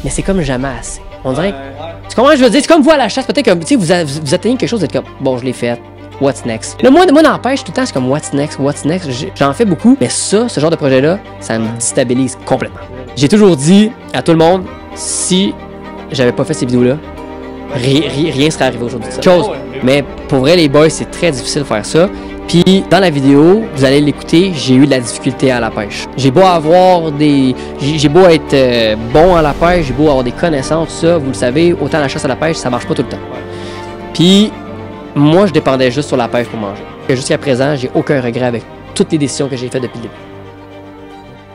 mais c'est comme jamais assez. On dirait. Tu comprends ce que je veux dire? C'est comme vous à la chasse, peut-être que vous atteignez quelque chose, vous êtes comme, bon, je l'ai fait. What's next? Là, moi dans la pêche, tout le temps, c'est comme what's next, what's next. J'en fais beaucoup, mais ça, ce genre de projet-là, ça me déstabilise complètement. J'ai toujours dit à tout le monde, si j'avais pas fait ces vidéos-là, rien serait arrivé aujourd'hui de ça. Chose. Mais pour vrai, les boys, c'est très difficile de faire ça. Puis dans la vidéo, vous allez l'écouter, j'ai eu de la difficulté à la pêche. J'ai beau avoir j'ai beau être bon à la pêche, j'ai beau avoir des connaissances, tout ça, vous le savez, autant la chasse à la pêche, ça marche pas tout le temps. Puis moi, je dépendais juste sur la pêche pour manger. Jusqu'à présent, j'ai aucun regret avec toutes les décisions que j'ai faites depuis le début.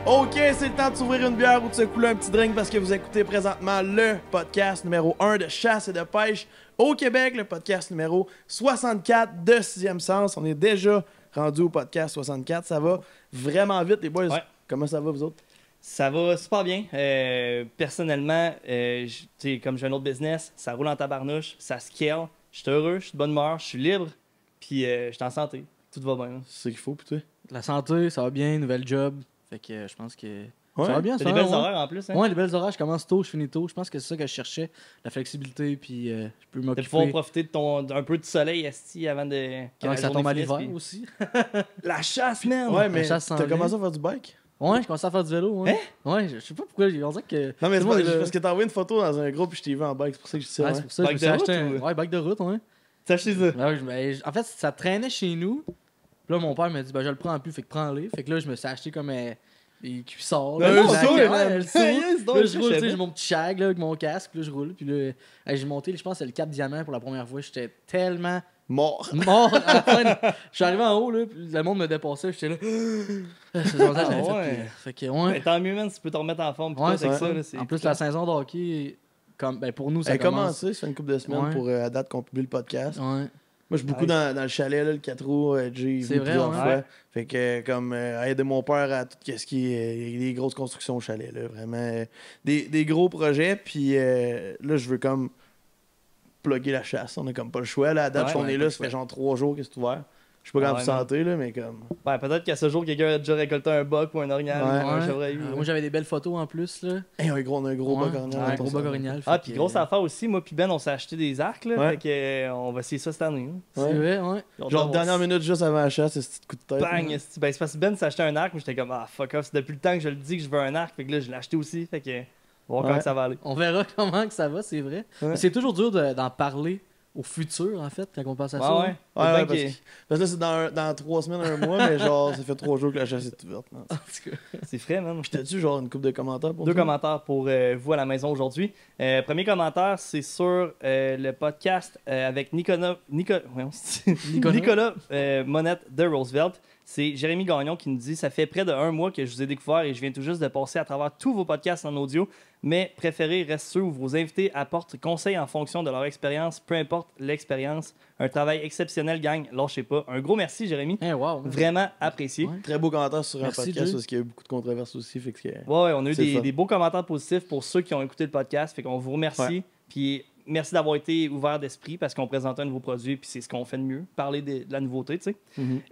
Ok, c'est le temps de s'ouvrir une bière ou de se couler un petit drink parce que vous écoutez présentement le podcast numéro 1 de chasse et de pêche au Québec, le podcast numéro 64 de 6e Sens. On est déjà rendu au podcast 64. Ça va vraiment vite, les boys. Ouais. Comment ça va, vous autres? Ça va super bien. Personnellement, comme j'ai un autre business, ça roule en tabarnouche, ça scale. Je suis heureux, je suis de bonne humeur, je suis libre, puis je suis en santé. Tout va bien. C'est ce qu'il faut, puis toi? La santé, ça va bien, nouvel job. Fait que je pense que ouais. ça va bien. T'as des belles horaires en plus. Hein? Ouais, les belles horaires, je commence tôt, je finis tôt. Je pense que c'est ça que je cherchais, la flexibilité, puis je peux m'occuper. Il faut profiter d'un peu de soleil esti avant de. Avant que ça tombe à l'hiver aussi. La chasse, man! Ouais, mais t'as commencé à faire du bike? Ouais, je commençais à faire du vélo. Ouais, ouais, je sais pas pourquoi. On dirait que. Non, mais c'est parce que t'as envoyé une photo dans un groupe et je t'ai vu en bike. C'est pour ça que je dis ça. Ouais, c'est pour ça que je me suis acheté un. Ouais, bike de route, ouais. T'as acheté ça? Ouais, en fait, ça traînait chez nous. Puis là, mon père m'a dit, ben, je le prends plus, fait que prends-les. Fait que là, je me suis acheté comme des cuissards. Là, je roule, j'ai mon petit shag là, avec mon casque. Puis là, je roule. Puis là, j'ai monté, je pense, c'est le Cap Diamant pour la première fois. J'étais tellement mort à la fin. Je suis arrivé en haut, là, puis le monde me dépassait. J'étais là. C'est longtemps que j'avais fait. Fait que, ouais. Mais tant mieux, man, si tu peux te remettre en forme. Ouais, c'est ça. En plus, la saison de hockey, pour nous, ça a commencé. Ça fait une couple de semaines pour à date qu'on publie le podcast. Ouais. Moi, je suis beaucoup dans le chalet, là, le 4 roues, Jay, plusieurs fois. Fait que, comme, aider mon père à tout ce qui est des grosses constructions au chalet, là, vraiment, des gros projets. Puis là, je veux comme plugger la chasse. On a comme pas le choix. Là, à date, on est là, ça fait genre 3 jours que c'est ouvert. Je sais pas quand vous sentez, là, mais comme. Ouais, peut-être qu'à ce jour, quelqu'un a déjà récolté un buck ou un orignal ou un chevreuil. Moi, j'avais des belles photos en plus, là. On a un gros buck orignal. Un gros buck orignal. Puis grosse affaire aussi, moi puis Ben, on s'est acheté des arcs, là. Fait que on va essayer ça cette année. C'est vrai, ouais. Genre, dernière minute, juste avant la chasse, c'est ce petit coup de tête. Bang! Ben, c'est parce que Ben s'est acheté un arc, mais j'étais comme, ah, fuck off. C'est depuis le temps que je le dis que je veux un arc. Fait que là, je l'ai acheté aussi. Fait que, on va voir comment ça va aller. On verra comment que ça va, c'est vrai. C'est toujours dur d'en parler au futur, en fait, quand on pense à ça. Ouais, parce que là, c'est dans 3 semaines, 1 mois, mais genre, ça fait 3 jours que la chasse est ouverte. C'est frais, man. Puis t'as-tu genre une couple de commentaires pour 2 commentaires pour vous à la maison aujourd'hui. Premier commentaire, c'est sur le podcast avec Nicolas Monette de Roosevelt. C'est Jérémy Gagnon qui nous dit « Ça fait près de 1 mois que je vous ai découvert et je viens tout juste de passer à travers tous vos podcasts en audio. Mais préférés restent ceux où vos invités apportent conseils en fonction de leur expérience, peu importe l'expérience. Un travail exceptionnel, gang. Lâchez pas. » Un gros merci, Jérémy. Vraiment apprécié. Ouais. Très beau commentaire sur un podcast parce qu'il y a eu beaucoup de controverses aussi. Fait que on a eu des beaux commentaires positifs pour ceux qui ont écouté le podcast. Fait qu'on vous remercie. Puis merci d'avoir été ouvert d'esprit parce qu'on présente un nouveau produit puis c'est ce qu'on fait de mieux, parler de la nouveauté, tu sais.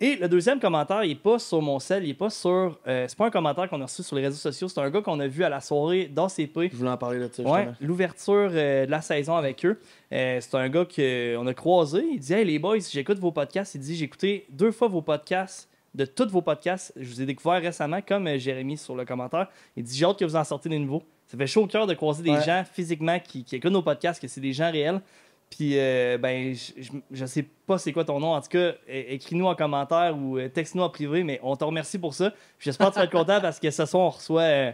Et le deuxième commentaire, il est pas sur mon cell, il est pas sur... c'est pas un commentaire qu'on a reçu sur les réseaux sociaux, c'est un gars qu'on a vu à la soirée d'ACP. Je voulais en parler là-dessus, l'ouverture de la saison avec eux. C'est un gars qu'on a croisé, il dit « Hey les boys, j'écoute vos podcasts. » Il dit « J'ai écouté 2 fois vos podcasts. De tous vos podcasts, je vous ai découvert récemment, comme Jérémy sur le commentaire. Il dit « J'ai hâte que vous en sortez des nouveaux. » Ça fait chaud au cœur de croiser des gens physiquement qui écoutent nos podcasts, que c'est des gens réels. Puis, je sais pas c'est quoi ton nom. En tout cas, écris-nous en commentaire ou texte-nous en privé, mais on te remercie pour ça. J'espère que tu vas être content parce que ce soir, on reçoit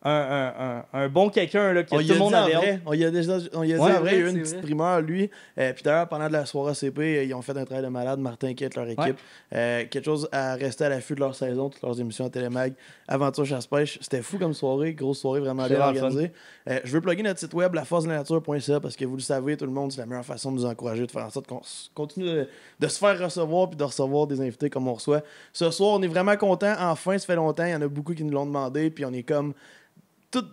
un bon quelqu'un là, que tout le monde avait. On y a dit en vrai, il y a eu une petite primeur, lui. Puis d'ailleurs, pendant de la soirée CP, ils ont fait un travail de malade. Martin Kett, leur équipe. Quelque chose à rester à l'affût de leur saison, toutes leurs émissions à Télémag, Aventure Chasse-Pêche. C'était fou comme soirée, grosse soirée, vraiment bien organisée. Je veux plugger notre site web, laforcedelanature.ca, parce que vous le savez, tout le monde, c'est la meilleure façon de nous encourager, de faire en sorte qu'on continue de se faire recevoir puis de recevoir des invités comme on reçoit. Ce soir, on est vraiment contents. Enfin, ça fait longtemps. Il y en a beaucoup qui nous l'ont demandé. Puis on est comme... Tous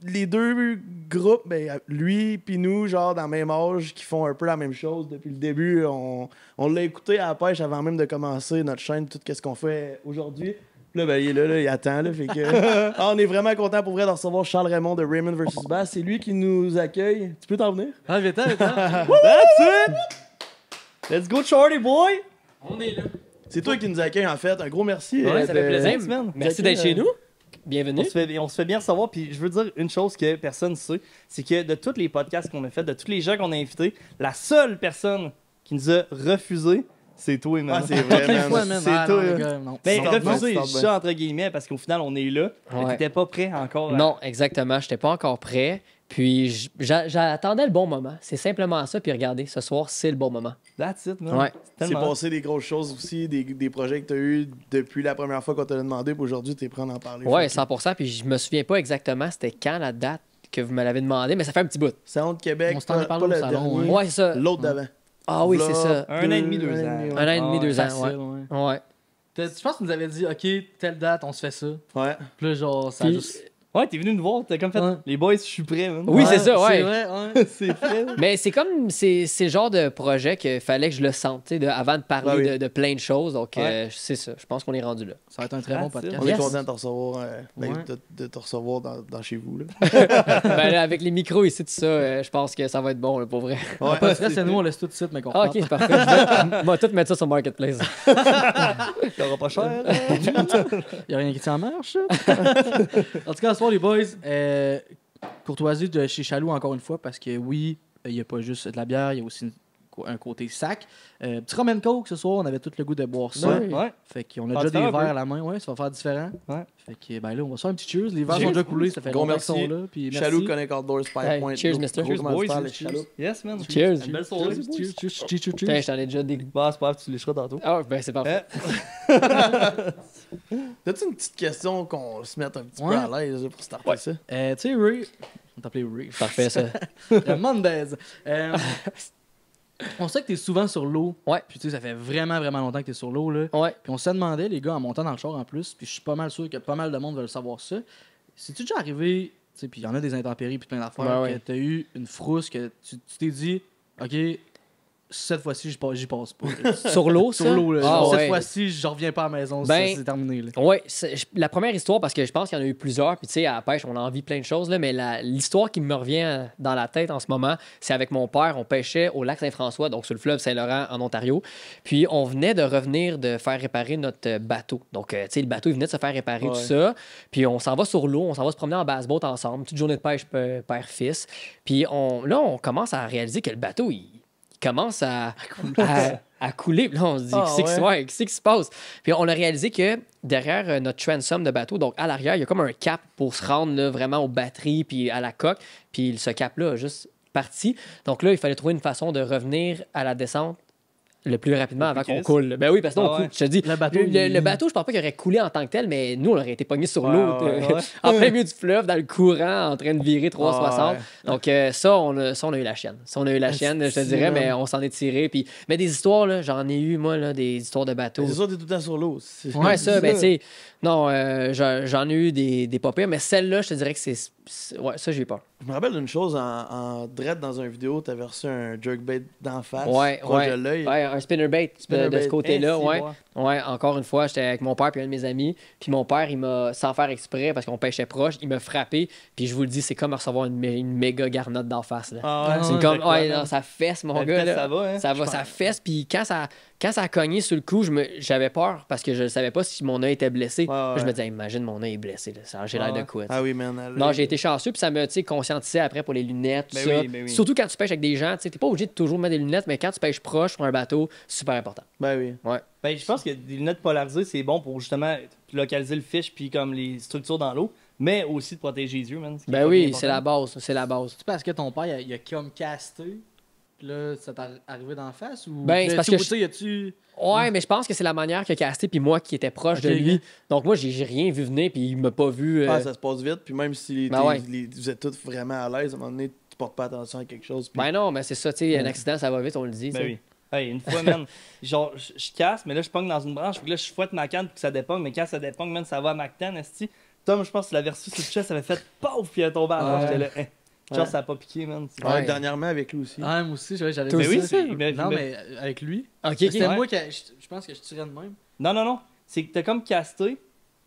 les 2 groupes, lui puis nous, genre dans le même âge, qui font un peu la même chose depuis le début. On l'a écouté à la pêche avant même de commencer notre chaîne, tout ce qu'on fait aujourd'hui. Là, ben, il est là, il attend. Là, fait que... on est vraiment content pour vrai de recevoir Charles Raymond de Raymond vs. Bass. C'est lui qui nous accueille. Tu peux t'en venir? Ah, viens-t'en. That's it! Let's go, Shorty boy! On est là. C'est toi qui nous accueille en fait. Un gros merci. Ouais, ça fait plaisir. Thanks, man. Merci d'être chez nous. Bienvenue. On se fait bien recevoir, puis je veux dire une chose que personne ne sait, c'est que de tous les podcasts qu'on a fait, de tous les gens qu'on a invités, la seule personne qui nous a refusé, c'est toi, man. Ah, c'est vrai, man. C'est toi. Non. Ben, Start refusé, bien. ça entre guillemets, parce qu'au final, on est là. Ouais. T'étais pas prêt encore. Non, exactement. Je n'étais pas encore prêt. Puis j'attendais le bon moment. C'est simplement ça. Puis regardez, ce soir, c'est le bon moment. That's it, man. Ouais. C'est Tellement. passé des grosses choses aussi, des projets que tu as eu depuis la première fois qu'on te l'a demandé, puis aujourd'hui, tu es prêt à en parler. Ouais, 100%. Puis je me souviens pas exactement c'était quand la date que vous me l'avez demandé, mais ça fait un petit bout. Salon de Québec, On s'en est parlé au le salon, dernier, Ouais, c'est ça. l'autre d'avant. Ah oui, V'là c'est ça. Un an et demi, 2 ans. Un an et demi, 2 ans, Facile, ouais. Ouais. Je pense que tu nous avais dit, OK, telle date, on se fait ça. Ouais. Puis là, genre, ça a Puis- juste... Ouais, t'es venu nous voir, t'as comme fait, Ouais. les boys, je suis prêt, man. Oui, c'est ça, ouais. C'est vrai, ouais. C'est fait. Mais c'est comme, c'est le genre de projet qu'il fallait que je le sente, tu sais, avant de parler Ah oui. de plein de choses. Donc, Ouais. c'est ça. Je pense qu'on est rendu là. Ça va être un très bon That's it. podcast. On Yes. est content de te recevoir, Ouais. de te recevoir dans chez vous. Là. Ben là, avec les micros ici, tout ça, je pense que ça va être bon, là, pour vrai. Ouais, Pas de stress, c'est nous, on laisse tout de suite, mais qu'on Ah, ok, c'est parfait. On va tout mettre ça sur Marketplace. T'auras pas cher. Il a rien qui tient en marche. En tout cas, ce soir, les boys, courtoisie de chez Chaloux encore une fois, parce que oui, il n'y a pas juste de la bière, il y a aussi un côté sac. Petit rum and coke ce soir, on avait tout le goût de boire ça. Ouais. Ouais. Fait qu'on a Faire déjà des différent un verres peu. à la main, ouais, ça va faire différent. Ouais. Fait que ben là, on va se faire un petit cheers. Les verres Cheers. sont déjà coulés, ça fait Gros longtemps qu'ils merci. sont là. Puis merci. Chaloux, Connect Outdoors, Five Hey, Point. cheers, Gros- mister. gros Cheers, commanditaire, boys. les Chaloux. Yes, man. Cheers. Une belle soirée. Cheers. Putain, j'en ai déjà des. Bah, c'est pas grave, tu lécheras tantôt. Ah, ben c'est parfait. T'as-tu une petite question qu'on se mette un petit peu Ouais. à l'aise là, pour starter ça? Tu sais, Ray. On t'appelait Ray. Parfait, ça. Mendez. On sait que t'es souvent sur l'eau. Ouais. Puis tu sais, ça fait vraiment, vraiment longtemps que t'es sur l'eau, là. Ouais. Puis on se demandait, les gars, en montant dans le char en plus, puis je suis pas mal sûr que pas mal de monde veut savoir ça. C'est-tu déjà arrivé, tu sais, puis il y en a des intempéries, puis plein d'affaires, Ouais, ouais. que t'as eu une frousse, que tu t'es dit, OK, cette fois-ci, j'y passe pas. là. Sur l'eau, ça? Sur l'eau, là. Ah, Genre, ouais. cette fois-ci, je reviens pas à la maison, Ben, c'est terminé, là. Oui, la première histoire, parce que je pense qu'il y en a eu plusieurs, puis tu sais, à la pêche, on a envie plein de choses, là, mais l'histoire qui me revient dans la tête en ce moment, c'est avec mon père, on pêchait au lac Saint-François, donc sur le fleuve Saint-Laurent en Ontario, puis on venait de revenir de faire réparer notre bateau. Donc, tu sais, le bateau, il venait de se faire réparer, Ouais. tout ça, puis on s'en va sur l'eau, on s'en va se promener en basse-boat ensemble, petite journée de pêche père-fils, puis là, on commence à réaliser que le bateau, il commence à couler. Puis là, on se dit, Ah, qu'est-ce qui se passe? Puis on a réalisé que derrière notre transom de bateau, donc à l'arrière, il y a comme un cap pour se rendre là, vraiment aux batteries puis à la coque. Puis ce cap-là a juste parti. Donc là, il fallait trouver une façon de revenir à la descente le plus rapidement avant qu'on Chris. coule. Ben oui, parce que Ah on coule. ouais. Je te dis, Le bateau, le bateau, je pense pas qu'il aurait coulé en tant que tel, mais nous, on aurait été pognés sur Ouais, l'eau, ouais, ouais. en plein milieu du fleuve, dans le courant, en train de virer 360. Ouais. Donc, ça, on a eu la chienne. Ça, on a eu la chienne, je te c'est dirais, man. mais on s'en est tiré. Puis... Mais des histoires, là, j'en ai eu, moi, là, des histoires de bateaux. C'est sûr, t'es tout le temps sur l'eau. Ouais, ça, ben, tu sais, non, j'en ai eu des pas pires, mais celle-là, je te dirais que ouais, ça, j'ai eu peur. Je me rappelle d'une chose, en dread dans une vidéo, t'avais reçu un jerkbait d'en face, Ouais, proche ouais. de l'œil. Ouais, un spinnerbait de Spinnerbait. ce côté-là, Eh, si, ouais. ouais. Ouais, encore une fois, j'étais avec mon père puis un de mes amis. Puis mon père, il m'a, sans faire exprès, parce qu'on pêchait proche, il m'a frappé. Puis je vous le dis, c'est comme recevoir une méga garnotte d'en face. Là. Ah ouais. C'est ouais, comme, quoi, ouais, man? non, ça fesse, mon La gars. vitesse, Là. ça va, hein? Ça va, ça fesse. Puis quand ça a cogné sur le coup, j'avais peur parce que je ne savais pas si mon œil était blessé. Ouais, Là, je ouais. me disais, imagine mon œil est blessé. Là. J'ai l'air Ouais. de quoi. tu sais. Ah oui, man. Non, j'ai été chanceux, puis ça m'a conscientisé après pour les lunettes, tout Ben ça. oui, ben oui. Surtout quand tu pêches avec des gens, tu n'es pas obligé de toujours mettre des lunettes, mais quand tu pêches proche sur un bateau, c'est super important. Ben oui. Ben, je pense que des lunettes polarisées, c'est bon pour justement localiser le fish puis comme les structures dans l'eau, mais aussi de protéger les yeux, man. ce qui est Ben pas oui, bien c'est la important. base, c'est la base. C'est parce que ton père, il a comme casté, puis là, ça t'est arrivé d'en face, ou... Ben, c'est là, parce tu que sais, y a-tu... Ouais, mais je pense que c'est la manière qu'il a casté, puis moi qui étais proche Ok, de lui. ok. Donc moi, j'ai rien vu venir, puis il m'a pas vu. Ah, ça se passe vite, puis même si Ben ouais. vous êtes tous vraiment à l'aise, à un moment donné, tu portes pas attention à quelque chose. Puis... Ben non, mais c'est ça, tu sais, un accident, ça va vite, on le dit. Ben tu sais. oui. Hey, une fois, man, genre, je casse, mais là, je pogne dans une branche, puis là, je fouette ma canne pour que ça dépogne, mais quand ça dépogne, man, ça va à ma canne, esti. Tom, je pense que tu l'avais reçu sur le chest, ça avait fait pouf, puis il est tombé à la branche, Ouais. j'étais là, hein. Genre, Ouais. ça a pas piqué, man. Ouais, Ouais. dernièrement avec lui aussi. Ah, moi aussi, j'allais Toi Mais dire oui, ça. c'est- Non, mais avec lui. Ok, ok. C'était Ouais. moi qui... Je pense que je tirais de même. Non, c'est que t'as comme casté,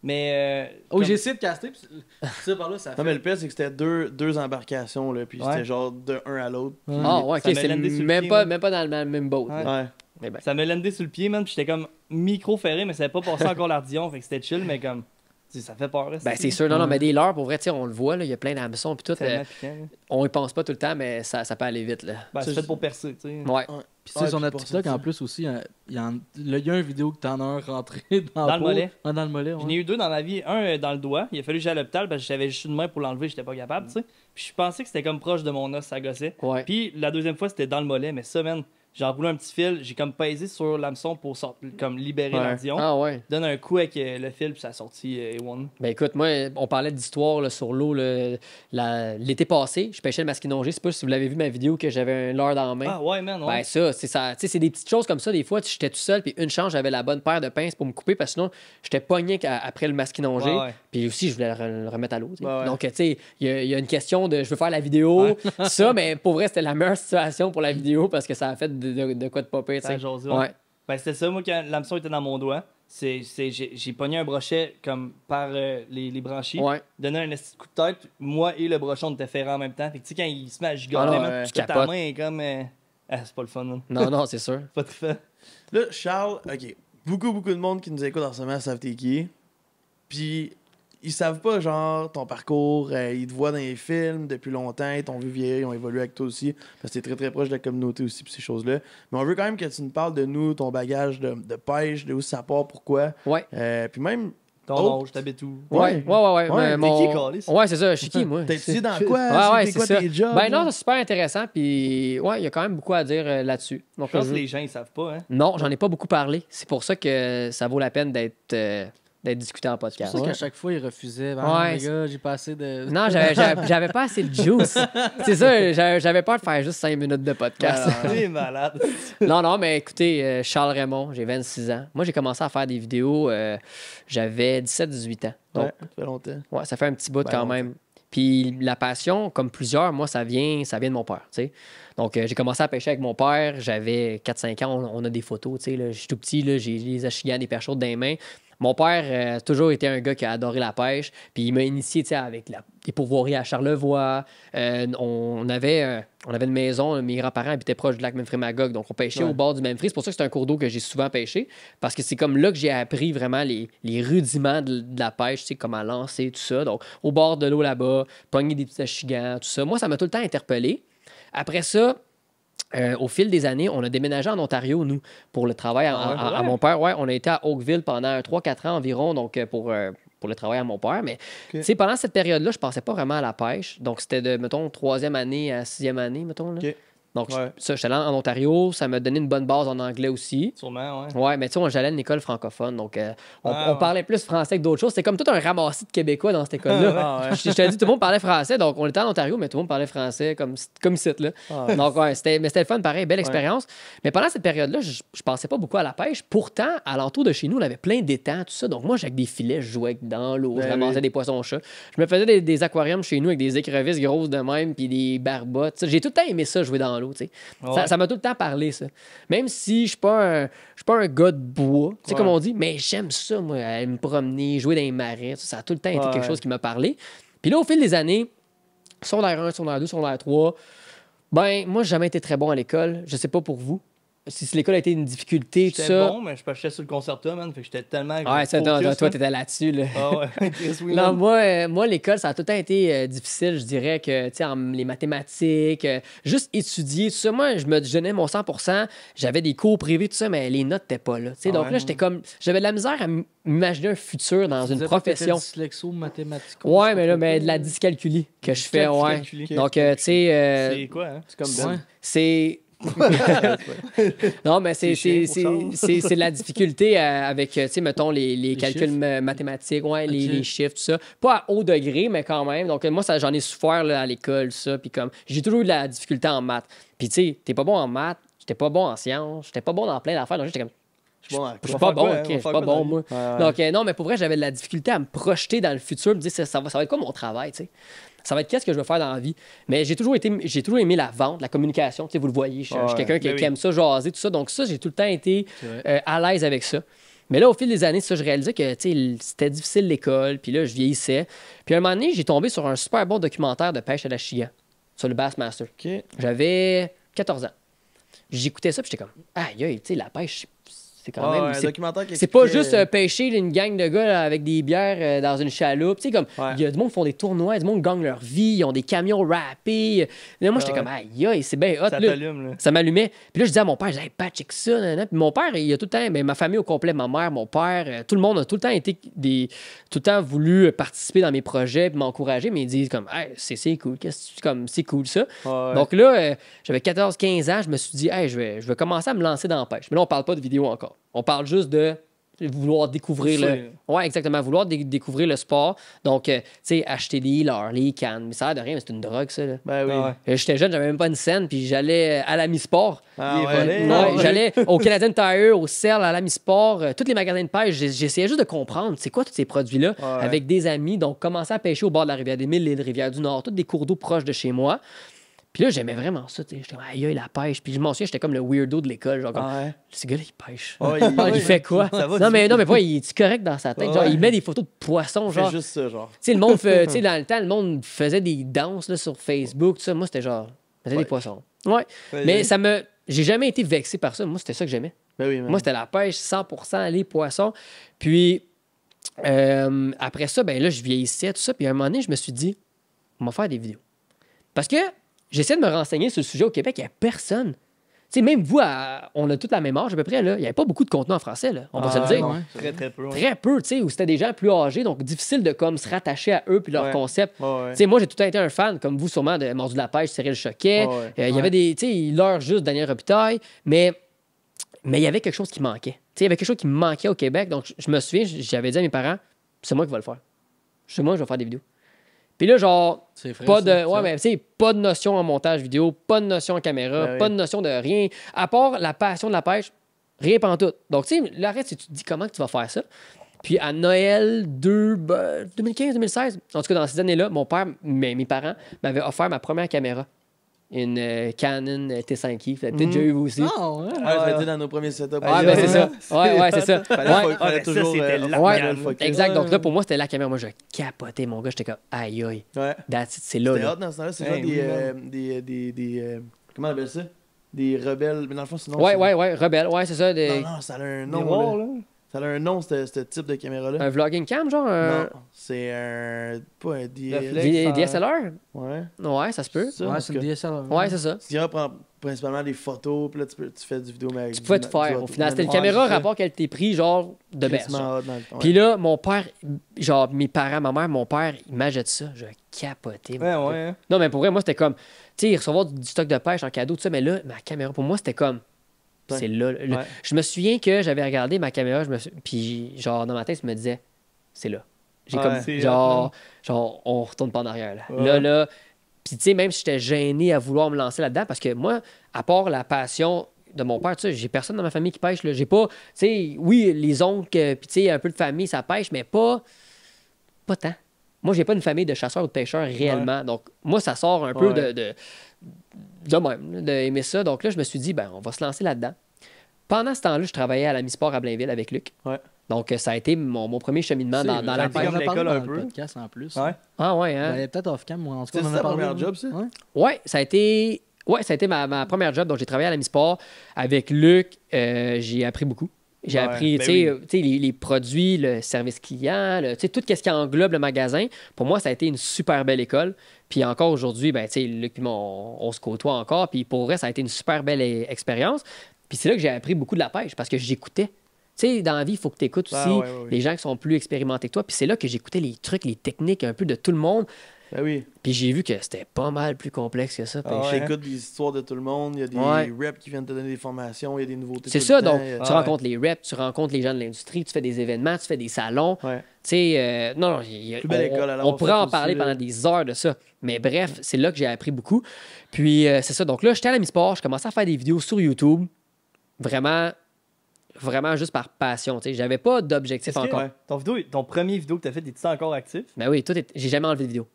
Mais. J'ai essayé de caster, puis ça par là, ça fait. Non, mais le pire, c'est que c'était deux embarcations, là, puis c'était genre de un à l'autre. Ah, ouais, ok, c'est même pas dans le même boat. Ouais. Ben. Ça me landé sur le pied, man, puis j'étais comme micro-ferré, mais ça n'avait pas passé encore l'ardillon, fait que c'était chill, mais comme. Ça fait peur. Là, c'est sûr, non, mais des leurres, pour vrai, on le voit, il y a plein d'hameçons, puis tout. On y pense pas tout le temps, mais ça peut aller vite. Là. C'est fait pour percer, tu sais. Ouais. Puis sur notre TikTok, en plus, aussi, il y a une vidéo que t'en as un rentré dans le mollet. Dans le mollet, ouais. J'en ai eu deux dans ma vie. Un dans le doigt. Il a fallu que j'aille à l'hôpital parce que j'avais juste une main pour l'enlever, j'étais pas capable, tu sais. Puis je pensais que c'était comme proche de mon os, ça gossait. Ouais. Puis la deuxième fois, c'était dans le mollet, mais ça, man. J'ai enroulé un petit fil, j'ai comme pesé sur l'hameçon pour comme libérer l'ardillon. Ah ouais. Donne un coup avec le fil, puis ça a sorti A1. Ben écoute, moi, on parlait d'histoire sur l'eau l'été passé. Je pêchais le masquinongé. Je sais pas si vous l'avez vu ma vidéo que j'avais un leurre dans la main. Ah ouais, man. Ouais. Ben ça, c'est ça. Tu sais, c'est des petites choses comme ça. Des fois, j'étais tout seul, puis une chance, j'avais la bonne paire de pinces pour me couper, parce que sinon, j'étais pogné après le masquinongé. Ouais. Puis aussi, je voulais le remettre à l'eau. Ouais. Donc, tu sais, il y a une question de je veux faire la vidéo. Ça, mais pour vrai, c'était la meilleure situation pour la vidéo parce que ça a fait de quoi de pas pire. Ouais. Ben, c'était ça, moi, quand l'hameçon était dans mon doigt. J'ai pogné un brochet comme par les branchies, donné un petit coup de tête, moi et le brochon étaient ferrés en même temps. Fait que tu sais, quand il se met à gigoter, ta main est comme. c'est pas le fun. Hein. Non, c'est sûr. Pas de fait. Là, Charles, ok, beaucoup de monde qui nous écoute en ce moment savent t'es qui. Puis ils savent pas, genre, ton parcours, ils te voient dans les films depuis longtemps, ils t'ont vu vieillir, ils ont évolué avec toi aussi, parce que t'es très très proche de la communauté aussi, puis ces choses-là. Mais on veut quand même que tu nous parles de nous, ton bagage de pêche, de où ça part, pourquoi. Ouais. Puis même. Ton âge, t'habites où? Ouais. T'es qui, ouais, c'est ça, je suis qui, moi? T'es ici dans quoi? Ouais, c'est quoi ça. tes jobs? Ben non, c'est super intéressant, puis ouais, il y a quand même beaucoup à dire là-dessus. Donc, je pense que les gens, ils savent pas, hein? Non, j'en ai pas beaucoup parlé. C'est pour ça que ça vaut la peine d'être discuté en podcast. C'est pour ça qu'à chaque fois, il refusait. Les gars, j'ai pas assez de... Non, j'avais pas assez de juice. C'est ça, j'avais peur de faire juste 5 minutes de podcast. T'es malade. Non, mais écoutez, Charles Raymond, j'ai 26 ans. Moi, j'ai commencé à faire des vidéos, j'avais 17-18 ans. Donc, ça fait longtemps. Ouais, ça fait un petit bout quand même. Puis la passion, comme plusieurs, moi, ça vient de mon père, tu sais. Donc, j'ai commencé à pêcher avec mon père. J'avais 4-5 ans. On a des photos, tu sais. Je suis tout petit, là, j'ai les achiganes, des perches chaudes dans les mains. Mon père a toujours été un gars qui a adoré la pêche. Puis il m'a initié avec les pourvoiries à Charlevoix. On avait une maison. Mes grands-parents habitaient proche du lac Memphremagog. Donc, on pêchait au bord du Memphis. C'est pour ça que c'est un cours d'eau que j'ai souvent pêché. Parce que c'est comme là que j'ai appris vraiment les rudiments de la pêche, tu sais, comment lancer, tout ça. Donc, au bord de l'eau là-bas, pogner des petits achigans, tout ça. Moi, ça m'a tout le temps interpellé. Après ça, au fil des années, on a déménagé en Ontario, nous, pour le travail à mon père. Ouais, on a été à Oakville pendant 3-4 ans environ, donc pour le travail à mon père. Mais pendant cette période-là, je pensais pas vraiment à la pêche. Donc, c'était de, mettons, 3e année à 6e année, mettons. Là. Donc, j'étais allé en Ontario. Ça m'a donné une bonne base en anglais aussi. Sûrement, ouais. Ouais, mais tu sais, j'allais à une école francophone. Donc, on parlait plus français que d'autres choses. C'était comme tout un ramassis de Québécois dans cette école-là. Je te dis, tout le monde parlait français. Donc, on était en Ontario, mais tout le monde parlait français comme ici, là. Donc, c'était le fun, pareil, belle expérience. Mais pendant cette période-là, je pensais pas beaucoup à la pêche. Pourtant, alentour de chez nous, on avait plein d'étangs, tout ça. Donc, moi, avec des filets, je jouais dans l'eau. Je ramassais des poissons-chats. Je me faisais des aquariums chez nous avec des écrevisses grosses de même, puis des barbottes. J'ai tout le temps aimé ça, jouer dans l'eau. Ça m'a tout le temps parlé, ça. Même si je suis pas un gars de bois, tu sais comme on dit, mais j'aime ça, moi, aller me promener, jouer dans les marais. Ça a tout le temps été quelque chose qui m'a parlé. Puis là, au fil des années, secondaire 1, secondaire 2, secondaire 3, ben, moi, j'ai jamais été très bon à l'école. Je sais pas pour vous. Si l'école a été une difficulté, tout ça. J'étais bon, mais je pêchais sur le concerto, man. Fait que j'étais tellement. Ouais, ça, toi, t'étais là-dessus, là. Ah ouais. Non, moi, l'école, ça a tout le temps été difficile. Je dirais que, tu sais, les mathématiques, juste étudier, tout ça. Moi, je me donnais mon 100%. J'avais des cours privés, tout ça, mais les notes n'étaient pas là. Tu sais, donc là, j'étais comme. J'avais de la misère à m'imaginer un futur dans une profession. Dyslexo-mathématiques. Ouais, mais de la dyscalculie que je fais, ouais. Donc, tu sais. C'est quoi, hein? C'est comme Ben. C'est. Non, mais c'est de la difficulté avec, tu sais, mettons, les calculs mathématiques, les chiffres, tout ça. Pas à haut degré, mais quand même. Donc, moi, j'en ai souffert là, à l'école, ça. Puis comme, j'ai toujours eu de la difficulté en maths. Puis, tu sais, t'es pas bon en maths, j'étais pas bon en sciences, j'étais pas bon dans plein d'affaires. Donc, j'étais comme, je suis pas bon, je suis pas bon, moi. Donc, non, mais pour vrai, j'avais de la difficulté à me projeter dans le futur, me dire, ça va être quoi mon travail, tu sais? Ça va être qu'est-ce que je veux faire dans la vie. Mais j'ai toujours aimé la vente, la communication. Tu sais, vous le voyez, je suis quelqu'un qui aime ça, jaser, tout ça. Donc ça, j'ai tout le temps été à l'aise avec ça. Mais là, au fil des années, ça, je réalisais que c'était difficile l'école, puis là, je vieillissais. Puis à un moment donné, j'ai tombé sur un super bon documentaire de pêche à la Chigan, sur le Bassmaster. OK. J'avais 14 ans. J'écoutais ça, puis j'étais comme, aïe, tu sais, la pêche, c'est quand même. un documentaire qui c'est pas expliquait- juste pêcher une gang de gars là, avec des bières dans une chaloupe. Tu sais, comme, il y a du monde qui font des tournois, du monde qui gagne leur vie, ils ont des camions rappés. Là, moi, j'étais comme, aïe, c'est bien hot. Ça là. t'allume, là. Ça m'allumait. Puis là, je disais à mon père, hey, Pat, check ça. Puis mon père, il a tout le temps, ma famille au complet, ma mère, mon père, tout le monde a tout le temps été tout le temps voulu participer dans mes projets puis m'encourager, mais ils disent comme, hey, c'est cool, c'est cool ça. Donc là, j'avais 14-15 ans, je me suis dit, hey, je vais commencer à me lancer dans la pêche. Mais là, on parle pas de vidéo encore. On parle juste de vouloir découvrir Ouais, exactement, vouloir découvrir le sport. Donc, tu sais, acheter des leurres, les cannes. Mais ça a l'air de rien, mais c'est une drogue, ça. Là. Ben oui. J'étais jeune, j'avais même pas une scène, puis j'allais à l'Ami-Sport. Ouais. J'allais au Canadian Tire, au CERL, à l'Ami-Sport, tous les magasins de pêche. J'essayais juste de comprendre c'est quoi tous ces produits-là avec des amis. Donc, commencer à pêcher au bord de la rivière des Mille, l'île Rivière-du-Nord, tous des cours d'eau proches de chez moi. Puis là, j'aimais vraiment ça. J'étais comme, aïe, la pêche. Puis je m'en souviens, j'étais comme le weirdo de l'école. Genre, comme, ce gars-là, il pêche. Il fait quoi? Non, mais pas, il est correct dans sa tête. Genre, il met des photos de poissons. Genre, juste ça, genre. Tu sais, le monde, dans le temps, le monde faisait des danses là, sur Facebook. Tout ça. Moi, c'était genre, faisait des poissons. Ouais. Mais ça me. J'ai jamais été vexé par ça. Moi, c'était ça que j'aimais. Ben oui, moi, c'était la pêche 100%, les poissons. Puis, après ça, ben là, je vieillissais, tout ça. Puis à un moment donné, je me suis dit, on va faire des vidéos. Parce que j'essaie de me renseigner sur le sujet au Québec, il n'y a personne. Tu sais, même vous, on a toute la même âge à peu près, là. Il n'y avait pas beaucoup de contenu en français, là. On va se le dire. Non, très, très peu. Très peu, tu sais, où c'était des gens plus âgés, donc difficile de comme se rattacher à eux puis leur concept. Tu sais, moi, j'ai tout le temps été un fan, comme vous, sûrement, de Mordu de la pêche, Cyril Choquet. Il y avait des, tu sais, il leur juste Daniel Robitaille, mais il y avait quelque chose qui manquait. Tu sais, il y avait quelque chose qui me manquait au Québec, donc je me souviens, j'avais dit à mes parents, c'est moi qui vais le faire. C'est moi, je vais faire des vidéos. Puis là, genre, pas de notion en montage vidéo, pas de notion en caméra, pas de notion de rien, à part la passion de la pêche, rien pantoute. Donc, tu sais, l'arrête, si tu te dis comment tu vas faire ça. Puis à Noël 2015-2016, en tout cas, dans ces années-là, mon père, mes parents m'avaient offert ma première caméra. Une Canon T5i. Vous avez peut-être déjà eu vous aussi. Ça a été dans nos premiers setups. Ben c'est ça. Ouais, c'est ça. Fallait toujours... Exact. Donc là, pour moi, c'était la caméra. Moi, je capotais, mon gars. J'étais comme, aïe, aïe. C'est là. C'était hot dans ce temps-là. C'est genre des comment on appelle ça? Des rebelles. Mais dans le fond, sinon... Ouais, rebelles. Ouais, c'est ça. Non, ça a un nom. Là. Ça a un nom, ce type de caméra-là. Un vlogging cam, genre? Non, c'est un... Pas un DSLR? Ouais, ça se peut. Ouais, c'est une DSLR. Ouais, c'est ça. Ce qui prend principalement des photos, puis là, tu fais du vidéo. Mais tu pouvais tout faire. Au final, c'était une caméra rapport qu'elle t'ait pris, genre, de baisse. Puis là, mon père, genre, mes parents, ma mère, mon père, ils m'achètent ça. Je capotais. Non, mais pour vrai, moi, c'était comme, tu sais, recevoir du stock de pêche en cadeau, tout ça, mais là, ma caméra, pour moi, c'était comme... C'est là. Je me souviens que j'avais regardé ma caméra, puis genre dans ma tête, je me disais, c'est là. J'ai comme genre on retourne pas en arrière là. Là. Puis tu sais, même si j'étais gêné à vouloir me lancer là-dedans, parce que moi, à part la passion de mon père, tu sais, j'ai personne dans ma famille qui pêche. Là. J'ai pas, tu sais, oui, les oncles, puis tu sais, un peu de famille, ça pêche, mais pas tant. Moi, j'ai pas une famille de chasseurs ou de pêcheurs réellement. Donc, moi, ça sort un peu de même, d'aimer ça. Donc là, je me suis dit, ben, on va se lancer là-dedans. Pendant ce temps-là, je travaillais à l'Ami-Sport à Blainville avec Luc. Donc, ça a été mon premier cheminement dans la pêche. On a parlé dans le podcast en plus. Ah ouais, hein? Peut-être off-cam, moi. En tout cas, c'est ta première job, ça? Ouais, ça a été ma première job. Donc, j'ai travaillé à l'Ami-Sport avec Luc. J'ai appris beaucoup. J'ai appris, tu sais, les produits, le service client, tu sais, tout ce qui englobe le magasin. Pour moi, ça a été une super belle école. Puis encore aujourd'hui, ben, tu sais, Luc et moi, on se côtoie encore. Puis pour vrai, ça a été une super belle expérience. Puis c'est là que j'ai appris beaucoup de la pêche parce que j'écoutais. Tu sais, dans la vie, il faut que tu écoutes aussi les gens qui sont plus expérimentés que toi. Puis c'est là que j'écoutais les trucs, les techniques un peu de tout le monde. Ben oui. Puis j'ai vu que c'était pas mal plus complexe que ça. J'écoute des histoires de tout le monde. Il y a des reps qui viennent te donner des formations. Il y a des nouveautés. C'est ça, donc tu rencontres les reps, tu rencontres les gens de l'industrie, tu fais des événements, tu fais des salons. Tu sais, on pourrait en parler pendant des heures de ça. Mais bref, c'est là que j'ai appris beaucoup. Puis c'est ça. Donc là, j'étais à l'Ami-Sport, je commençais à faire des vidéos sur YouTube. Vraiment juste par passion. Tu sais, j'avais pas d'objectif encore. Ton premier vidéo que tu as fait, es-tu encore actif? Ben oui, j'ai jamais enlevé de vidéo.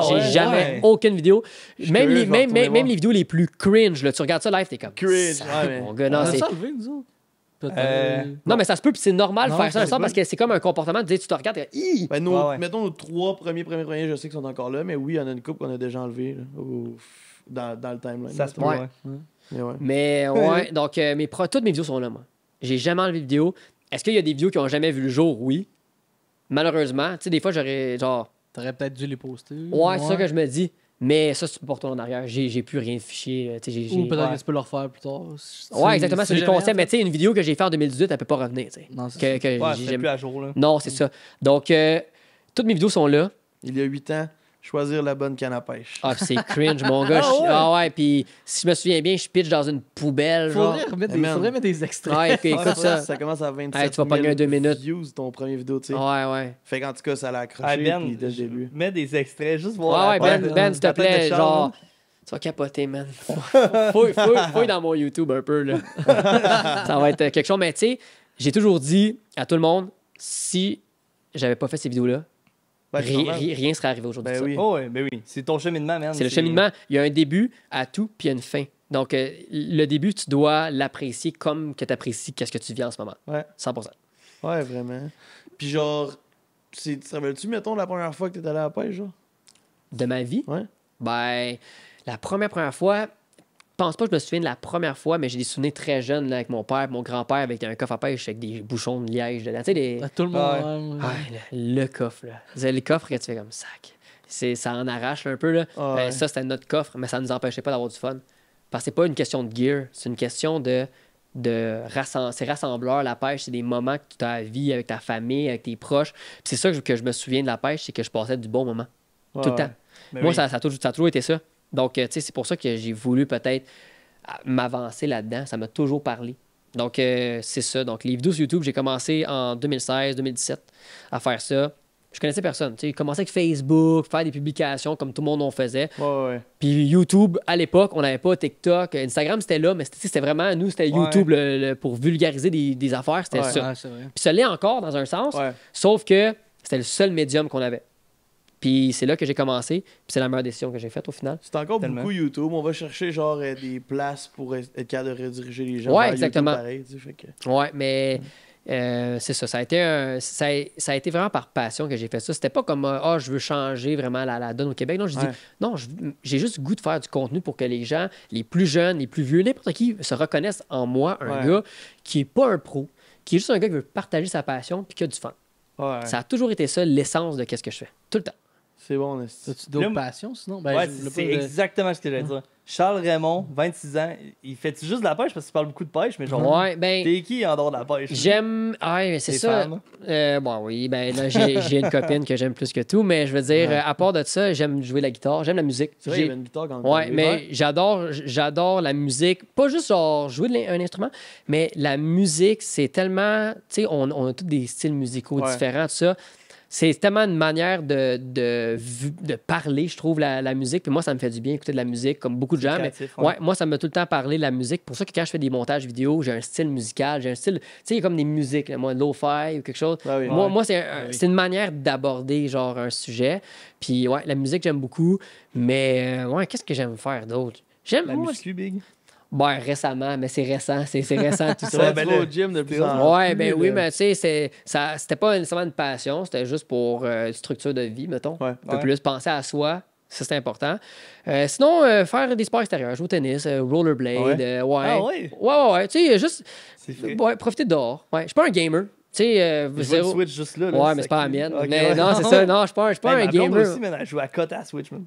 J'ai jamais aucune vidéo. Même les vidéos les plus cringe, là, tu regardes ça live, t'es comme. Cringe, mon gars, non, on a ça enlevé, nous autres. Non, mais ça se peut, puis c'est normal de Non, faire ça c'est un sens parce que c'est comme un comportement de dire, tu te regardes, et hi! Ben, mettons nos 3 premiers, je sais qu'ils sont encore là, mais oui, il y en a une couple qu'on a déjà enlevée dans le timeline. Ça se peut, Ouais. Mais ouais, donc toutes mes vidéos sont là, moi. J'ai jamais enlevé de vidéo. Est-ce qu'il y a des vidéos qui ont jamais vu le jour? Oui. Malheureusement. Tu sais, des fois, j'aurais genre. T'aurais peut-être dû les poster. Ouais, c'est ça que je me dis. Mais ça, c'est pour retourner en arrière. J'ai plus rien de fichier. Ou peut-être que tu peux le refaire plus tard. Ouais, exactement. C'est le concept. Mais tu sais, une vidéo que j'ai faite en 2018, elle peut pas revenir. Non, c'est plus à jour. Là. Non, c'est ça. Donc, toutes mes vidéos sont là. Il y a 8 ans, choisir la bonne canne à pêche. Ah, puis c'est cringe, mon gars. Ah ouais, puis si je me souviens bien, je pitch dans une poubelle. Faudrait mettre des extraits. Ouais, puis écoute ça. Ça commence à 27 tu vas pogner un 2 minutes. views, ton premier vidéo, tu sais. Ouais. Fait qu'en tout cas, ça l'a accroché puis dès le début. Mets des extraits, juste voir. Ouais, Ben, s'il te plaît, genre... Tu vas capoter, man. Fouille dans mon YouTube un peu, là. Ça va être quelque chose. Mais tu sais, j'ai toujours dit à tout le monde, si j'avais pas fait ces vidéos-là, rien serait arrivé aujourd'hui. Ben oui. Oh, ben oui. C'est ton cheminement, man. C'est le cheminement. Il y a un début à tout, puis il y a une fin. Donc, le début, tu dois l'apprécier comme que tu apprécies qu'est-ce que tu vis en ce moment. Ouais. 100%. Ouais, vraiment. Puis genre, tu te rappelles-tu, mettons, la première fois que t'es allé à la pêche, genre? De ma vie? Ouais. Ben, la première fois, je pense pas que je me souviens de la première fois, mais j'ai des souvenirs très jeunes là, avec mon père, mon grand-père, avec un coffre à pêche avec des bouchons de liège dedans. Tu sais, Tout le monde. le coffre, là. C'est le coffre que tu fais comme sac. Ça en arrache un peu, là. Ça, c'était notre coffre, mais ça nous empêchait pas d'avoir du fun. Parce que c'est pas une question de gear, c'est une question c'est rassembleur, la pêche, c'est des moments que tu as à vie avec ta famille, avec tes proches. Puis c'est ça que je me souviens de la pêche, c'est que je passais du bon moment. Tout le temps. Mais moi, ça a toujours été ça. Donc, tu sais, c'est pour ça que j'ai voulu peut-être m'avancer là-dedans. Ça m'a toujours parlé. Donc, c'est ça. Donc, les vidéos sur YouTube, j'ai commencé en 2016, 2017 à faire ça. Je connaissais personne. Tu sais, commencé avec Facebook, faire des publications comme tout le monde en faisait. Ouais. Puis YouTube, à l'époque, on n'avait pas TikTok. Instagram, c'était là, mais c'était vraiment, nous, c'était YouTube pour vulgariser des affaires. C'était ça. Ouais, c'est vrai. Puis ça l'est encore dans un sens, sauf que c'était le seul médium qu'on avait. Puis c'est là que j'ai commencé, puis c'est la meilleure décision que j'ai faite au final. C'est encore beaucoup YouTube. On va chercher genre des places pour être capable de rediriger les gens. Ouais, exactement. YouTube, pareil, tu sais, fait que... Ouais, mais c'est ça. Ça a été vraiment par passion que j'ai fait ça. C'était pas comme je veux changer vraiment la donne au Québec. Non, j'ai juste le goût de faire du contenu pour que les gens, les plus jeunes, les plus vieux, n'importe qui, se reconnaissent en moi, un gars qui est pas un pro, qui est juste un gars qui veut partager sa passion puis qui a du fun. Ouais. Ça a toujours été ça, l'essence de qu'est-ce que je fais. Tout le temps. C'est bon, as-tu d'autres passions sinon? C'est exactement ce que j'allais dire. Charles Raymond, 26 ans, il fait juste de la pêche parce qu'il parle beaucoup de pêche, mais genre, t'es qui en dehors de la pêche? J'aime. Mais c'est ça. Oui, là, j'ai une copine que j'aime plus que tout, mais je veux dire, à part de ça, j'aime jouer la guitare, j'aime la musique. C'est vrai, il y avait une guitare quand même. Mais j'adore la musique. Pas juste genre jouer un instrument, mais la musique, c'est tellement. Tu sais, on a tous des styles musicaux différents, tout ça. C'est tellement une manière de parler, je trouve, la musique. Puis moi, ça me fait du bien écouter de la musique, comme beaucoup de gens. Créatif, mais moi, ça m'a tout le temps parlé de la musique. Pour ça que quand je fais des montages vidéo, j'ai un style musical, j'ai un style... Tu sais, il y a comme des musiques, là, moi, lo-fi ou quelque chose. Moi, c'est une manière d'aborder, genre, un sujet. Puis, la musique, j'aime beaucoup. Mais, qu'est-ce que j'aime faire d'autre? J'aime... La muscu, Big? Récemment, mais c'est récent tout ça. Tu vas au gym de plus en plus. Oui, mais tu sais, c'était pas nécessairement une passion, c'était juste pour une structure de vie, mettons. Un peu plus penser à soi, ça c'est important. Sinon, faire des sports extérieurs, jouer au tennis, rollerblade, tu sais, juste profiter dehors. Je suis pas un gamer. Tu sais, je Switch juste là. Mais c'est pas la mienne. Mais non, c'est ça. Non, je suis pas un gamer. Aussi, mais je joue à cote à Switch, man.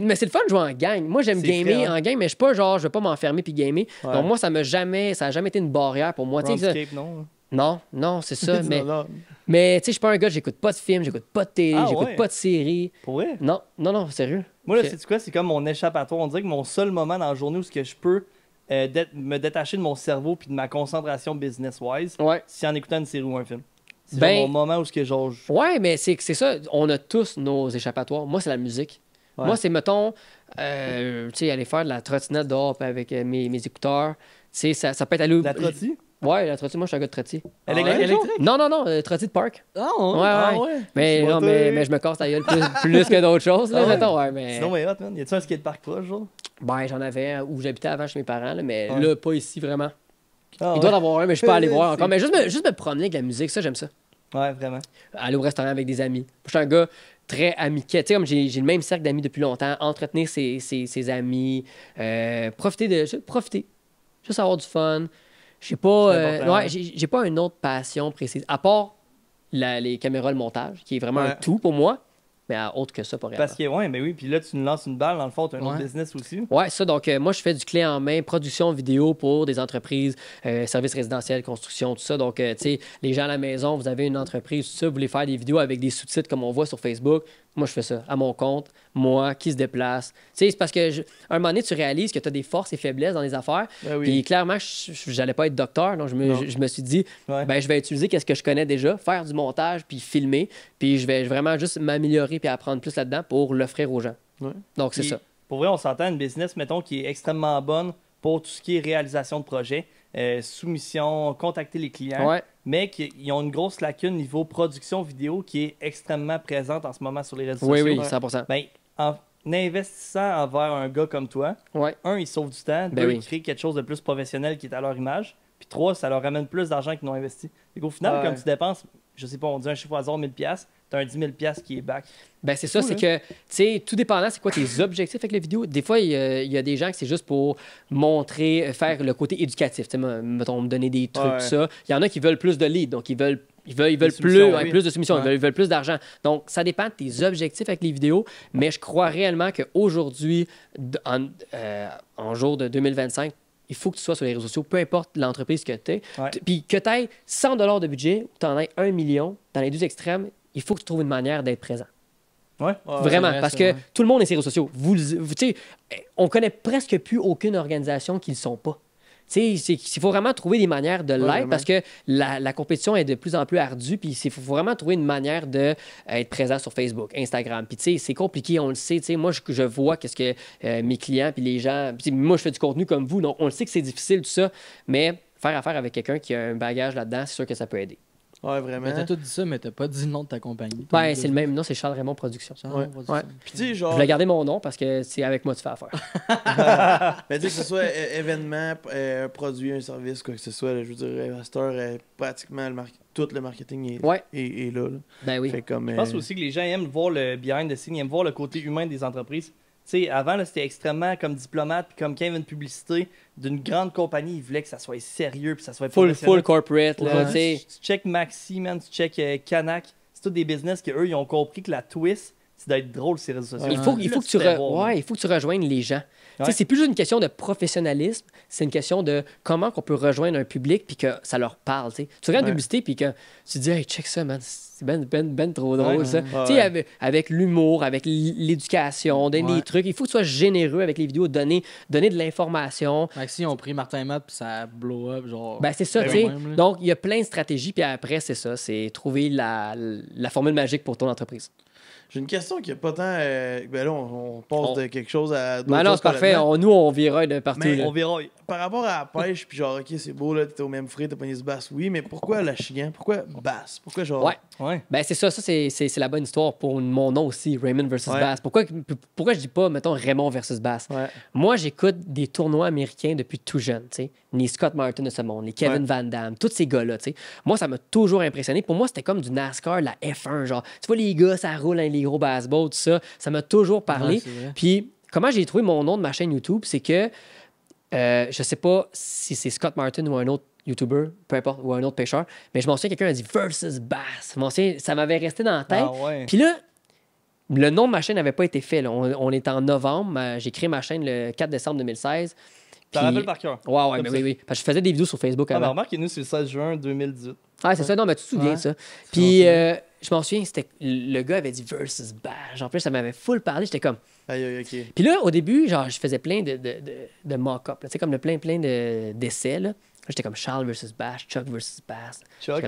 Mais c'est le fun de jouer en gang. Moi, j'aime gamer en gang, mais je suis pas genre, je veux pas m'enfermer puis gamer. Donc, moi, ça a jamais été une barrière pour moi. Non, c'est ça. Mais tu sais, je suis pas un gars, j'écoute pas de films, j'écoute pas de télé, j'écoute pas de séries. Pour vrai? Non, sérieux. Moi, là, sais-tu quoi? C'est comme mon échappatoire. On dirait que mon seul moment dans la journée où je peux me détacher de mon cerveau puis de ma concentration business-wise, c'est en écoutant une série ou un film. C'est mon moment où genre... Ouais, mais c'est ça. On a tous nos échappatoires. Moi, c'est la musique. Moi, c'est, mettons, tu sais, aller faire de la trottinette dehors avec mes écouteurs. Tu sais, ça peut être aller... La trottie? Ouais, la trottie. Moi, je suis un gars de trottie. Électrique? Non, trottie de parc. Ouais. Mais je me casse la gueule plus que d'autres choses, là, mettons. Sinon, mais hot, man. Y a-tu un skatepark proche, genre? J'en avais où j'habitais avant chez mes parents, là, mais là, pas ici, vraiment. Il doit en avoir un, mais je peux pas aller voir encore. Mais juste me promener avec la musique, ça, j'aime ça. Ouais, vraiment. Aller au restaurant avec des amis. Je suis un gars très amical. Tu sais, comme j'ai le même cercle d'amis depuis longtemps, entretenir ses amis, profiter. Juste avoir du fun. J'ai pas, j'ai pas une autre passion précise. À part les caméras, le montage, qui est vraiment un tout pour moi. Mais autre que ça, pas réellement. Parce que, ouais, mais oui, puis là, tu nous lances une balle, dans le fond, tu as un autre business aussi. Ouais, ça, donc, moi, je fais du clé en main, production vidéo pour des entreprises, services résidentiels, construction, tout ça. Donc, tu sais, les gens à la maison, vous avez une entreprise, tout ça, vous voulez faire des vidéos avec des sous-titres comme on voit sur Facebook. Moi, je fais ça à mon compte, moi, qui se déplace. Tu sais, c'est parce que, à un moment donné, tu réalises que tu as des forces et faiblesses dans les affaires. Ben oui. Puis, clairement, j'allais pas être docteur. Donc, je me suis dit, ben, je vais utiliser qu'est-ce que je connais déjà, faire du montage, puis filmer. Puis, je vais vraiment juste m'améliorer puis apprendre plus là-dedans pour l'offrir aux gens. Ouais. Donc, c'est ça. Pour vrai, on s'entend une business, mettons, qui est extrêmement bonne pour tout ce qui est réalisation de projet, soumission, contacter les clients, mais ils ont une grosse lacune niveau production vidéo qui est extrêmement présente en ce moment sur les réseaux sociaux. Oui, 100%. Ben, en investissant envers un gars comme toi, un, il sauve du temps, deux, il crée quelque chose de plus professionnel qui est à leur image, puis trois, ça leur ramène plus d'argent qu'ils n'ont investi. Et au final, comme tu dépenses, je sais pas, on dit un chiffre au hasard, 1000$, tu as un 10 000$ qui est back. Ben c'est ça, c'est que, tu sais, tout dépendant, c'est quoi tes objectifs avec les vidéos. Des fois, il y a des gens que c'est juste pour montrer, faire le côté éducatif. Tu sais, mettons, me donner des trucs, tout ça. Il y en a qui veulent plus de leads, donc ils veulent plus de soumissions, ils veulent plus d'argent. Donc, ça dépend de tes objectifs avec les vidéos, mais je crois réellement qu'aujourd'hui, en jour de 2025, il faut que tu sois sur les réseaux sociaux, peu importe l'entreprise que tu es. Puis que tu aies 100 $ de budget ou tu en aies 1 million, dans les deux extrêmes, il faut que tu trouves une manière d'être présent. Vraiment, parce que tout le monde est sur les réseaux sociaux. Vous on connaît presque plus aucune organisation qui ne le sont pas. Il faut vraiment trouver des manières de l'être parce que la compétition est de plus en plus ardue. Puis il faut vraiment trouver une manière d'être présent sur Facebook, Instagram. Puis c'est compliqué, on le sait. Moi, je vois qu'est-ce que mes clients puis les gens... moi, je fais du contenu comme vous, donc on le sait que c'est difficile, tout ça. Mais faire affaire avec quelqu'un qui a un bagage là-dedans, c'est sûr que ça peut aider. Ouais, vraiment. T'as tout dit ça, mais t'as pas dit le nom de ta compagnie. Ouais, c'est le même nom, c'est Charles Raymond Productions. Puis tu sais, genre... Je vais garder mon nom parce que c'est avec moi que tu fais affaire. Mais tu sais, que ce soit événement, produit, un service, quoi que ce soit, là, je veux dire, à cette heure, pratiquement tout le marketing est là. Ben oui. Je pense aussi que les gens aiment voir le behind the scenes, ils aiment voir le côté humain des entreprises. Tu sais, avant, c'était extrêmement comme diplomate, puis comme quand il y avait une publicité d'une grande compagnie, ils voulaient que ça soit sérieux, puis ça soit full corporate. Là, tu check Maxi, man, tu check Canac. C'est tous des business qu'eux, ils ont compris que la twist, c'est d'être drôle sur les réseaux sociaux. Il faut que tu rejoignes les gens. C'est plus juste une question de professionnalisme, c'est une question de comment on peut rejoindre un public puis que ça leur parle. Tu regardes une publicité puis que tu te dis, hey, check ça, man, c'est ben trop drôle ça. Avec l'humour, avec l'éducation, donner des trucs, il faut que tu sois généreux avec les vidéos, donner de l'information. Maxi, ils ont pris Martin Matt puis ça blow up. Genre, c'est ça, tu sais. Donc, il y a plein de stratégies puis après, c'est ça, c'est trouver la formule magique pour ton entreprise. J'ai une question qui n'est pas tant... ben là, on passe de quelque chose à... non, c'est parfait. Nous, on viraille de partout. On viraille. Par rapport à la pêche, puis genre, OK, c'est beau, là, t'es au même frais, t'as pogné ce bass. Oui, mais pourquoi la chigan? Pourquoi bass? Pourquoi genre... Ouais. Ben, c'est ça. Ça, c'est la bonne histoire pour mon nom aussi, Raymond versus Bass. Pourquoi je dis pas, mettons, Raymond versus Bass? Moi, j'écoute des tournois américains depuis tout jeune, tu sais. Les Scott Martin de ce monde, les Kevin Van Damme, tous ces gars-là, tu sais. Moi, ça m'a toujours impressionné. Pour moi, c'était comme du NASCAR, la F1, genre. Tu vois, les gars, ça roule, hein, les gros baseballs, tout ça. Ça m'a toujours parlé. Puis, comment j'ai trouvé mon nom de ma chaîne YouTube, c'est que je sais pas si c'est Scott Martin ou un autre YouTuber, peu importe, ou un autre pêcheur, mais je m'en souviens, quelqu'un a dit versus Bass. Ça m'avait resté dans la tête. Puis là, le nom de ma chaîne n'avait pas été fait. Là. On est en novembre. J'ai créé ma chaîne le 4 décembre 2016. Tu t'en rappelles par cœur? Ouais, mais oui. Parce que je faisais des vidéos sur Facebook avant. Remarque, nous, c'est le 16 juin 2018. Ah, c'est ça. Non, mais tu te souviens de ça. Puis, je m'en souviens, le gars avait dit versus Bash. En plus, ça m'avait full parlé. J'étais comme... Puis là, au début, genre, je faisais plein de mock-up. Tu sais, comme plein d'essais, là. J'étais comme Charles versus Bash, Chuck versus Bass. Chuck,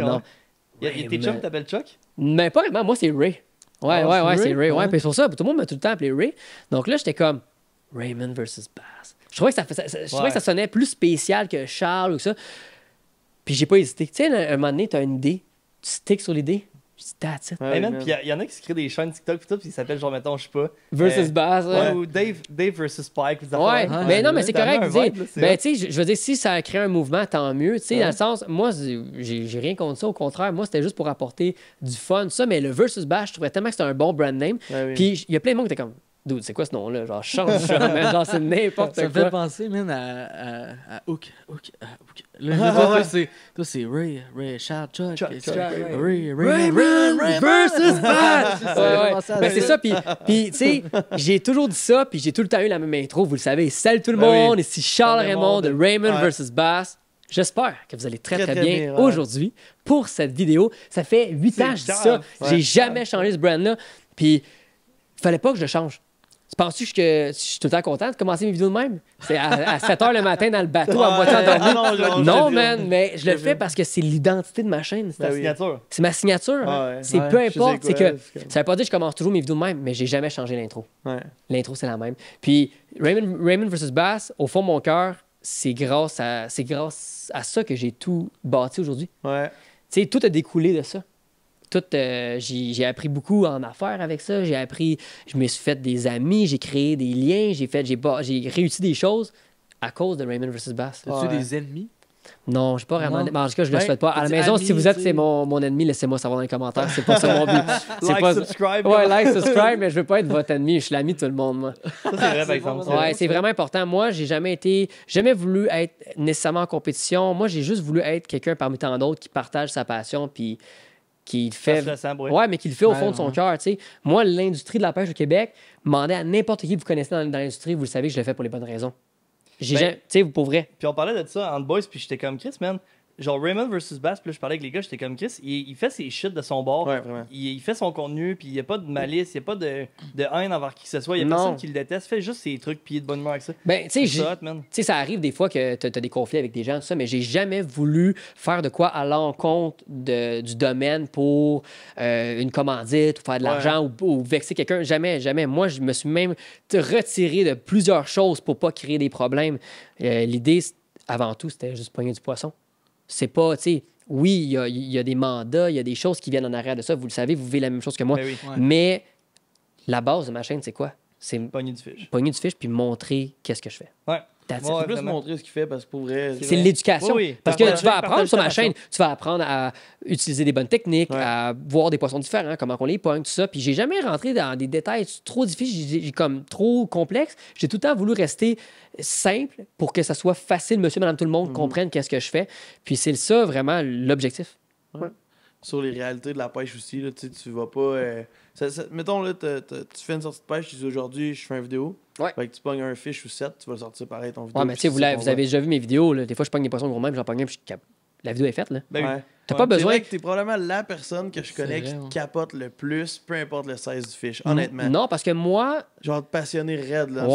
tes chums t'appellent Chuck? Mais pas vraiment. Moi, c'est Ray. Ouais, c'est Ray. Ouais, puis c'est pour ça, tout le monde m'a tout le temps appelé Ray. Donc là, j'étais comme Raymond versus Bass. Je trouvais que ça sonnait plus spécial que Charles ou ça. Puis j'ai pas hésité. Tu sais, à un moment donné, t'as une idée. Tu sticks sur l'idée. That's it. Hey, man, puis il y en a qui se créent des chaînes TikTok puis tout, puis ils s'appellent genre, mettons, je sais pas. Versus Bass. Ouais, ou Dave versus Spike. Ouais, mais non, mais c'est correct de dire. Ben, tu tu sais, je veux dire, si ça a créé un mouvement, tant mieux. Tu sais, dans le sens, moi, j'ai rien contre ça. Au contraire, moi, c'était juste pour apporter du fun, ça. Mais le Versus Bass, je trouvais tellement que c'était un bon brand name. Puis il y a plein de monde qui étaient comme, dude, c'est quoi ce nom-là? Genre, change ça, man. Genre, c'est n'importe quoi. Ça me fait penser, man, à Hook. Toi, c'est Ray, Charles, Chuck, Ray, versus Bass! Ben, c'est ça, puis tu sais, j'ai toujours dit ça, puis j'ai tout le temps eu la même intro, vous le savez. Salut tout le monde, ici Charles Raymond de Raymond versus Bass. J'espère que vous allez très bien aujourd'hui pour cette vidéo. Ça fait 8 ans que je dis ça. J'ai jamais changé ce brand-là, puis il fallait pas que je le change. Tu penses-tu que je suis tout le temps content de commencer mes vidéos de même? C'est à 7 h le matin dans le bateau, à moitié endormi. Non, man, mais je le fais parce que c'est l'identité de ma chaîne. C'est ta signature. C'est ma signature. C'est peu importe. C'est que ça veut pas dire que je commence toujours mes vidéos de même, mais j'ai jamais changé l'intro. L'intro, c'est la même. Puis Raymond vs. Bass, au fond de mon cœur, c'est grâce à ça que j'ai tout bâti aujourd'hui. Tu sais, tout a découlé de ça. J'ai appris beaucoup en affaires avec ça. Je me suis fait des amis, j'ai créé des liens, j'ai réussi des choses à cause de Raymond vs. Bass. As-tu des ennemis? Non, je suis pas vraiment. En tout cas, je le souhaite pas. À la maison, si vous êtes c'est mon ennemi, laissez-moi savoir dans les commentaires. C'est pas ça mon but. Subscribe. Ouais, like, subscribe, mais je veux pas être votre ennemi. Je suis l'ami de tout le monde, moi. Ça, c'est vrai, par exemple. Ouais, c'est vraiment important. Moi, j'ai jamais voulu être nécessairement en compétition. Moi, j'ai juste voulu être quelqu'un parmi tant d'autres qui partage sa passion, puis qui le fait. Ouais, mais qui le fait au fond de son cœur. Moi, l'industrie de la pêche au Québec, demandez à n'importe qui que vous connaissez dans l'industrie, vous le savez que je le fais pour les bonnes raisons. Tu sais, pour vrai. Puis on parlait de ça en boys, puis j'étais comme Chris, man. Genre Raymond versus Bass, puis là, je parlais avec les gars, j'étais comme Chris, il fait ses shit de son bord. Ouais, vraiment. Il fait son contenu, puis il n'y a pas de malice, il n'y a pas de haine envers qui que ce soit. Il y a personne qui le déteste. Fait juste ses trucs, puis il est de bonne humeur avec ça. Ben, tu sais, ça arrive des fois que tu as des conflits avec des gens, tout ça, mais j'ai jamais voulu faire de quoi à l'encontre du domaine pour une commandite ou faire de l'argent ou vexer quelqu'un. Jamais, jamais. Moi, je me suis même retiré de plusieurs choses pour pas créer des problèmes. L'idée, avant tout, c'était juste pogner du poisson. C'est pas, tu sais, oui, il y a des mandats, il y a des choses qui viennent en arrière de ça. Vous le savez, vous vivez la même chose que moi. Mais la base de ma chaîne, c'est quoi? C'est pogner du fish. Pogner du fish puis montrer qu'est-ce que je fais. Ouais. C'est plus montrer ce qu'il fait parce que pour vrai. C'est l'éducation. Parce que tu vas apprendre sur ma chaîne, tu vas apprendre à utiliser des bonnes techniques, à voir des poissons différents, comment on les pogne, tout ça. Puis j'ai jamais rentré dans des détails trop difficiles, comme trop complexes. J'ai tout le temps voulu rester simple pour que ça soit facile, monsieur, madame, tout le monde comprenne qu'est-ce que je fais. Puis c'est ça vraiment l'objectif. Sur les réalités de la pêche aussi, là, tu vas pas. Mettons, là, tu fais une sortie de pêche, tu dis aujourd'hui, je fais une vidéo. Fait que tu pognes un fish ou 7, tu vas le sortir pareil ton vidéo. Ouais, mais tu sais, vous avez déjà vu mes vidéos. Là. Des fois, je pogne des poissons gros même, j'en pogne un, puis la vidéo est faite. Là. T'as pas besoin. C'est vrai que t'es probablement la personne que je connais qui capote le plus, peu importe le size du fish, honnêtement. Non, parce que moi. Genre passionné raide, là.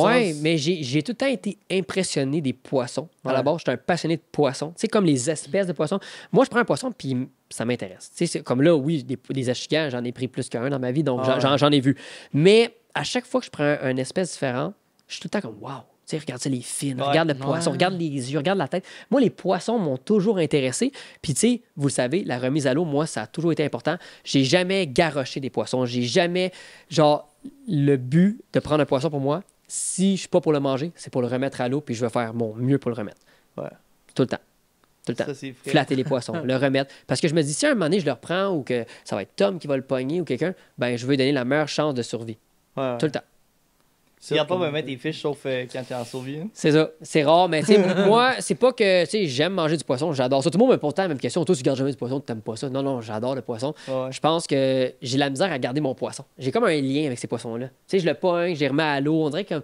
Mais j'ai tout le temps été impressionné des poissons. À la base, j'étais un passionné de poissons. Tu sais, comme les espèces de poissons. Moi, je prends un poisson, puis ça m'intéresse. Tu sais, comme là, oui, des achigans, j'en ai pris plus qu'un dans ma vie, donc j'en ai vu. Mais à chaque fois que je prends une espèce différente, je suis tout le temps comme, wow. Tu sais, regarde ça, les fins, regarde le poisson, regarde les yeux, regarde la tête. Moi, les poissons m'ont toujours intéressé. Puis, tu sais, vous le savez, la remise à l'eau, moi, ça a toujours été important. J'ai jamais garoché des poissons. J'ai jamais, genre, le but de prendre un poisson pour moi, si je suis pas pour le manger, c'est pour le remettre à l'eau, puis je vais faire mon mieux pour le remettre. Tout le temps. Tout le temps. Ça, flatter les poissons, le remettre. Parce que je me dis, si à un moment donné, je le reprends ou que ça va être Tom qui va le pogner ou quelqu'un, ben je veux lui donner la meilleure chance de survie. Tout le temps. Il n'y a pas de mettre des fiches sauf quand tu es en survie. Hein? C'est ça. C'est rare, mais moi, c'est pas que j'aime manger du poisson, j'adore ça. Tout le monde me pose la même question. Toi, tu gardes jamais du poisson, tu n'aimes pas ça. Non, j'adore le poisson. Je pense que j'ai la misère à garder mon poisson. J'ai comme un lien avec ces poissons-là. Tu sais, je le pogne, je les remets à l'eau. On dirait que.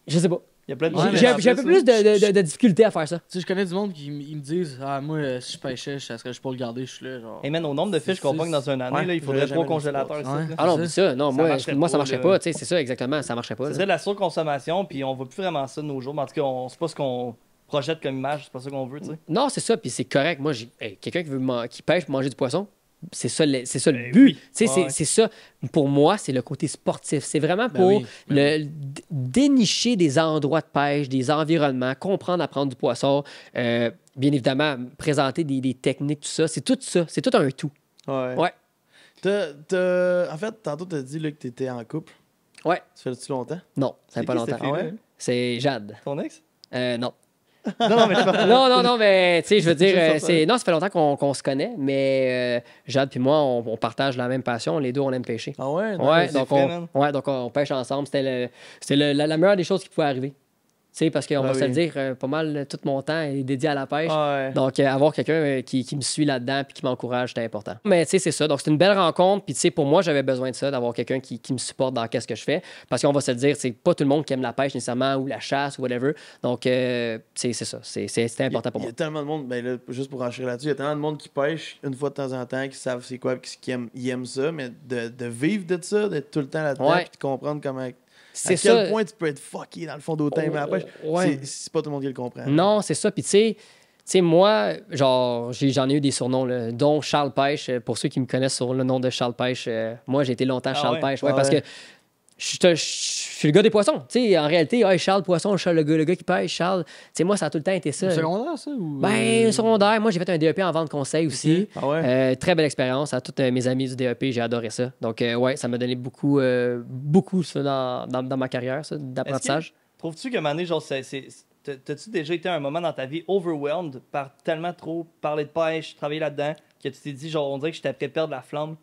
Je sais pas. Il y a plein de j'ai un peu plus de difficulté à faire ça. Tu sais, je connais du monde qui me disent moi, si je pêchais, ça serait juste pour le garder, je suis là. Genre... Et même au nombre de fiches qu'on pogne dans une année, là, il faudrait 3 congélateurs. Ah non, mais ça, non, moi, ça marcherait pas. C'est ça, exactement, ça marcherait pas. C'est de la surconsommation, puis on voit plus vraiment ça de nos jours. Mais en tout cas, c'est pas ce qu'on projette comme image, c'est pas ça qu'on veut. T'sais. Non, c'est ça, puis c'est correct. Moi, quelqu'un qui pêche pour manger du poisson, c'est ça le but. C'est ça. Pour moi, c'est le côté sportif. C'est vraiment pour dénicher des endroits de pêche, des environnements, comprendre à prendre du poisson. Bien évidemment, présenter des techniques, tout ça. C'est tout ça. C'est tout un tout. Ouais. En fait, tantôt, t'as dit là, que t'étais en couple. Ouais. Ça fait-tu longtemps? Non, ça fait pas longtemps. Ah ouais? C'est Jade. Ton ex? Non. Non, mais je parle. Non, mais tu sais, je veux dire, non, ça fait longtemps qu'on se connaît, mais Jade puis moi, on partage la même passion. Les deux, on aime pêcher. Ah ouais? Ouais, c'est donc on pêche ensemble. C'était la meilleure des choses qui pouvait arriver. Tu sais, parce qu'on va se le dire, pas mal tout mon temps est dédié à la pêche. Ouais. Donc, avoir quelqu'un qui me suit là-dedans puis qui m'encourage, c'était important. Mais tu sais, c'est ça. Donc, c'est une belle rencontre. Puis, tu sais, pour moi, j'avais besoin de ça, d'avoir quelqu'un qui me supporte dans qu'est-ce que je fais. Parce qu'on va se le dire, c'est pas tout le monde qui aime la pêche nécessairement ou la chasse ou whatever. Donc, c'est ça. C'était important pour Il y moi. a tellement de monde, ben là, juste pour enchaîner là-dessus, il y a tellement de monde qui pêche une fois de temps en temps, qui savent c'est quoi, qui aiment ça, mais de vivre de ça, d'être tout le temps là-dedans, Ouais. puis de comprendre comment. C'est à quel ça. point tu peux être fucké dans le fond d'autant aimer la pêche. Ouais. C'est pas tout le monde qui le comprend. Non, c'est ça. Puis, tu sais, moi, genre, j'en ai eu des surnoms, là, dont Charles Pêche. Pour ceux qui me connaissent sur le nom de Charles Pêche, moi, j'ai été longtemps Charles ouais? Pêche. Ouais, parce que je suis le gars des poissons. Tu sais, en réalité, Charles Poisson, le gars qui pêche, Charles. Tu sais, moi, ça a tout le temps été ça. Au secondaire, ça? Ou... Ben, secondaire. Moi, j'ai fait un DEP en vente conseil aussi. Ah ouais? Très belle expérience. À tous mes amis du DEP, j'ai adoré ça. Donc, ouais, ça m'a donné beaucoup ça, dans ma carrière, ça, d'apprentissage. Trouves-tu que, à un moment donné, genre, t'as-tu déjà été à un moment dans ta vie overwhelmed par tellement trop parler de pêche, travailler là-dedans, que tu t'es dit, genre, on dirait que j'étais prêt à perdre la flamme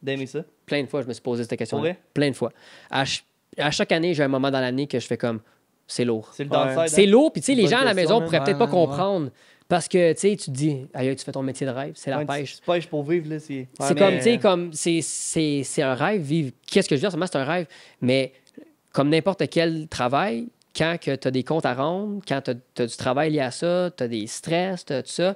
d'aimer ça? Plein de fois, je me suis posé cette question. Pour vrai? Plein de fois. À chaque année, j'ai un moment dans l'année que je fais comme, c'est lourd. C'est le downside. hein? C'est lourd, puis tu sais, les Bonne gens à la question, maison pourraient peut-être pas ouais. comprendre. Parce que, tu sais, tu te dis, aïe, tu fais ton métier de rêve, c'est la Ouais, pêche. Tu pêches pour vivre, là. C'est C'est mais- comme, tu sais, comme, c'est un rêve, vivre. Qu'est-ce que je veux dire? Seulement, c'est un rêve. Mais comme n'importe quel travail, quand tu as des comptes à rendre, quand tu as du travail lié à ça, tu as des stress, tu as tout ça,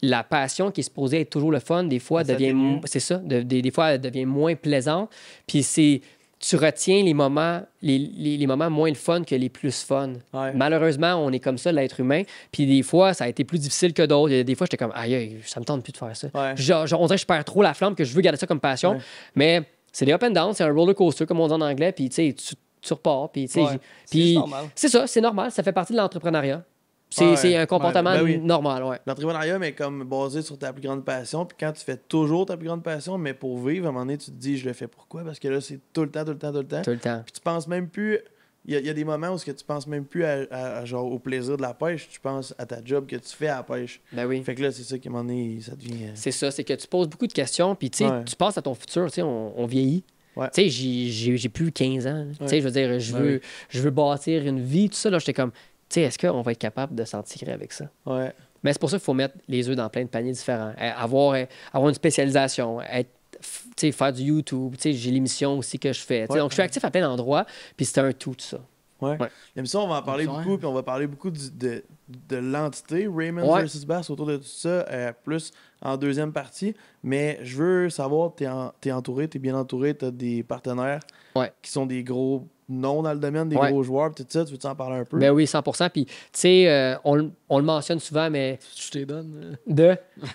la passion qui est supposée être toujours le fun, des fois, Ça devient... t'émue. C'est ça, des fois, elle devient moins plaisante. Puis tu retiens les moments moins le fun que les plus fun. Ouais. Malheureusement, on est comme ça, l'être humain. Puis des fois, ça a été plus difficile que d'autres. Des fois, j'étais comme, aïe, ça me tente plus de faire ça. Ouais. Genre, on dirait que je perds trop la flamme, que je veux garder ça comme passion. Ouais. Mais c'est des up and down, c'est un roller coaster, comme on dit en anglais. Puis tu sais, tu repars. Puis tu sais, Ouais. puis C'est normal. c'est ça, c'est normal. Ça fait partie de l'entrepreneuriat. Ouais. C'est un comportement Ouais. Ben oui. normal, ouais. L'entrepreneuriat, mais comme basé sur ta plus grande passion. Puis quand tu fais toujours ta plus grande passion, mais pour vivre, à un moment donné, tu te dis, je le fais pourquoi? Parce que là, c'est tout le temps. Tout le temps. Puis tu penses même plus. Il y a des moments où tu penses même plus genre, au plaisir de la pêche. Tu penses à ta job que tu fais à la pêche. Ben oui. Fait que là, c'est ça qui, à un moment donné, ça devient. C'est ça, c'est que tu poses beaucoup de questions, puis tu sais, Ouais. tu penses à ton futur, tu sais, on vieillit. Ouais. Tu sais, j'ai plus 15 ans. Tu sais, je veux dire, je veux bâtir une vie, tout ça. Là, j'étais comme, tu sais, est-ce qu'on va être capable de s'en tirer avec ça? Ouais. Mais c'est pour ça qu'il faut mettre les œufs dans plein de paniers différents. Avoir une spécialisation, tu sais, faire du YouTube. Tu sais, j'ai l'émission aussi que je fais. Tu sais, Ouais. donc, je suis actif à plein d'endroits, puis c'est un tout ça. Ouais. Ouais. L'émission, on va en parler Ouais. beaucoup, puis on va parler beaucoup de l'entité Raymond Ouais. versus Bass autour de tout ça, plus en deuxième partie. Mais je veux savoir, t'es entouré, t'es bien entouré, t'as des partenaires Ouais. qui sont des gros noms dans le domaine, des Ouais. gros joueurs, puis tout ça. Tu veux-tu en parler un peu? Ben oui, 100%. Puis, tu sais, on le mentionne souvent, mais Je te donne.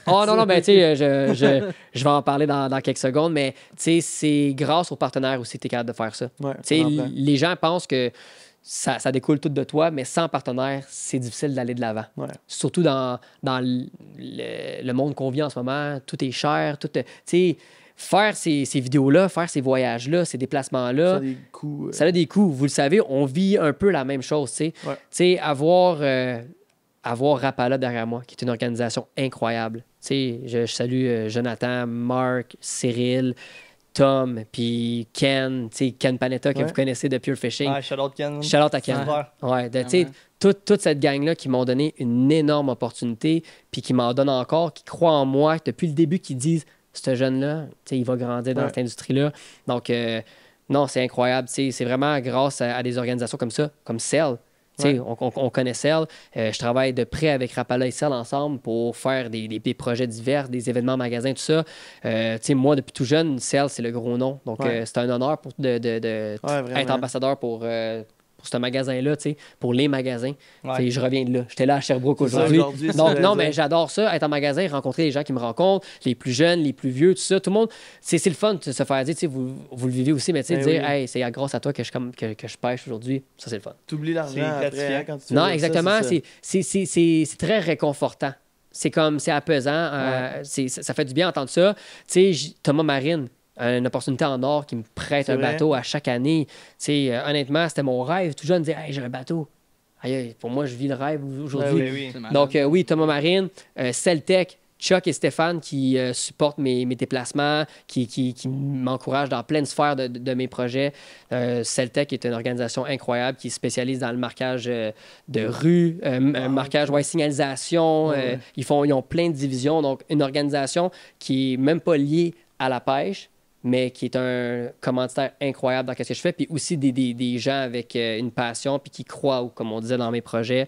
Oh non, ben tu sais, je vais en parler dans quelques secondes, mais tu sais, c'est grâce aux partenaires aussi que tu es capable de faire ça. Ouais, Tu sais, je comprends. les gens pensent que ça découle tout de toi, mais sans partenaire, c'est difficile d'aller de l'avant. Ouais. Surtout dans le monde qu'on vit en ce moment, tout est cher, tout. Tu sais, faire ces vidéos-là, faire ces voyages-là, ces Ça déplacements-là, a des coups. ça a des coûts. Vous le savez, on vit un peu la même chose, tu sais. Ouais. Tu sais, avoir Rapala derrière moi, qui est une organisation incroyable. Tu sais, je salue Jonathan, Marc, Cyril, Tom, puis Ken, tu sais, Ken Panetta, que Ouais. vous connaissez de Pure Fishing. Ouais, shout out Ken. Shout out à Ken. Super. Ouais, tu sais, toute cette gang-là qui m'ont donné une énorme opportunité, puis qui m'en donnent encore, qui croient en moi depuis le début, qui disent, ce jeune-là, tu sais, il va grandir dans Ouais. cette industrie-là. Donc, non, c'est incroyable. Tu sais, c'est vraiment grâce à des organisations comme ça, comme Cell. Tu sais, on connaît Cell. Je travaille de près avec Rapala et Cell ensemble pour faire des projets divers, des événements magasins, tout ça. Tu sais, moi, depuis tout jeune, Cell, c'est le gros nom. Donc, Ouais. c'est un honneur de vraiment. être ambassadeur pour ce magasin-là, tu sais, pour les magasins. Ouais. Tu sais, je reviens de là. J'étais là à Sherbrooke C'est ça, aujourd'hui. aujourd'hui, c'est Donc, ce que non, j'allais mais dire. j'adore ça, être en magasin, rencontrer les gens qui me rencontrent, les plus jeunes, les plus vieux, tout ça. Tout le monde, c'est le fun de se faire dire, tu sais, vous le vivez aussi, mais tu sais, Ben dire, oui. hey, c'est grâce à toi que je pêche aujourd'hui, ça, c'est le fun. T'oublies l'argent C'est après, gratifiant. hein, quand tu fais Non, ça, exactement. c'est ça. C'est très réconfortant. C'est comme, c'est apaisant. Ça fait du bien d'entendre ça. Tu sais, Thomas Marine, une opportunité en or qui me prête C'est un vrai. bateau à chaque année. Tu sais, honnêtement, c'était mon rêve. Tout jeune, de dire, hey, j'ai un bateau. Aïe, aïe, pour moi, je vis le rêve aujourd'hui. Ben oui. C'est malade. Donc, oui, Thomas Marine, Celtec, Chuck et Stéphane qui supportent mes déplacements, qui m'encouragent dans plein de sphères de mes projets. Celtec est une organisation incroyable qui spécialise dans le marquage de rue, marquage, signalisation. Ouais. Ils ont plein de divisions. Donc, une organisation qui est même pas liée à la pêche, mais qui est un commanditaire incroyable dans ce que je fais, puis aussi des gens avec une passion, puis qui croient, comme on disait dans mes projets.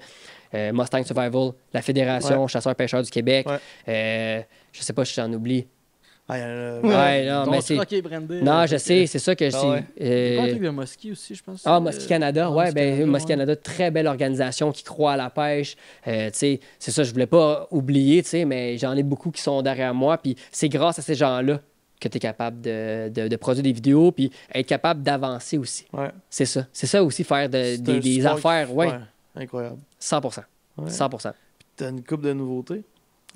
Mustang Survival, la Fédération Chasseurs-Pêcheurs du Québec. Je sais pas si j'en oublie. Ah, il y en a- Ouais, non, mais Donc, c'est... ok, Brandé. Non, je sais, c'est ça que je Ah sais. ouais. C'est pas un truc de Mosquée aussi, je pense. Ah, Mosquée Canada, ouais, Mosquée ben Canada, Mosquée ouais. Canada, très belle organisation qui croit à la pêche. Tu sais, c'est ça, je voulais pas oublier, tu sais, mais j'en ai beaucoup qui sont derrière moi, puis c'est grâce à ces gens-là que tu es capable de produire des vidéos, puis être capable d'avancer aussi. Ouais. C'est ça. C'est ça aussi, faire C'est un des support affaires, qui- ouais, Incroyable. 100%. Ouais. 100%. T'as une coupe de nouveautés?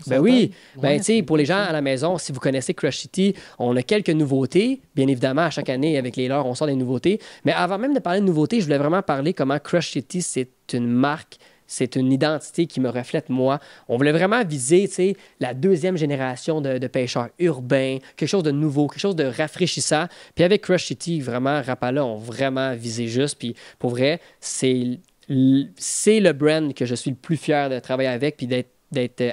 Ben oui, ben Ouais, tu sais, pour les gens à la maison, si vous connaissez Crush City, on a quelques nouveautés. Bien évidemment, à chaque année, avec les leurs, on sort des nouveautés. Mais avant même de parler de nouveautés, je voulais vraiment parler comment Crush City, c'est une marque, c'est une identité qui me reflète moi. On voulait vraiment viser, tu sais, la deuxième génération de pêcheurs urbains, quelque chose de nouveau, quelque chose de rafraîchissant. Puis avec Crush City, vraiment, Rapala ont vraiment visé juste. Puis pour vrai, c'est le brand que je suis le plus fier de travailler avec, puis d'être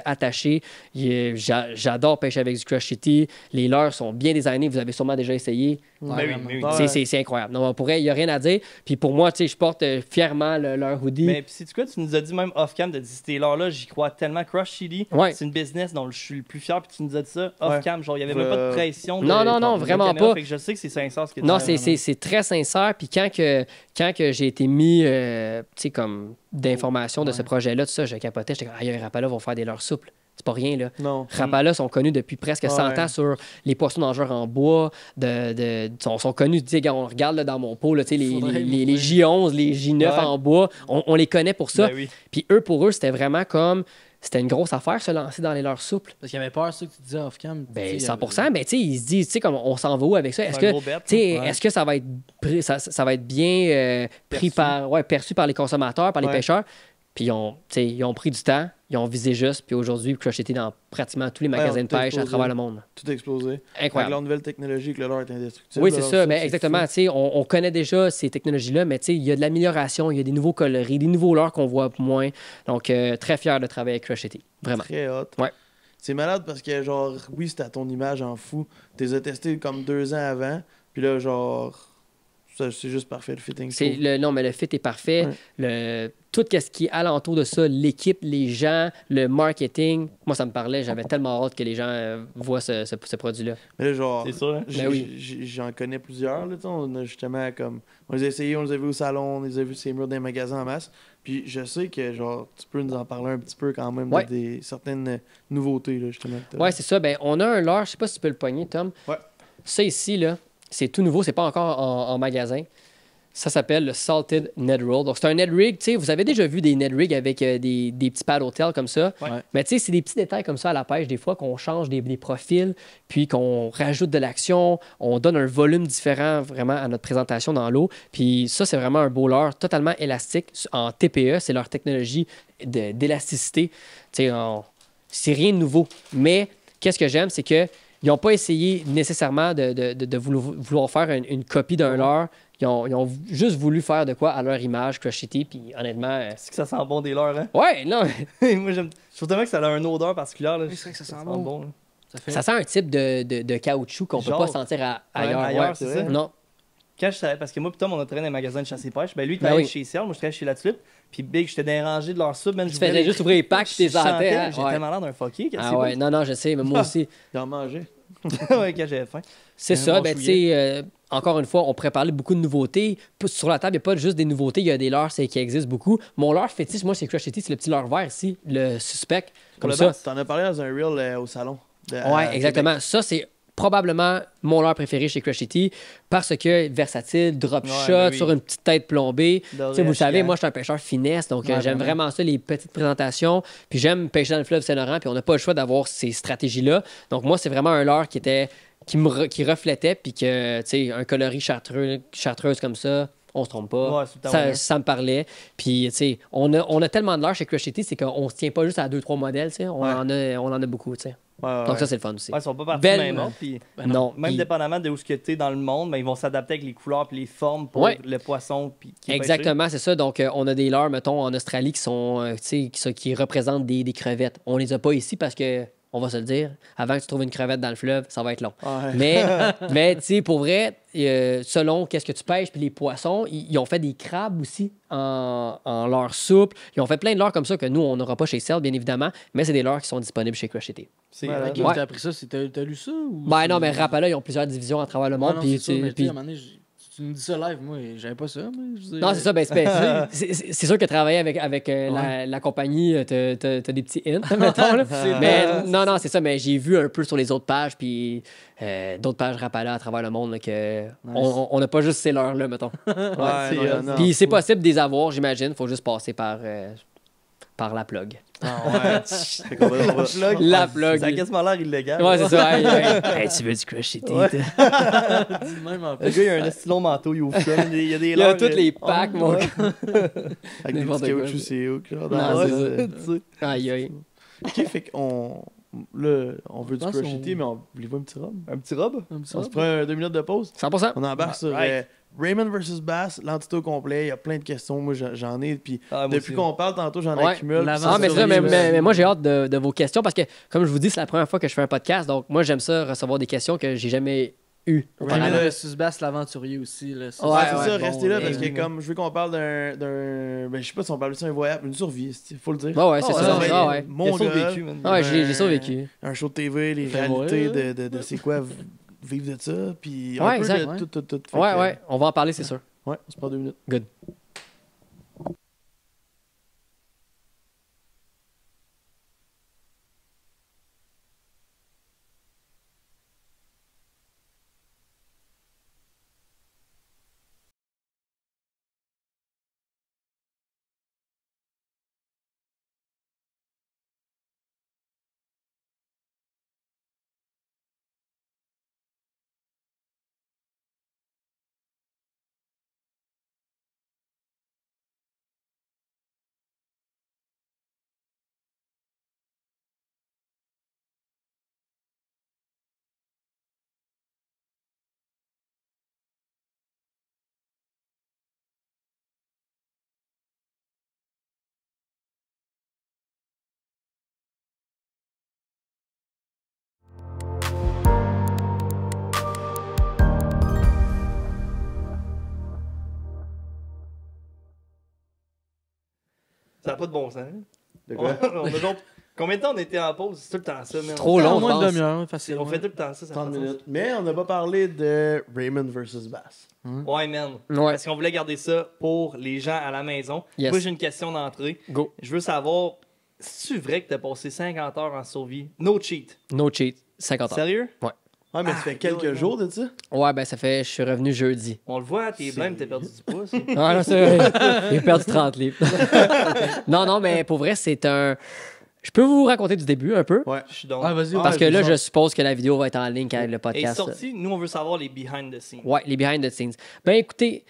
attaché. J'adore pêcher avec du Crush City. Les leurres sont bien designés. Vous avez sûrement déjà essayé. Ben oui, ben oui. Ouais. C'est incroyable. Non, pour vrai, il n'y a rien à dire. Puis pour moi, tu sais, je porte fièrement leur hoodie. Mais puis, sais-tu quoi, tu nous as dit même off-cam de dire ces là j'y crois tellement. Crush Chili, Ouais. c'est une business dont je suis le plus fier, puis tu nous as dit ça off-cam. Genre, il n'y avait même pas de pression. Non, de vraiment caméra, pas. Fait que je sais que c'est sincère ce que tu Non, dis. c'est très sincère. Puis quand que j'ai été mis, tu sais, comme d'informations de ce projet-là, tout ça, je capotais. J'étais comme, aïe, Rapala vont faire des leurres souples. C'est pas rien, là. Non. Rapala sont connus depuis presque 100 Ouais. ans sur les poissons nageurs en bois. Sont connus, tu sais, quand on regarde là, dans mon pot, là, tu sais, les J11, les J9 Ouais. en bois, on les connaît pour ça. Ben oui. Puis pour eux, c'était vraiment comme... C'était une grosse affaire, se lancer dans les leurres souples. Parce qu'il y avait peur, ça que tu disais off-cam. Ben, 100%. Mais tu sais, ils se disent, tu sais, comme on s'en va où avec ça? Est-ce C'est un que, gros bet, tu sais, ouais. est-ce que ça va être, ça va être bien pris perçu par les consommateurs, par les Ouais. pêcheurs? Puis ils ont pris du temps, ils ont visé juste, puis aujourd'hui, Crush était dans pratiquement tous les magasins de tout pêche à explosé. travers le monde. Tout a explosé. Avec Incroyable. leur nouvelle technologie, que le leurre est indestructible. Oui, c'est alors ça. Mais c'est exactement. fou. Tu sais, on connaît déjà ces technologies-là, mais tu sais, il y a de l'amélioration, il y a des nouveaux coloris, des nouveaux leurres qu'on voit moins. Donc, très fier de travailler avec Crush City. Vraiment. Très hot. Ouais. C'est malade parce que, genre, oui, c'était à ton image en fou. Tu les as testés comme 2 ans avant. Puis là, genre, c'est juste parfait le fitting. je trouve. Non, mais le fit est parfait. Tout ce qui est alentour de ça, l'équipe, les gens, le marketing, moi, ça me parlait. J'avais tellement hâte que les gens voient ce produit-là. Mais là, genre, C'est ça, hein? Ben oui. j'en connais plusieurs. Là, tu sais, on a justement comme. On les a essayés, on les a vus au salon, on les a vus sur les murs des magasins en masse. Puis je sais que, genre, tu peux nous en parler un petit peu quand même Ouais. de certaines nouveautés, là, justement. que t'as. Ouais, c'est ça. Ben, on a un leurre, je sais pas si tu peux le pogner, Tom. Ouais. Ça ici, là, c'est tout nouveau, c'est pas encore en magasin. Ça s'appelle le Salted Ned Roll. Donc, c'est un Ned Rig. Tu sais, vous avez déjà vu des Ned Rig avec des petits pads hôtels comme ça. Ouais. Mais tu sais, c'est des petits détails comme ça à la pêche, des fois, qu'on change des profils, puis qu'on rajoute de l'action, on donne un volume différent vraiment à notre présentation dans l'eau. Puis ça, c'est vraiment un beau leurre totalement élastique en TPE. C'est leur technologie d'élasticité. Tu sais, c'est rien de nouveau. Mais qu'est-ce que j'aime, c'est que ils n'ont pas essayé nécessairement de vouloir faire une copie d'un leurre. Ils ont juste voulu faire de quoi à leur image, Crush City, puis honnêtement... C'est que ça sent bon des leurs, hein? Ouais, non, Moi, je trouve tellement que ça a une odeur particulière. Là. Oui, c'est vrai que ça sent sent bon. bon. Là. ça sent un type de caoutchouc qu'on peut Genre. pas sentir ailleurs. ailleurs, Ouais. c'est ça. Non, Quand je savais, parce que moi, putain, on a traîné dans les magasins de chasse et pêche. Ben lui, il Ben travaillait oui. chez Ciel, moi, je travaillais chez La Tulipe. Puis Big, j'étais dans les rangées de leur sub, man. tu faisais juste ouvrir les packs, tu les sentais. Hein? J'ai Ouais. tellement l'air d'un fucké. qu'est-ce Ah que ouais, c'est non, non, je sais, mais moi aussi. Ils en mangeaient. ouais, quand j'avais faim. C'est Un ça, bon ben tu sais, encore une fois, on pourrait parler beaucoup de nouveautés. Sur la table, il n'y a pas juste des nouveautés, il y a des leurres qui existent beaucoup. Mon leurre fétiche, moi, c'est Crush City, c'est le petit leurre vert ici, le suspect, comme le ça. boss. T'en as parlé dans un reel au salon. Ouais, exactement. Ça, c'est probablement mon leurre préféré chez Crush City parce que versatile, drop shot ben oui. sur une petite tête plombée. Tu sais, vous le savez, chiant. moi, je suis un pêcheur finesse, donc Ouais, j'aime vraiment ça, les petites présentations. Puis j'aime pêcher dans le fleuve Saint-Laurent, puis on n'a pas le choix d'avoir ces stratégies-là. Donc moi, c'est vraiment un leurre qui reflétait, puis que, tu sais, un coloris chartreuse comme ça, on se trompe pas. Ouais, c'est tout le temps moyen. Ça me parlait. Puis, tu sais, on a tellement de leurres chez Crush City, c'est qu'on se tient pas juste à 2-3 modèles, tu sais. On en a beaucoup, tu sais. ouais. Donc ça, c'est le fun aussi. Ouais, ils sont pas partis Belle- même ordre, puis non. même Puis- dépendamment de où ce que tu es dans le monde, mais ils vont s'adapter avec les couleurs et les formes pour Ouais. le poisson qui est pêché. Exactement, c'est ça. Donc, on a des leurres, mettons, en Australie qui sont, tu sais, qui représentent des crevettes. On les a pas ici parce que, on va se le dire, avant que tu trouves une crevette dans le fleuve, ça va être long. Ouais. Mais tu sais, pour vrai, selon qu'est-ce que tu pêches, puis les poissons, ils ont fait des crabes aussi en leurre souple. Ils ont fait plein de leurres comme ça que nous, on n'aura pas chez Cell, bien évidemment, mais c'est des leurres qui sont disponibles chez Crush City. C'est Voilà. Ok, Ouais. t'as appris ça, t'as lu ça ou Ben non, mais Rapala, ils ont plusieurs divisions à travers le Ah monde. non, Puis, c'est ça, mais tu puis- sais, à un moment donné, tu me dis ça live, moi, j'avais pas ça, mais je veux dire, Non, c'est ça. Ben, c'est sûr que travailler avec la compagnie, t'as des petits hints, mettons. Là. Mais non, c'est ça. Mais j'ai vu un peu sur les autres pages, puis d'autres pages Rapala à travers le monde, là, que on n'a pas juste ces leurres-là, mettons. Ouais, non, Puis c'est possible de les avoir, j'imagine. Faut juste passer par la plug. Fait qu'on va- La plug. Ça a quasiment l'air illégal. Ouais, c'est ça. Hey, tu veux du Crush City? Ouais. toi? dis de même en Le plus. gars, il a un esti long manteau, il ouvre ça. Il y a des Il y a leurres, tous les packs, mon ouais. gars. Avec des N'importe petits quoi. caoutchoucs, c'est hook. Genre, Non, dans- c'est ouais, Tu sais. Aïe, aïe. Ok, fait qu'on. Là, on veut du pense Crush qu'on- City, mais on voulez-vous un petit rhum? Un petit robe? On se prend 2 minutes de pause. 100%. On embarque sur Right. Raymond vs. Bass, l'entité au complet. Il y a plein de questions. Moi, j'en ai. Puis Ah, moi depuis aussi. qu'on parle tantôt, j'en Ouais. accumule. L'avant- Ah, mais, sur ça, les- mais moi, j'ai hâte de vos questions parce que, comme je vous dis, c'est la première fois que je fais un podcast. Donc, moi, j'aime ça, recevoir des questions que j'ai jamais eues. Raymond là- versus Bass, l'aventurier aussi. Là, Ouais, c'est ça, bon, restez là parce ouais. que comme je veux qu'on parle d'un. Ben, je sais pas si on parle de ça, un voyage, une survie, il faut le dire. Ouais, c'est Ah, ça. ouais. Ah, ouais. Mon Il a gars, survécu, man. Ah, ouais, j'ai survécu. un show de TV, les Fait réalités ouais. de c'est quoi vivre de ça, puis Ouais, un peu exact. de tout. Fait Ouais, que, ouais. On va en parler, c'est sûr. Ouais, on se prend 2 minutes. Good. Ça n'a pas de bon sens. De quoi? On a genre- Combien de temps on était en pause? C'est tout le temps ça, man. Trop long, Au moins je une pense. demi-heure, facile. On fait tout le temps ça. 30 fait minutes. Mais on n'a pas parlé de Raymond vs. Bass. Ouais, man. Ouais. Parce qu'on voulait garder ça pour les gens à la maison. Yes. Moi, j'ai une question d'entrée. Go. Je veux savoir, c'est-tu vrai que t'as passé 50 heures en survie? No cheat. No cheat. 50 ans. Sérieux? Ouais, mais ça fait quelques jours de ça. Ouais, ben ça fait, je suis revenu jeudi. On le voit, t'es blême, t'as perdu du poids. ça. Ah non, c'est vrai. J'ai perdu 30 livres. non, mais pour vrai, c'est un... Je peux vous raconter du début un peu? Ouais. Je suis donc. Ah, vas-y. Parce que ouais, là, c'est je suppose que la vidéo va être en ligne quand le Et podcast... sorti, nous, on veut savoir les behind the scenes. Ouais, les behind the scenes. Ben écoutez,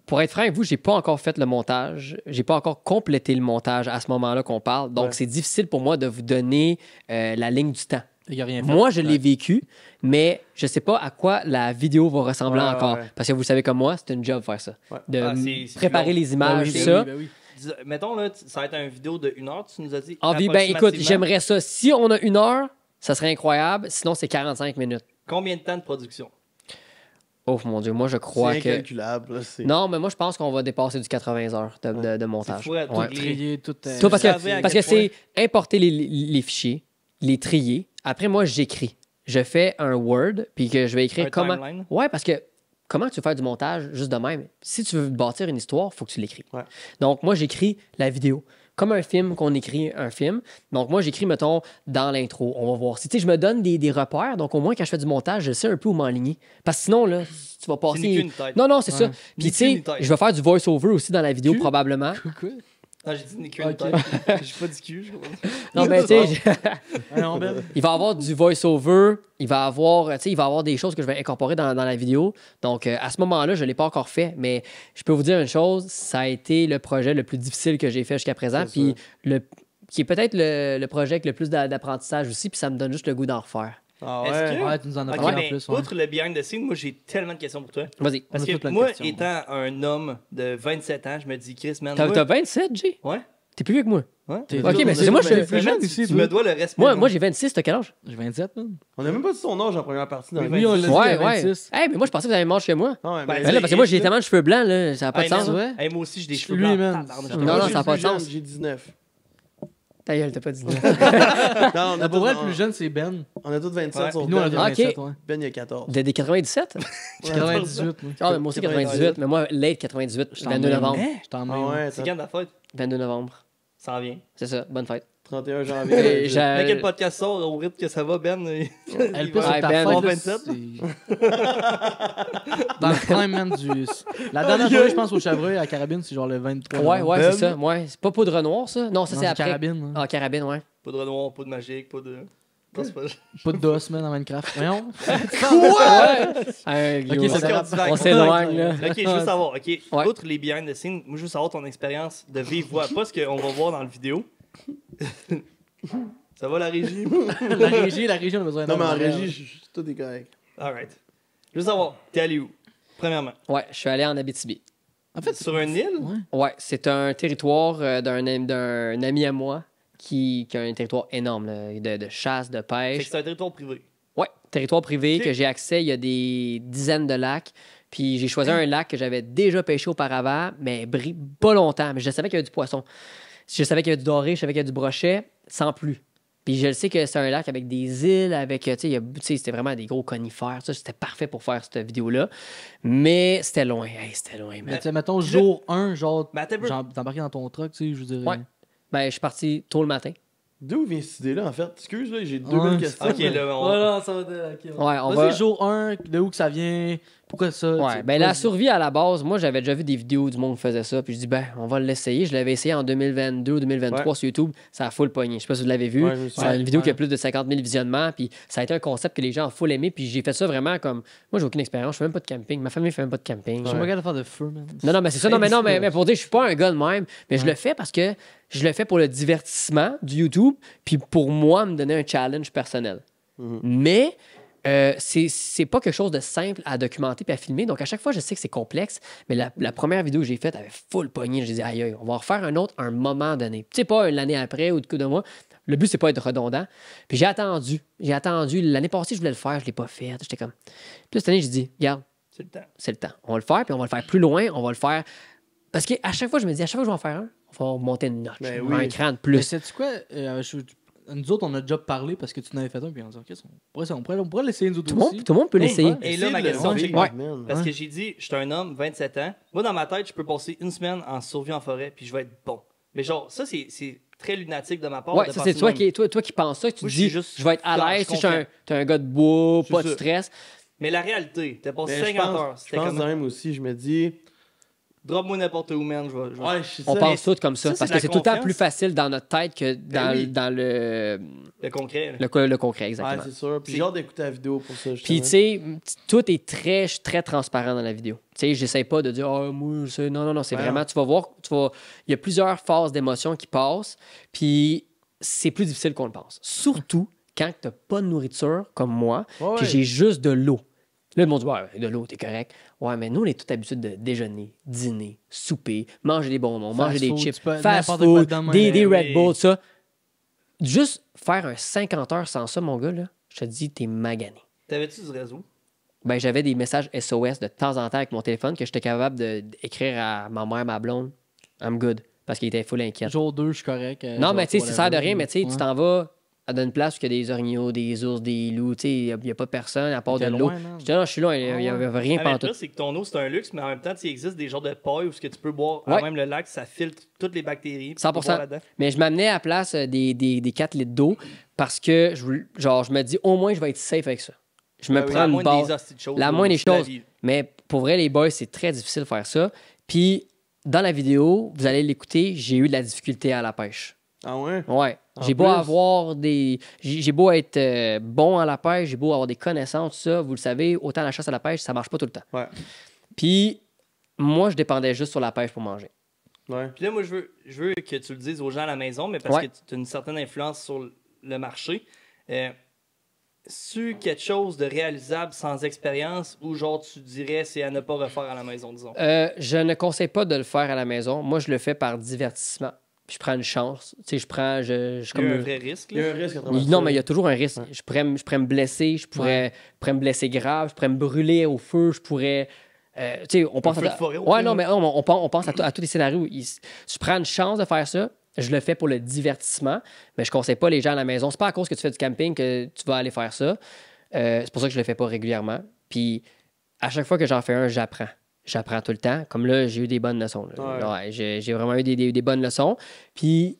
pour être franc avec vous, j'ai pas encore fait le montage. J'ai pas encore complété le montage à ce moment-là qu'on parle. Donc, Ouais. c'est difficile pour moi de vous donner la ligne du temps. Il n'y a rien fait. Moi, je l'ai vécu, mais je sais pas à quoi la vidéo va ressembler Ouais, encore. ouais. Parce que vous savez comme moi, c'est une job faire ça. Ouais. De Ah, c'est préparer plus long. les images, Ben oui, tout ben ça. oui, ben oui. Mettons, là, ça va être une vidéo de 1 heure, tu nous as dit. Ben écoute, approximativement. j'aimerais ça. Si on a 1 heure, ça serait incroyable. Sinon, c'est 45 minutes. Combien de temps de production? Oh mon Dieu, moi, je crois C'est que... incalculable. Là, c'est- Non, mais moi, je pense qu'on va dépasser du 80 heures de montage. fou, à tout Ouais. les- Trier tout. Tout parce Vous savez à que quel c'est importer les fichiers, les trier. Après, moi, j'écris. Je fais un Word, puis que je vais écrire Un comment... timeline? Ouais, parce que comment tu veux faire du montage juste de même? Si tu veux bâtir une histoire, il faut que tu l'écris. Ouais. Donc, moi, j'écris la vidéo. comme un film qu'on écrit un film. Donc, moi, j'écris, mettons, dans l'intro. On va voir. Tu sais, je me donne des repères. Donc, au moins, quand je fais du montage, je sais un peu où m'enligner. Parce que sinon, là, tu vas passer... C'est ni queue ni tête. Non, c'est ça. Ouais. Puis, Ni tu sais, queue ni tête. je vais faire du voice-over aussi dans la vidéo, probablement. Quoi? Non, j'ai dit ni queue Ok. ni tête. J'ai pas dit cul, je crois. Non, mais tu sais, Non, Ben. il va y avoir du voice-over, il va y avoir des choses que je vais incorporer dans la vidéo. Donc, à ce moment-là, je ne l'ai pas encore fait, mais je peux vous dire une chose, ça a été le projet le plus difficile que j'ai fait jusqu'à présent, puis qui est peut-être le projet avec le plus d'apprentissage aussi, puis ça me donne juste le goût d'en refaire. Ah Est-ce ouais? que- Ouais, tu nous en as Ok, parlé en mais plus. Ouais. outre le behind the scenes, moi, j'ai tellement de questions pour toi. Vas-y. Parce On a que fait plein de moi, questions. étant un homme de 27 ans, je me dis, Chris, man, T'as moi- 27, Jay? Ouais. T'es plus vieux que moi. Ouais. T'es- Ok, mais on c'est est moi, tous je suis plus jeune Tu ici. me dois le respect. Moi j'ai 26, t'as quel âge? J'ai 27, man. On a même pas dit son âge en première partie. Dans Oui, le on l'a dit Ouais, à ouais. 26. Hey, mais moi, je pensais que vous avez mangé chez moi. Ah ouais, Ben, Ben là, parce que moi, j'ai tellement de cheveux blancs, là, ça n'a pas Hey, de sens. man, ouais. hey, moi aussi, j'ai des cheveux Lui, blancs. man. Tabarnak. Non, Moi, non, j'ai ça a pas de plus jeune, sens. J'ai 19. Ta gueule, t'as pas dit. Non, on a La tous pour le plus jeune, c'est Ben. On a tous 27 Ouais. sauf Puis nous, on a Ben. Ah, 27, ouais. Ben, il y a 14. Des 97? J'ai 98, moi. Ah, mais moi aussi 98, mais moi, late 98, Je t'en 22 mets, novembre. Hein? Je t'en Ah mets. ouais, C'est quand ta fête? 22 novembre. Ça en vient. C'est ça, bonne fête. 31 Et janvier. j'ai- Mais quel podcast sort au rythme que ça va, Ben? Elle Il peut va- sur Ouais, ta Ben, fête, là, 27. c'est- Dans le prime, man, du... La dernière journée, je pense, au Chevreuil, à Carabine, c'est genre le 23. Ouais, novembre. ouais, Ben. c'est ça. Ouais, c'est pas poudre noire, ça? Non, ça, Non, c'est c'est après. Carabine. hein. Ah, carabine, ouais. Pas de noir, pas de magique, pas de. Non, c'est pas. Pas de DOS, man, dans Minecraft. Voyons. Ouais! Ok, Yo, c'est Parce qu'on divague. on s'éloigne, là. Ok, je veux savoir. Ok, Ouais. outre les behind the scenes, moi, je veux savoir ton expérience de vive voix. Pas ce qu'on va voir dans la vidéo. Ça va, la régie? La régie, on a besoin Non, mais en d'un régie, tout est correct. Alright. Je veux savoir, t'es allé où? Premièrement. Ouais, je suis allé en Abitibi. En fait, Sur une île? Ouais. Ouais, c'est un territoire d'un ami à moi qui a un territoire énorme là, de chasse, de Fait que pêche. c'est un territoire privé. Ouais, territoire privé Ok. que j'ai accès. Il y a des dizaines de lacs. Puis j'ai choisi un lac que j'avais déjà pêché auparavant, mais pas longtemps. Mais je savais qu'il y avait du poisson. Je savais qu'il y avait du doré, je savais qu'il y avait du brochet, sans plus. Puis je le sais que c'est un lac avec des îles, avec, tu sais, c'était vraiment des gros conifères. Ça, c'était parfait pour faire cette vidéo-là. Mais c'était loin. Hey, c'était loin, Mais man. tu sais, mettons, jour 1, genre, Mais attends un peu. t'embarquer dans ton truck, tu sais, je veux dire. Ouais. Ben, je suis parti tôt le matin. D'où vient cette idée-là, en fait? Excuse, là, j'ai 2000 Ouais. questions. Ok, là, on. Voilà, ça va être. ok, Ouais, on Vas-y, va... jour 1, de où que ça vient, pourquoi ça. tu Ouais, sais, ben la vas-y. survie à la base, moi j'avais déjà vu des vidéos du monde qui faisait ça, puis je dis ben on va l'essayer. Je l'avais essayé en 2022 ou 2023 Ouais. sur YouTube, ça a full pogné. Je sais pas si vous l'avez vu. Ouais, je me c'est souviens. une vidéo qui a Ouais. plus de 50 000 visionnements, puis ça a été un concept que les gens ont full aimé, puis j'ai fait ça vraiment comme moi j'ai aucune expérience, je fais même pas de camping, ma famille fait même pas de camping. Je suis pas capable de faire de feu, man. Non, mais c'est ça. Non, mais pour dire, je suis pas un gars de même. Mais je le fais parce que je le fais pour le divertissement du YouTube, puis pour moi, me donner un challenge personnel. Mhm. Mais c'est pas quelque chose de simple à documenter puis à filmer. Donc, à chaque fois, je sais que c'est complexe. Mais la première vidéo que j'ai faite avait full pogné. Je disais, aïe, aïe, on va en refaire un autre à un moment donné. Tu sais, pas l'année après ou de coup de mois. Le but, c'est pas être redondant. Puis j'ai attendu. L'année passée, je voulais le faire, je l'ai pas fait. J'étais comme. Puis cette année, j'ai dit, regarde, C'est le temps. c'est le temps. On va le faire, puis on va le faire plus loin. On va le faire. Parce qu'à chaque fois, je me dis, à chaque fois que je vais en faire un, on va monter une notch. Ben un oui. cran de Mais plus. sais-tu quoi? Nous autres, on a déjà parlé parce que tu n'avais fait un, puis on dit, OK, on pourrait l'essayer nous autres Tout aussi. le monde peut l'essayer. Et là, ma question, c'est check. Ouais. Parce que j'ai dit, je suis un homme, 27 ans. Moi, dans ma tête, je peux passer une semaine en survie en forêt, puis je vais être bon. Mais genre, ça, c'est très lunatique de ma part. Ouais, de ça, penser c'est toi de même. toi qui penses ça, que tu Moi, te je suis dis, juste je vais être à fier, l'aise, je tu sais, comprends. t'es un gars de bois, C'est pas de ça. stress. Mais la réalité, t'as passé Mais je 50 heures. pense, je C'était pense comme. de même aussi, je me dis... Drop-moi n'importe où, man. Je vais- Ouais, je sais On ça. pense tout comme ça. ça, c'est Parce de que la c'est tout le temps confiance. plus facile dans notre tête que dans, oui. dans le Le concret. là. le concret, Ouais, exactement. c'est sûr. Puis C'est- j'ai hâte d'écouter la vidéo pour ça, Puis, justement. tu sais, tout est très, très transparent dans la vidéo. Tu sais, j'essaie pas de dire, ah, moi, je sais. Non, c'est Ouais, vraiment, non. tu vas voir, il y a plusieurs phases d'émotions qui passent, puis c'est plus difficile qu'on le pense. Surtout quand t'as pas de nourriture, comme moi, Ouais, puis ouais. j'ai juste de l'eau. Là, le monde dit, ouais, de l'eau, t'es correct. Ouais, mais nous, on est tous habitués de déjeuner, dîner, souper, manger des bonbons, manger des food, chips, tu peux- fast n'importe quoi food, dedans, des mais Red oui. Bull, ça. Juste faire un 50 heures sans ça, mon gars, là, je te dis, t'es magané. T'avais-tu du réseau? Ben, j'avais des messages SOS de temps en temps avec mon téléphone que j'étais capable d'écrire à ma mère, ma blonde. I'm good. Parce qu'il était full inquiète. Jour 2, je suis correct. Non, mais tu sais, ça sert de rien, mais tu sais, tu t'en vas dans une place où il y a des orignaux, des ours, des loups, tu sais, il n'y a pas personne à part de l'eau. J'étais là, je suis là, il n'y avait rien pendant tout. C'est que ton eau, c'est un luxe, mais en même temps, il existe des genres de pailles où tu peux boire, même le lac, ça filtre toutes les bactéries. 100%. Mais je m'amenais à la place des 4 litres d'eau parce que je me dis, au moins, je vais être safe avec ça. Je me prends une barre. La moindre des choses. Mais pour vrai, les boys, c'est très difficile de faire ça. Puis, dans la vidéo, vous allez l'écouter, j'ai eu de la difficulté à la pêche. Ah ouais? Ouais. J'ai beau avoir des. J'ai beau être bon à la pêche, j'ai beau avoir des connaissances, tout ça, vous le savez, autant la chasse à la pêche, ça marche pas tout le temps. Ouais. Puis, moi, je dépendais juste sur la pêche pour manger. Ouais. Puis là, moi, je veux que tu le dises aux gens à la maison, mais parce que tu as une certaine influence sur le marché. C'est quelque chose de réalisable sans expérience ou genre tu dirais c'est à ne pas refaire à la maison, disons? Je ne conseille pas de le faire à la maison. Moi, je le fais par divertissement. Puis je prends une chance. Tu sais, il y a un vrai risque. Il y a un risque à travers Non, mais il y a toujours un risque. Je pourrais me blesser, je pourrais me blesser grave, je pourrais me brûler au feu, je pourrais... tu sais, on pense à... on pense à tous les scénarios. Tu prends une chance de faire ça. Je le fais pour le divertissement, mais je ne conseille pas les gens à la maison. C'est pas à cause que tu fais du camping que tu vas aller faire ça. C'est pour ça que je le fais pas régulièrement. Puis, à chaque fois que j'en fais un, j'apprends. J'apprends tout le temps. Comme là, j'ai eu des bonnes leçons. Ouais, j'ai vraiment eu des bonnes leçons. Puis,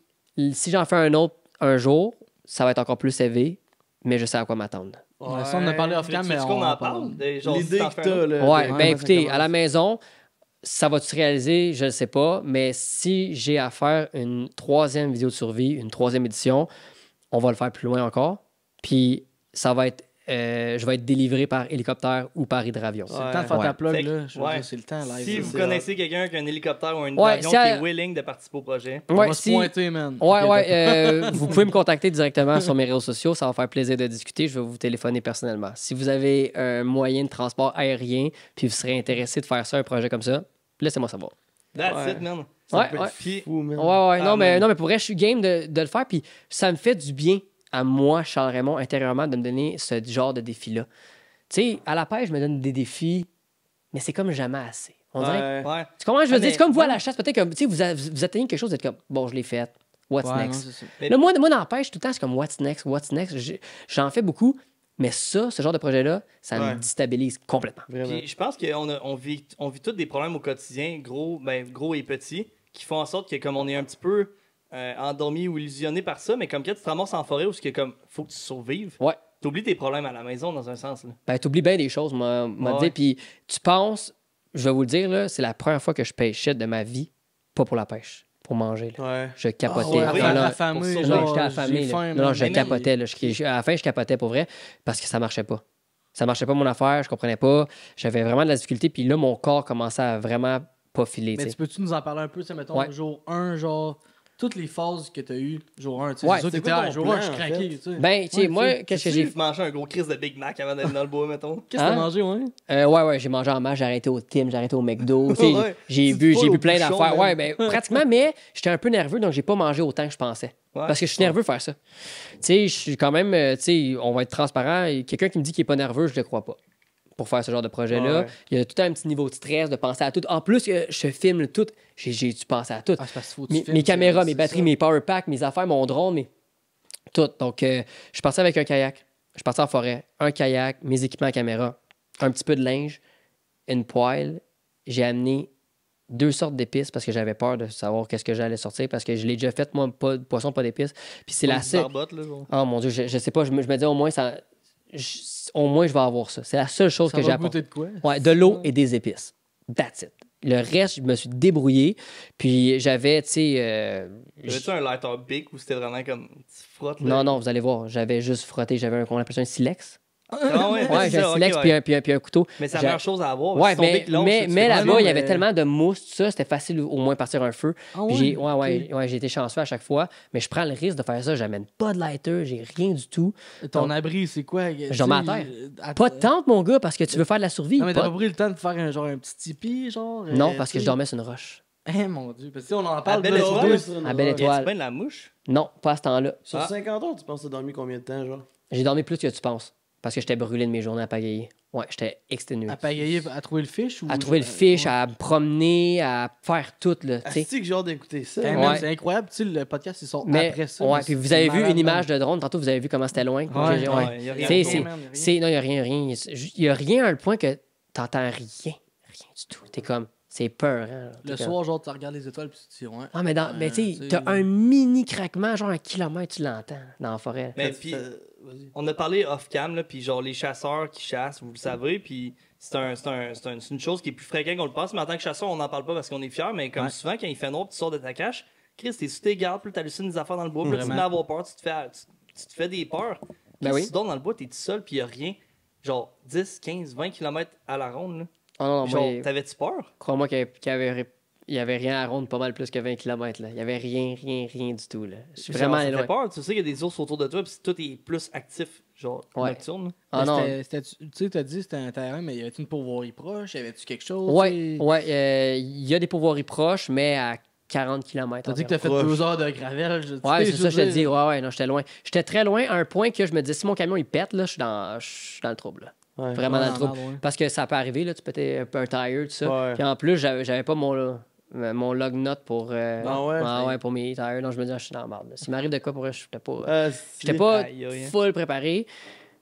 si j'en fais un autre un jour, ça va être encore plus élevé, mais je sais à quoi m'attendre. Ouais, ça, on a parlé off-cam, mais on en parle. L'idée que t'as, là. Ouais, ben écoutez, à la maison... Ça va-tu se réaliser? Je ne sais pas. Mais si j'ai à faire une 3e vidéo de survie, une 3e édition, on va le faire plus loin encore. Puis ça va être... je vais être délivré par hélicoptère ou par hydravion. C'est le temps de faire ta plug, là. C'est le temps, live. Si vous connaissez quelqu'un qui a un hélicoptère ou un hydravion qui est willing de participer au projet, on va se pointer, man. Vous pouvez me contacter directement sur mes réseaux sociaux. Ça va faire plaisir de discuter. Je vais vous téléphoner personnellement. Si vous avez un moyen de transport aérien puis vous serez intéressé de faire ça, un projet comme ça, laissez-moi savoir. That's it, man. Fou, man. Non, mais pour vrai, je suis game de le faire. Puis ça me fait du bien à moi, Charles Raymond, intérieurement, de me donner ce genre de défi-là. Tu sais, à la pêche, je me donne des défis, mais c'est comme jamais assez. On dirait. Tu comprends? Je veux dire, c'est comme vous à la chasse, peut-être que vous atteignez quelque chose, vous êtes comme, bon, je l'ai fait. What's next? Là, moi, dans la pêche, tout le temps, c'est comme, what's next? J'en fais beaucoup, mais ce genre de projet-là, ça me déstabilise complètement. Puis, je pense qu'on vit tous des problèmes au quotidien, gros et petits, qui font en sorte que, comme on est un petit peu endormi ou illusionné par ça, mais comme quand tu te ramasses en forêt où il faut que tu survives, t'oublies tes problèmes à la maison dans un sens. Là. Ben, t'oublies bien des choses, m'a dit. Puis tu penses, je vais vous le dire, là, c'est la première fois que je pêchais de ma vie, pas pour la pêche, pour manger. Là. Je capotais. J'étais affamé. Non, je capotais. Là. À la fin, je capotais pour vrai parce que ça marchait pas. Ça marchait pas mon affaire, je comprenais pas. J'avais vraiment de la difficulté. Puis là, mon corps commençait à vraiment pas filer. Mais peux-tu nous en parler un peu, mettons, jour 1, genre... Toutes les phases que tu as eues, jour 1, tu sais, c'est sûr que t'étais à jour 1, je suis craqué, tu sais. Ben, tu sais, moi, qu'est-ce que j'ai fait? Tu mangeais un gros crise de Big Mac avant d'être dans le bois, mettons. Qu'est-ce que t'as mangé, ouais? Ouais, j'ai mangé en masse, j'ai arrêté au Tim, j'ai arrêté au McDo, j'ai bu plein d'affaires. Ouais, ben, pratiquement, mais j'étais un peu nerveux, donc j'ai pas mangé autant que je pensais. Parce que je suis nerveux de faire ça. Tu sais, je suis quand même, tu sais, on va être transparent, quelqu'un qui me dit qu'il est pas nerveux, je le crois pas. Pour faire ce genre de projet-là. Il y a tout un petit niveau de stress, de penser à tout. En plus, je filme tout. J'ai dû penser à tout. Mes caméras, mes batteries, mes power packs, mes affaires, mon drone, tout. Donc, je suis parti avec un kayak. Je suis parti en forêt. Un kayak, mes équipements caméra, un petit peu de linge, une poêle. J'ai amené 2 sortes d'épices parce que j'avais peur de savoir qu'est-ce que j'allais sortir parce que je l'ai déjà fait, moi, pas de poisson, pas d'épices. Puis c'est la seule... Oh mon Dieu, je sais pas. Je me disais au moins, au moins, je vais avoir ça. C'est la seule chose que j'ai apporté. De quoi? Ouais, de l'eau et des épices. That's it. Le reste, je me suis débrouillé. Puis j'avais, tu sais... Avais-tu un lighter bic ou c'était vraiment comme tu frottes? Là? Non, vous allez voir. J'avais juste frotté. J'avais on appelle ça un silex. Ouais, j'ai un silex puis un couteau. Mais c'est la meilleure chose à avoir. Ouais, mais là-bas, il y avait tellement de mousse, tout ça, c'était facile au moins partir un feu. J'ai été chanceux à chaque fois, mais je prends le risque de faire ça. J'amène pas de lighter, j'ai rien du tout. Ton abri, c'est quoi? Je dors à terre. Pas de tente, mon gars, parce que tu veux faire de la survie. Non, mais t'as pas pris le temps de faire un petit tipi, genre? Non, parce que je dormais sur une roche. Mon Dieu, parce que on en parle à Belle Étoile. À Belle Étoile. Tu bien de la mouche? Non, pas à ce temps-là. Sur 50 heures, tu penses que tu as dormi combien de temps, genre? J'ai dormi plus que tu penses. Parce que j'étais brûlé de mes journées à pagayer. Ouais, j'étais exténué. À pagayer, à trouver le fish? À trouver le fish, à me promener, à faire tout, là, tu sais. C'est que j'ai hâte d'écouter ça. C'est incroyable, tu sais, le podcast, ils sont Mais, après ça. ouais, puis vous avez vu une image de drone, tantôt vous avez vu comment c'était loin. Ouais. Il y a rien. Non, il n'y a rien. Il n'y a rien à un point que t'entends rien. Rien du tout. T'es comme, c'est peur. Hein, le soir, genre, tu regardes les étoiles, puis tu te dis, ouais. Ah, mais tu sais, t'as un mini craquement, genre 1 kilomètre, tu l'entends dans la forêt. Mais puis, on a parlé off-cam, là, puis genre les chasseurs qui chassent, vous le savez, puis c'est une chose qui est plus fréquente qu'on le pense, mais en tant que chasseur, on n'en parle pas parce qu'on est fiers, mais comme souvent, quand il fait noir, tu sors de ta cache, Chris, t'es sous tes gardes, puis t'hallucines des affaires dans le bois, puis là, tu te mets à avoir peur, tu te fais des peurs. Ben oui. Si tu dors dans le bois, t'es tout seul, puis il n'y a rien. Genre 10, 15, 20 km à la ronde. Là. Oh non, genre, moi, t'avais-tu peur? crois-moi qu'il y avait rien à ronde pas mal plus que 20 km. Là. Il y avait rien du tout. Là. Je suis vraiment ça loin. fait peur, tu sais qu'il y a des ours autour de toi, puis tout est plus actif, genre nocturne. Là. Ah non. Tu sais, t'as dit que c'était un terrain, mais y avait-tu une pourvoirie proche? Y avait-tu quelque chose? Ouais, il y a des pourvoiries proches, mais à 40 km. T'as dit que t'as fait 2 heures de gravel. Ouais, c'est ça, je te dis. Ouais, non, j'étais loin. J'étais très loin à un point que je me disais, si mon camion il pète, là, je suis dans le trouble. Là. Ouais. Vraiment dans le trouble. Ouais. Parce que ça peut arriver, là, tu pétais un tire, tout ça. Ouais. Puis en plus, j'avais pas mon log note pour, pour mes tires. Donc je me disais, je suis dans la merde. S'il m'arrive de quoi, pour je j'étais pas full préparé.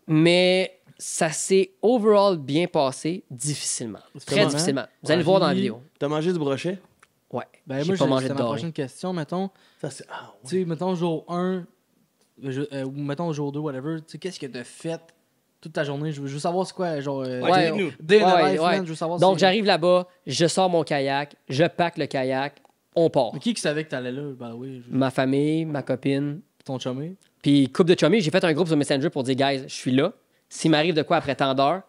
Mais ça s'est overall bien passé difficilement. Très difficilement. Vous allez le voir dans la vidéo. T'as mangé du brochet? Ouais. Ben j'ai moi, pas mangé c'était de ma doré. prochaine question, mettons. Ça, c'est... Tu sais, mettons jour 1, ou mettons jour 2, whatever. Tu sais, qu'est-ce que t'as fait toute ta journée? Je veux savoir c'est quoi, genre... Ouais, nous. Day in the ouais, life, ouais. man, je veux savoir Donc j'arrive là-bas, je sors mon kayak, je pack le kayak, on part. Mais qui savait que t'allais là? Ben oui, Ma famille, ma copine, ton chumé. puis couple de chummies. J'ai fait un groupe sur Messenger pour dire, guys, je suis là. S'il m'arrive de quoi après tant d'heures,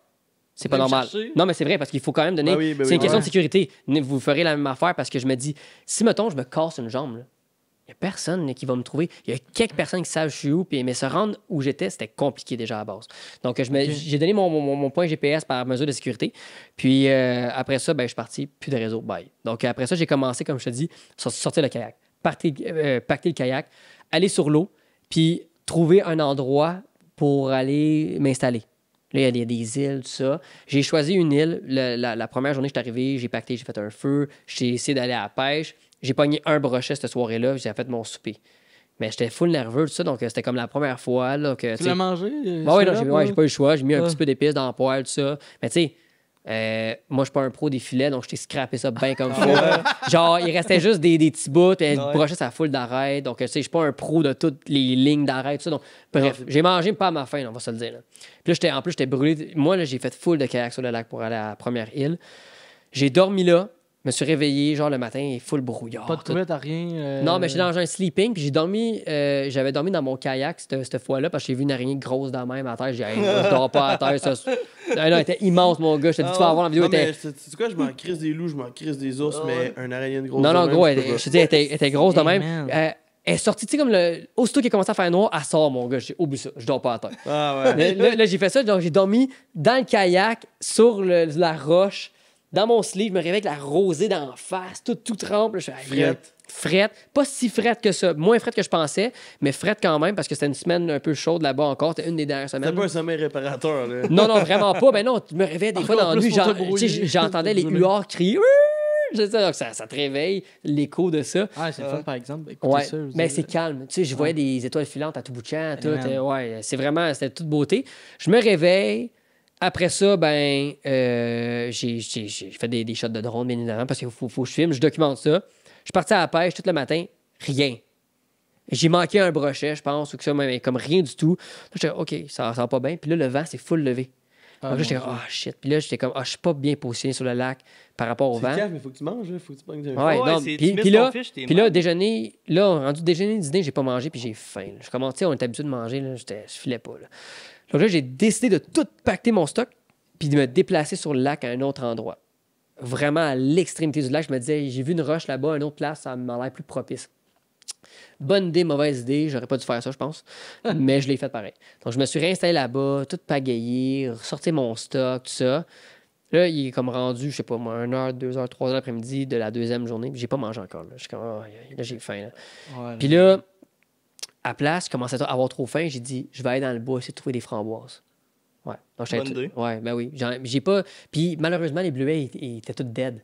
c'est pas Venez me normal. chercher. Non, mais c'est vrai, parce qu'il faut quand même donner... Ben oui, c'est une question ouais. de sécurité. Vous ferez la même affaire parce que je me dis, si, mettons, je me casse une jambe, il n'y a personne là, qui va me trouver. Il y a quelques personnes qui savent je suis où, mais se rendre où j'étais, c'était compliqué déjà à la base. Donc, j'ai donné mon point GPS par mesure de sécurité. Puis après ça, ben, je suis parti, plus de réseau, bye. Donc après ça, j'ai commencé, comme je te dis, sortir le kayak, pacter le kayak, aller sur l'eau, puis trouver un endroit pour aller m'installer. Là, il y a des îles, tout ça. J'ai choisi une île. La première journée que je suis arrivé, j'ai pacté, j'ai fait un feu. J'ai essayé d'aller à la pêche. J'ai pogné un brochet cette soirée-là. J'ai fait mon souper. Mais j'étais full nerveux, tout ça. Donc, c'était comme la première fois. Là, que, Tu l'as mangé? j'ai pas eu le choix. J'ai mis un petit peu d'épices dans le poêle, tout ça. Mais tu sais, moi, je suis pas un pro des filets, donc je t'ai scrappé ça bien comme faut. Genre, il restait juste des petits bouts, puis le brochet, ça foule d'arrêt. Donc, tu sais, je suis pas un pro de toutes les lignes d'arrêt, tout ça. Donc, bref, j'ai mangé pas à ma faim, on va se le dire. Là. Puis là, j'étais brûlé. Moi, là, j'ai fait full de kayak sur le lac pour aller à la première île. J'ai dormi là, me suis réveillé, genre le matin, full brouillard. Pas de toilette, rien? Non, mais j'étais dans un sleeping, puis j'avais dormi dans mon kayak cette fois-là, parce que j'ai vu une araignée grosse dans la même à terre. J'ai dit, je dors pas à terre. Ça, elle était immense, mon gars. Je te dis, tu vas avoir la vidéo. Non, mais c'est quoi, je m'en crisse des loups, je m'en crisse des ours, mais un araignée de grosse. Non, gros, je te dis, elle était grosse de même. Man. Elle est sortie, tu sais, comme aussitôt qu'il a commencé à faire noir, elle sort, mon gars. J'ai oublié ça, je dors pas à terre. Ah ouais. Là, j'ai fait ça, donc j'ai dormi dans le kayak, sur la roche. Dans mon sleeve, je me réveille avec la rosée d'en face, tout trempe. Là, je fais, frette. Pas si frette que ça. Moins frette que je pensais, mais frette quand même parce que c'était une semaine un peu chaude là-bas encore. C'était une des dernières semaines. C'était pas un sommeil réparateur, là. Non, vraiment pas. Ben non, tu me réveillais des fois dans la nuit. J'entendais les huards crier. Donc ça te réveille, l'écho de ça. Ah, c'est le fun, par exemple. Ouais, mais c'est calme. Tu sais, je voyais des étoiles filantes à tout bout de champ. Ouais, c'était toute beauté. Je me réveille. Après ça, ben, j'ai fait des shots de drone, bien évidemment, parce qu'il faut que je filme, je documente ça. Je suis parti à la pêche tout le matin, rien. J'ai manqué un brochet, je pense, ou que ça, mais comme rien du tout. Là, j'étais OK, ça va pas bien. Puis là, le vent, c'est full levé. Donc là, j'étais shit. Puis là, j'étais comme, je suis pas bien positionné sur le lac par rapport au vent. C'est calme, mais faut que tu manges, faut que tu pognes un Ouais, non, puis là, déjeuner. Rendu déjeuner, dîner, j'ai pas mangé, puis j'ai faim. Là. Je commençais, on était habitué de manger, là, je filais pas. Là. Donc là, j'ai décidé de tout pacter mon stock, puis de me déplacer sur le lac à un autre endroit. Vraiment à l'extrémité du lac, je me disais, j'ai vu une roche là-bas, une autre place, ça m'a l'air plus propice. Bonne idée, mauvaise idée, j'aurais pas dû faire ça, je pense, mais je l'ai fait pareil. Donc je me suis réinstallé là-bas, tout pagayé, ressorti mon stock, tout ça. Là, il est comme rendu, je sais pas moi, 1h, 2h, 3h l'après-midi de la deuxième journée, puis j'ai pas mangé encore. Là. Je suis comme, là, j'ai faim. Là. Ouais, puis là, à place, je commençais à avoir trop faim, j'ai dit, je vais aller dans le bois essayer de trouver des framboises. Ouais. Donc, Bonne idée. Ouais, ben oui. J'ai pas. Puis malheureusement, les bleuets ils étaient tous dead.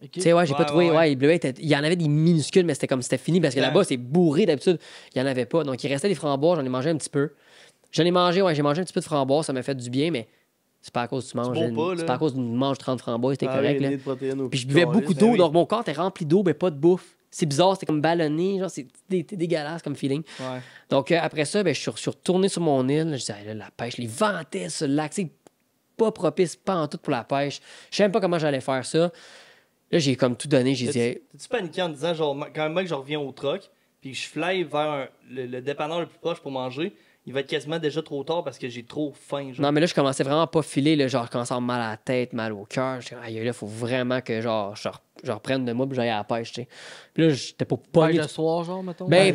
Ok. Tu sais, ouais, j'ai pas trouvé. ouais. Ouais, les bleuets, il y en avait des minuscules, mais c'était fini parce que Ouais. là-bas, c'est bourré d'habitude. Il y en avait pas. Donc, il restait des framboises, j'en ai mangé un petit peu. J'ai mangé un petit peu de framboises, ça m'a fait du bien, mais c'est pas à cause que tu manges. C'est pas à cause que tu manges 30 framboises, c'était correct. Là. Puis je buvais beaucoup d'eau, donc mon corps était rempli d'eau, mais pas de bouffe. C'est bizarre, c'était comme ballonné, genre, c'est dégueulasse comme feeling. Ouais. Donc, après ça, ben, je suis retourné sur mon île. Je disais, là, la pêche, les ventais sur le lac. C'est pas propice, pas en tout pour la pêche. Je sais même pas comment j'allais faire ça. Là, j'ai comme tout donné. J'ai dit, hey. T'es-tu paniqué en disant, genre, quand même que je reviens au truck, puis je fly vers le dépanneur le plus proche pour manger, il va être quasiment déjà trop tard parce que j'ai trop faim. Genre. Non, mais là, je commençais vraiment pas à filer. Là, genre, je commençais à avoir mal à la tête, mal au cœur. Je disais, aïe, là, faut vraiment que genre, je reprenne de moi puis j'aille à la pêche. T'sais. Puis là, j'étais pas Pêche le soir, genre, mettons. Fin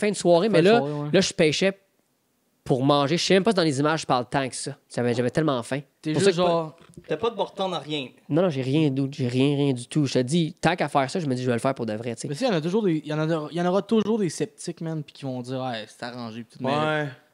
de soirée. Mais là, je pêchais pour manger. Je sais même pas si dans les images je parle tant que ça. J'avais tellement faim. T'es pour juste ça que genre. T'as pas de bord-temps à rien. Non, j'ai rien d'autre. J'ai rien du tout. Je te dis, tant qu'à faire ça, je me dis, je vais le faire pour de vrai. T'sais. Mais si, il y en aura toujours des sceptiques, man, puis qui vont dire, ouais, c'est arrangé. Pis tout,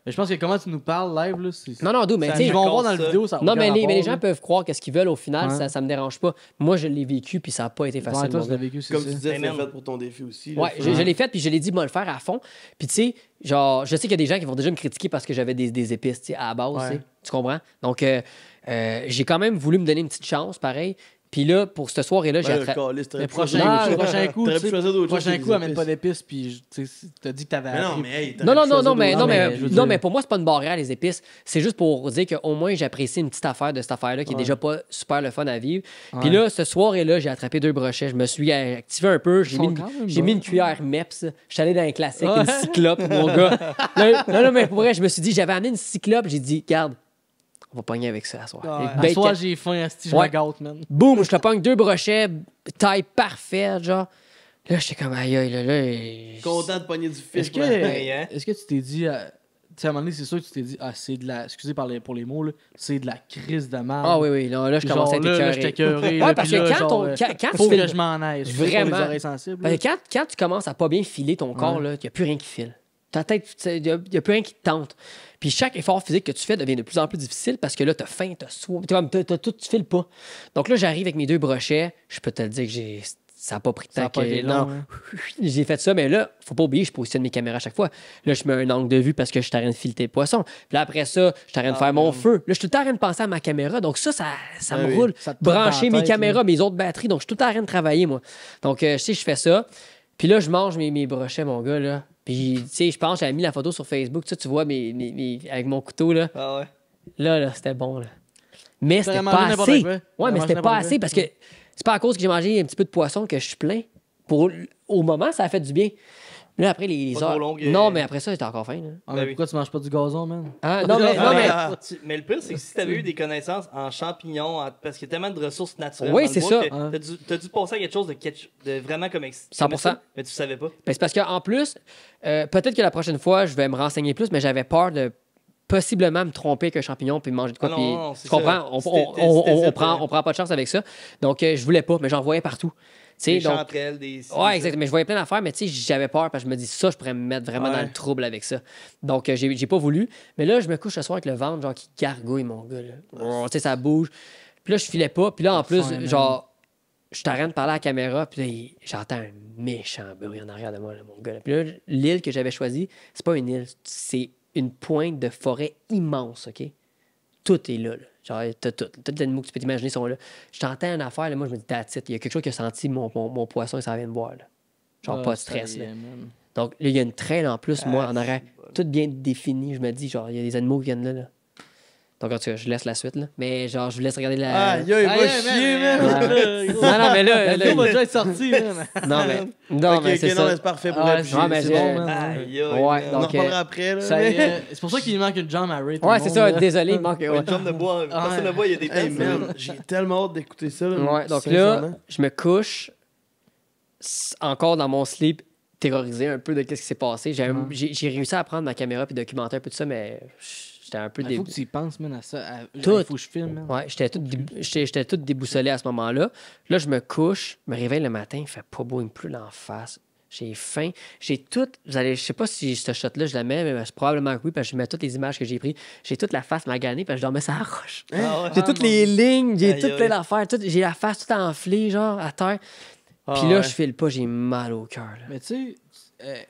mais je pense que comment tu nous parles live, là, c'est. Non, mais tu sais. Ils vont voir dans la vidéo, ça. Non, mais les gens peuvent croire qu'est-ce qu'ils veulent au final, ça me dérange pas. Moi, je l'ai vécu, puis ça n'a pas été facile. Toi, tu l'as vécu, c'est comme ça. tu disais, c'est fait pour ton défi aussi. Ouais, je l'ai fait, puis je l'ai dit, moi, le faire à fond. Puis tu sais, genre, je sais qu'il y a des gens qui vont déjà me critiquer parce que j'avais des épices, tu sais, à la base, tu comprends? Donc, j'ai quand même voulu me donner une petite chance, pareil. Puis là, pour cette soirée-là, j'ai attrapé. Le prochain coup, amène pas d'épices, puis tu t'as dit que t'avais appris. Non, mais pour moi, c'est pas une barrière, les épices. C'est juste pour dire qu'au moins, j'apprécie une petite affaire de cette affaire-là qui est déjà pas super le fun à vivre. Puis là, cette soirée-là, j'ai attrapé 2 brochets. Je me suis activé un peu. J'ai mis une cuillère MEPS. Je suis allé dans un classique, une cyclope, mon gars. Non, mais pour vrai, je me suis dit, j'avais amené une cyclope. J'ai dit, garde. On va pogner avec ça à soir. À soir, j'ai faim, je me gâte, man. Boum, je te pogne 2 brochets, taille parfaite, genre. Là, j'étais comme aïe, là. Content de pogner du fish. Est-ce que tu t'es dit, tu sais, à un moment donné, c'est sûr que tu t'es dit, c'est de la, excusez pour les mots, là, c'est de la crise de merde. Ah oui, là, je commençais à être écœuré. Là, j'étais écœuré. Ouais, parce que quand faut tu que je m'en aille. Vraiment. Les oreilles sensibles. Quand tu commences à pas bien filer ton corps, il n'y a plus rien qui file. Ta tête, il n'y a plus rien qui te tente. Puis chaque effort physique que tu fais devient de plus en plus difficile parce que là, t'as faim, t'as soif, tu files pas. Donc là, j'arrive avec mes 2 brochets. Je peux te le dire que ça n'a pas pris de temps. J'ai fait ça, mais là, faut pas oublier, je positionne mes caméras à chaque fois. Là, je mets un angle de vue parce que je suis en train de fileter le poisson. Puis là, après ça, je suis en train de faire mon feu. Là, je suis tout le temps en train de penser à ma caméra. Donc ça me roule. Brancher mes caméras, mes autres batteries. Donc je suis tout le temps en train de travailler, moi. Donc, je fais ça. Puis là, je mange mes brochets, mon gars, là. Puis, tu sais, je pense que j'avais mis la photo sur Facebook. Tu vois, avec mon couteau, là. Ah ouais. Là, c'était bon, là. Mais c'était pas assez. Ouais, mais c'était pas assez parce que c'est pas à cause que j'ai mangé un petit peu de poisson que je suis plein. Au moment, ça a fait du bien. Là, après, les heures. Non, mais après ça, j'étais encore faim, là. Mais pourquoi tu manges pas du gazon, man? Mais le pip, c'est que si t'avais eu des connaissances en champignons, parce qu'il y a tellement de ressources naturelles. Oui, c'est ça. T'as dû passer à quelque chose de vraiment comme 100%. Mais tu savais pas. Ben, c'est parce qu'en plus, peut-être que la prochaine fois, je vais me renseigner plus, mais j'avais peur de possiblement me tromper avec un champignon puis manger de quoi. Tu comprends? On prend pas de chance avec ça. Donc, je voulais pas, mais j'en voyais partout. Des chanterelles, ouais, exact. Mais je voyais plein d'affaires, mais tu sais, j'avais peur parce que je me dis ça, je pourrais me mettre vraiment dans le trouble avec ça. Donc, j'ai pas voulu. Mais là, je me couche ce soir avec le ventre, genre, qui gargouille, mon gars. Tu sais, ça bouge. Puis là, je filais pas. Puis là, en plus, genre, je suis en train de parler à la caméra. Puis là, j'entends un méchant bruit en arrière de moi, là, mon gars. Puis là, l'île que j'avais choisie, c'est pas une île, c'est une pointe de forêt immense, OK? Tout est là. Genre, tous les animaux que tu peux t'imaginer sont là. Je t'entends une affaire, là, moi, je me dis, that's it. Il y a quelque chose qui a senti mon poisson et ça vient de boire. Là. Genre, pas de stress. Là. Donc, là, il y a une traîne en plus, moi, en arrière. Tout bien défini. Je me dis, genre, il y a des animaux qui viennent là. Donc, en tout cas, je laisse la suite, là. Mais, genre, je vous laisse regarder la. Il va chier, man! Non, mais là. Il va déjà être sorti, man. Non, mais c'est ça. C'est parfait pour elle. C'est bon, man. Ouais, on en reparlera après, là. C'est pour ça qu'il manque une jambe à Ray. Ouais, c'est ça. Désolé, il manque. Une jambe de bois. Personne ne boit, il y a des personnes. J'ai tellement hâte d'écouter ça. Ouais, donc là, je me couche encore dans mon sleep, terrorisé un peu de ce qui s'est passé. J'ai réussi à prendre ma caméra puis documenter un peu de ça, mais j'étais un peu Il faut que tu y penses, man, à ça. Tout. Il faut que je filme, man. Ouais, j'étais tout déboussolé à ce moment-là. Là, je me couche, me réveille le matin, il fait pas beau, il me pleut en face. J'ai faim. J'ai tout. Je sais pas si ce shot-là, je la mets, mais probablement que oui, parce que je mets toutes les images que j'ai prises. J'ai toute la face maganée, parce que je dormais sur la roche. Ah ouais. J'ai toutes les lignes, j'ai Aïe, tout aïe. plein d'affaires. J'ai la face toute enflée, genre, à terre. Puis là, je file pas, j'ai mal au cœur. là. Mais tu sais,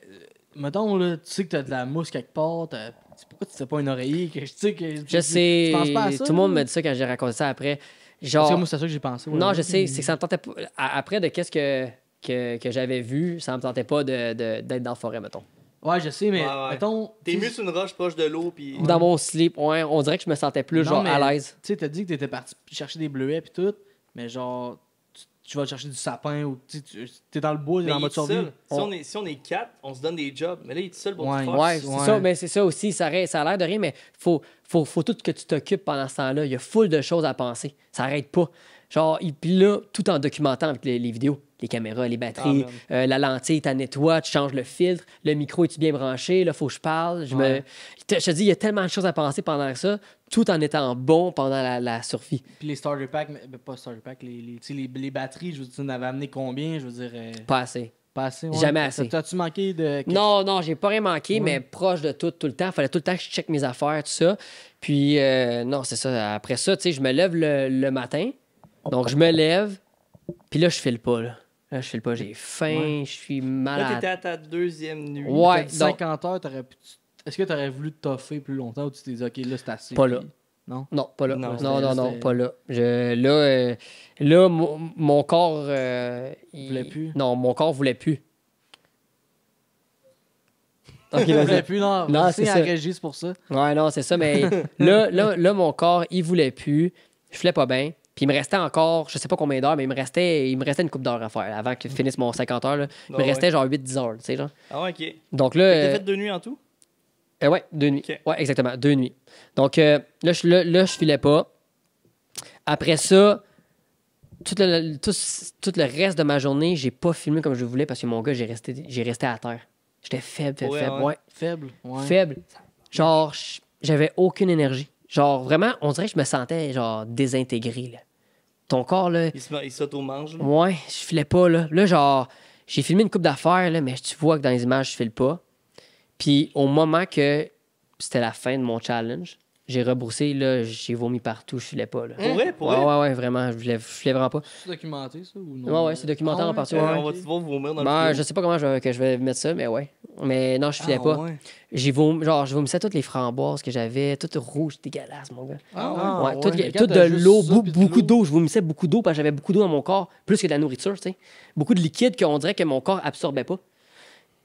mettons, là, tu sais que t'as de la mousse quelque part, pourquoi tu sais pas un oreiller? Que, tu sais que, Je sais. Tu penses pas à ça? Tout le monde là? me dit ça quand j'ai raconté ça après. Parce Genre. que moi, c'est ça que j'ai pensé. ouais. Non, je sais, c'est que ça me tentait pas. Après de qu'est-ce que j'avais vu, ça me tentait pas d'être dans la forêt, mettons. Ouais, je sais, mais Ouais. mettons. T'es tu mieux sais, sur une roche proche de l'eau, puis. Dans mon slip, ouais, on dirait que je me sentais plus Non, genre mais- à l'aise. Tu sais, t'as dit que t'étais parti chercher des bleuets pis tout, mais genre, tu vas chercher du sapin ou t'es dans le bois, t'es Mais en il mode est tout survie. seul. Si on est 4, on se donne des jobs. Mais là, il est tout seul pour Ouais. tout faire. Ouais, c'est ça, mais c'est ça aussi, ça a l'air de rien, mais faut tout que tu t'occupes pendant ce temps-là. Il y a full de choses à penser. Ça arrête pas. Genre, puis là, tout en documentant avec les vidéos, les caméras, les batteries, la lentille, ta nettoies, tu changes le filtre, le micro est-tu bien branché, là, faut que je parle. Je te dis, il y a tellement de choses à penser pendant ça, tout en étant bon pendant la survie. Puis les starter packs, mais pas starter packs, tu sais, les batteries, je veux dire, tu en avais amené combien? Je veux dire, Pas assez. pas assez. Ouais. Jamais assez. T'as-tu manqué de. Non, j'ai pas rien manqué, mais proche de tout le temps. Fallait tout le temps que je check mes affaires, tout ça. Puis, non, c'est ça. Après ça, tu sais, je me lève le matin. Donc, je me lève. Puis là, je file pas, là. Là, je file pas. J'ai faim, je suis Là, malade. t'étais à ta deuxième nuit. Ouais, T'as dit donc, 50 heures, est-ce que t'aurais voulu te toffer plus longtemps ou tu t'es dit, OK, là, c'est assez? Pas là. puis- Non? non, pas là. Non, Non, c'était- pas là. Là, mon corps... il Voulait plus? Non, mon corps voulait plus. Ok, Il vas-y. voulait plus, non. Non, Merci c'est à ça. Régis pour ça. Ouais, non, c'est ça, mais là, mon corps, il voulait plus. Je filais pas bien. Puis il me restait encore, je sais pas combien d'heures, mais il me restait une couple d'heures à faire avant que je finisse mon 50 heures. Là. Il me Ouais. restait genre 8-10 heures, tu sais, genre. Ah ouais, ok. Donc T'as là, fait 2 nuits en tout? ouais, 2 nuits. Ok. Ouais, exactement, 2 nuits. Donc là, je filais pas. Après ça, tout le reste de ma journée, j'ai pas filmé comme je voulais parce que mon gars, j'ai resté à terre. J'étais faible. Ouais, ouais. Ouais. Faible. Ouais. Faible. Genre, j'avais aucune énergie. Genre, vraiment, on dirait que je me sentais, genre, désintégré, là. Ton corps, là, Il s'auto-mange. là. ouais, je filais pas, là. Là, genre, j'ai filmé une coupe d'affaires, là, mais tu vois que dans les images, je file pas. Puis, au moment que c'était la fin de mon challenge, j'ai rebroussé, là, j'ai vomi partout, je filais pas, là. Pour vrai, pour Ouais, vrai? ouais, vraiment, je filais vraiment pas. C'est documenté, ça? Ou non? Ouais, c'est documentaire en partie, ouais. On va-tu voir vomir dans le Ben, vidéo? je sais pas comment que je vais mettre ça, mais ouais. Mais non, je filais pas. Ouais. Je vomissais toutes les framboises que j'avais, toutes rouges, dégueulasses, mon gars. Ah, Ouais, tout Mais quand de t'as juste l'eau, ça, puis de beaucoup l'eau. d'eau. Je vomissais beaucoup d'eau parce que j'avais beaucoup d'eau dans mon corps, plus que de la nourriture, tu sais. Beaucoup de liquide qu'on dirait que mon corps absorbait pas.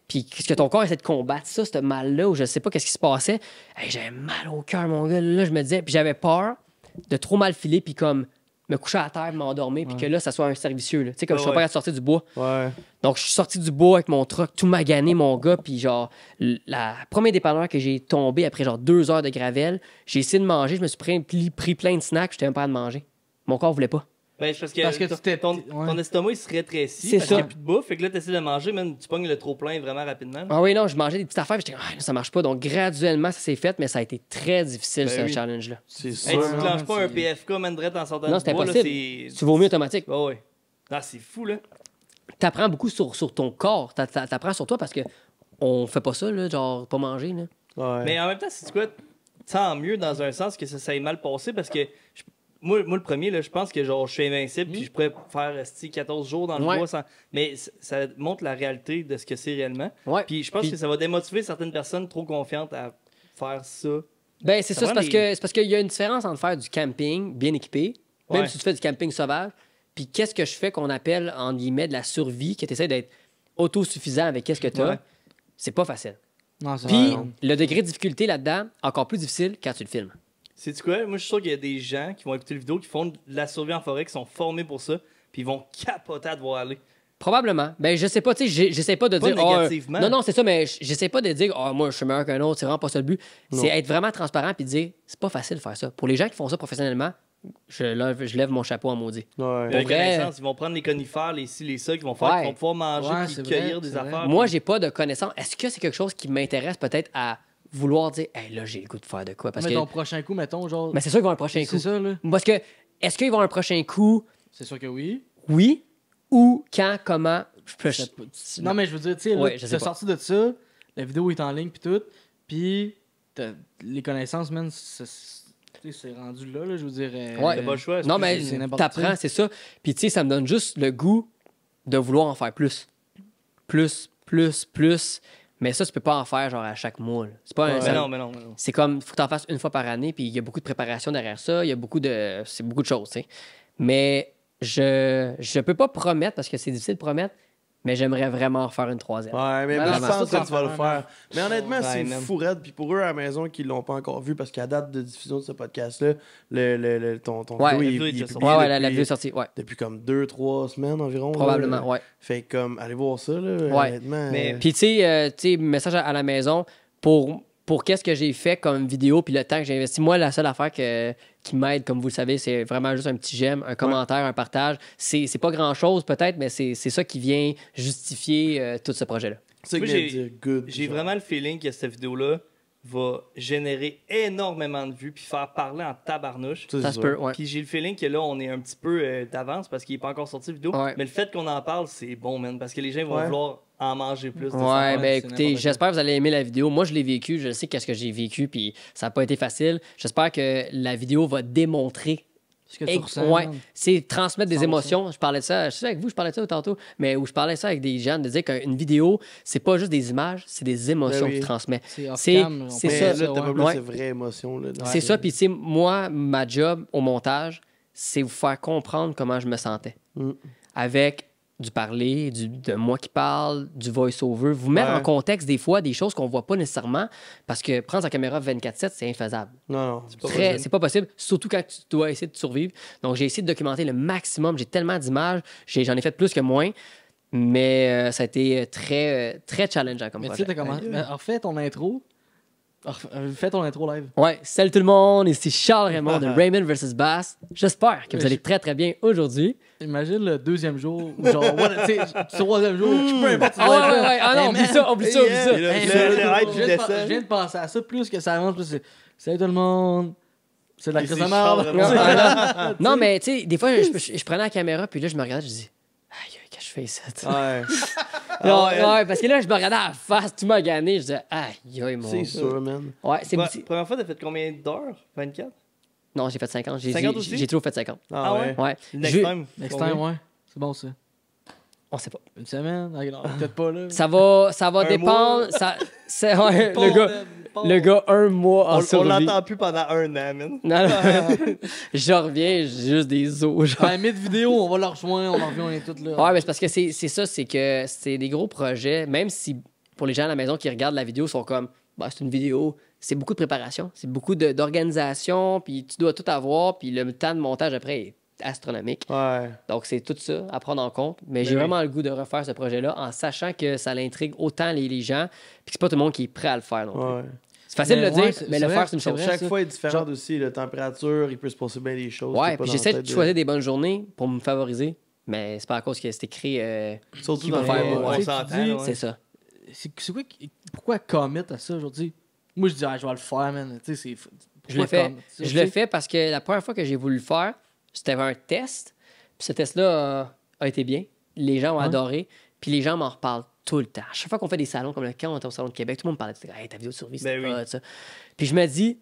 Puis qu'est-ce que ton corps essaie de combattre ça, ce mal-là, où je sais pas qu'est-ce qui se passait. Hey, j'avais mal au cœur, mon gars. Là, je me disais, puis j'avais peur de trop mal filer, puis comme me coucher à terre, m'endormir, puis que là, ça soit un servicieux. Là. Tu sais, comme je suis pas capable de sortir du bois. Ouais. Donc, je suis sorti du bois avec mon truck, tout magané, mon gars. Puis, genre, la première dépanneur que j'ai tombé après, genre, 2 heures de gravel, j'ai essayé de manger. Je me suis pris plein de snacks. Je n'étais même pas à de manger. Mon corps voulait pas. Ben, c'est Parce que ton ouais. estomac, il se rétrécit. C'est parce ça. qu'il n'y a plus de bouffe. Fait que là, tu essaies de manger, même tu pognes le trop-plein vraiment rapidement. Ah oui, non, je mangeais des petites affaires. Puis j'étais, ça marche pas. Donc, graduellement, ça s'est fait, mais ça a été très difficile, Ben ce oui. challenge-là. C'est Hey, sûr. tu hein. déclenches pas un c'est- PFK, man, direct en sortant Non, du c'était bois, là, impossible. c'est... Tu vaux mieux automatique. Ouais, ouais. Ah, c'est fou, là. T'apprends beaucoup sur ton corps. T'apprends sur toi parce que on fait pas ça, là, genre, pas manger, là. Ouais. Mais en même temps, c'est quoi? Tant mieux dans un sens que ça ait mal passé parce que moi, le premier, là, je pense que genre je suis invincible puis je pourrais faire 14 jours dans le Ouais. bois sans. Mais ça montre la réalité de ce que c'est réellement. Ouais. Puis je pense Puis- que ça va démotiver certaines personnes trop confiantes à faire ça. Ben, c'est ça, prend c'est parce qu'il y a une différence entre faire du camping bien équipé, même Ouais. si tu fais du camping sauvage, puis qu'est-ce que je fais qu'on appelle, en guillemets, de la survie, que tu essaies d'être autosuffisant avec qu'est-ce que tu as. Ouais. C'est pas facile. Non, c'est Puis, vrai. le degré de difficulté là-dedans, encore plus difficile quand tu le filmes. C'est quoi? Moi, je suis sûr qu'il y a des gens qui vont écouter le vidéo qui font de la survie en forêt, qui sont formés pour ça, puis ils vont capoter à devoir aller. Probablement. Ben, je sais pas, tu sais, j'essaie pas de Pas dire. Ah, négativement. non, c'est ça, mais j'essaie pas de dire, moi, je suis meilleur qu'un autre, c'est vraiment pas ça le but. C'est être vraiment transparent puis dire, c'est pas facile de faire ça. Pour les gens qui font ça professionnellement, je lève mon chapeau en maudit. Ouais. La Pour vrai. reconnaissance, ils vont prendre les conifères, les ci, les ça, qu'ils vont faire, Ouais. qu'ils vont pouvoir manger Ouais, puis c'est cueillir vrai, des c'est affaires. Moi, j'ai pas de connaissance. Est-ce que c'est quelque chose qui m'intéresse peut-être à vouloir dire, hey, là, j'ai le goût de faire de quoi? Parce Mais que. ton prochain coup, mettons, genre. Mais c'est sûr qu'ils vont un prochain coup. C'est ça, là. Parce que, est-ce qu'ils vont un prochain coup? C'est sûr que oui. Oui. Ou quand, comment? Non, mais je veux dire, tu sais, Ouais, je sais t'es pas. sorti de ça, la vidéo est en ligne, puis tout, puis les connaissances, man, c'est rendu là, je veux dire. Ouais. T'as pas le choix. Non, mais c'est n'importe t'apprends, quoi. c'est ça. Puis, tu sais, ça me donne juste le goût de vouloir en faire plus. Plus. Mais ça, tu peux pas en faire, genre, à chaque mois. Là. C'est pas un... Mais non. C'est comme, faut que t'en fasses une fois par année, puis il y a beaucoup de préparation derrière ça. Il y a beaucoup de... C'est beaucoup de choses, tu sais. Mais je peux pas promettre, parce que c'est difficile de promettre, mais j'aimerais vraiment en faire une troisième. Ouais, mais Vraiment. je pense que Ça, tu vas le ça faire. Mais honnêtement, Ouais, c'est man. fou raide. Puis pour eux à la maison qui l'ont pas encore vu, parce qu'à date de diffusion de ce podcast-là, ton Ouais, vidéo, la vidéo est il est déjà publié Ouais, la depuis- vidéo est sortie, ouais. depuis comme 2-3 semaines environ. Probablement, là. ouais. Fait que, comme, allez voir ça, là, Ouais. honnêtement. Mais- Puis, tu sais, message à la maison, pour qu'est-ce que j'ai fait comme vidéo, puis le temps que j'ai investi. Moi, la seule affaire qui m'aide, comme vous le savez, c'est vraiment juste un petit j'aime, un commentaire, un partage. C'est pas grand-chose, peut-être, mais c'est ça qui vient justifier tout ce projet-là. c'est Moi, que dire good. J'ai genre. vraiment le feeling que cette vidéo-là va générer énormément de vues puis faire parler en tabarnouche. Ça c'est se sûr. peut, ouais. Puis j'ai le feeling que là, on est un petit peu d'avance parce qu'il n'est pas encore sorti vidéo. Ouais. Mais le fait qu'on en parle, c'est bon, man, parce que les gens vont Ouais. vouloir en manger plus. de ça. Ouais, ben c'est écoutez, n'importe j'espère que vous allez aimer la vidéo. Moi, je l'ai vécu, je sais qu'est-ce que j'ai vécu, puis ça n'a pas été facile. J'espère que la vidéo va démontrer. Ce que tu ressens. Ouais, man. c'est transmettre des 100%. émotions. Je parlais de ça, je sais avec vous, je parlais de ça tantôt, mais où je parlais de ça avec des gens, de dire qu'une vidéo, c'est pas juste des images, c'est des émotions Ben oui. que tu transmets. C'est C'est- off-cam, on c'est peut Mais ça, dire là, t'as pas ouais. plus Ouais. de vraies émotions. Là, C'est ça, puis tu sais, moi, ma job au montage, c'est vous faire comprendre comment je me sentais. Mm. Avec du parler, de moi qui parle, du voice-over, vous mettre Ouais. en contexte des fois des choses qu'on voit pas nécessairement, parce que prendre sa caméra 24/7, c'est infaisable. Non. C'est pas possible, surtout quand tu dois essayer de survivre. Donc, j'ai essayé de documenter le maximum. J'ai tellement d'images, j'en ai fait plus que moins, mais ça a été très challengeant comme Mais tu sais, projet. t'as commencé. Mais refais ton intro. Fais ton intro live. Ouais, salut tout le monde, ici Charles Raymond de Raymond vs. Bass. J'espère que vous allez très très bien aujourd'hui. Imagine le deuxième jour, ou genre, tu sais, troisième jour, peu importe. tu Ah dois ouais, être là. ouais, ouais, ah non, Hey, oublie man, ça, oublie ça, oublie ça. Et là, hey, le man, hype, je il viens de descend. je viens de penser à ça, plus que ça avance, plus c'est salut tout le monde. C'est de la Et crise c'est de merde. Charles Ouais, Raymond. ouais. Non, mais tu sais, des fois, je prenais la caméra, puis là, je me regardais, je dis, aïe, qu'est-ce que je fais ici? Ouais. Non, ouais. ouais, parce que là, je me regardais à la face, tout magané, je disais, aïe, mon C'est Dieu. sûr, man. Ouais, c'est Première fois, t'as fait combien d'heures? 24? Non, j'ai fait 50. 50 aussi? J'ai toujours fait 50. Ah ouais? Ouais. Next Je- time. Next combien? time, ouais. C'est bon, ça. On sait pas. Une semaine? Ah, non, peut-être pas, là. Ça va Un dépendre. Ouais, le gars, un mois en On survie. l'entend plus pendant un an, man. Non, non. Je reviens, j'ai juste des os. Genre. Dans la mid-vidéo, on va leur rejoindre, on en revient, on est tous là. Ouais, mais c'est parce que c'est ça, c'est que c'est des gros projets, même si pour les gens à la maison qui regardent la vidéo sont comme, bah, c'est une vidéo, c'est beaucoup de préparation, c'est beaucoup d'organisation, puis tu dois tout avoir, puis le temps de montage après est astronomique. Ouais. Donc, c'est tout ça à prendre en compte. Mais j'ai oui. vraiment le goût de refaire ce projet-là en sachant que ça l'intrigue autant les gens, puis que c'est pas tout le monde qui est prêt à le faire non plus. Ouais. C'est facile de Mais le dire, ouais, c'est- mais c'est le vrai, faire, c'est une c'est chose. vrai. Chaque ça. fois est différente aussi. La température, il peut se passer bien des choses. Ouais, t'es pas puis dans j'essaie la de tête choisir des bonnes journées pour me favoriser, mais c'est pas à cause que c'est écrit. Surtout qui dans va faire les- beau, on ouais. s'entend, Tu dis, ouais. C'est ça. C'est quoi, pourquoi commit à ça aujourd'hui? Moi, je dis, je vais le faire, man. Tu sais, c'est. Je le fais. Je le fais parce que la première fois que j'ai voulu le faire, c'était un test. Puis ce test-là a été bien. Les gens ont Ouais. adoré. Puis les gens m'en reparlent tout le temps. À chaque fois qu'on fait des salons, comme quand on était au Salon de Québec, tout le monde me parlait de hey, ta vidéo de survie, c'est Ben oui. ça. Puis je me dis,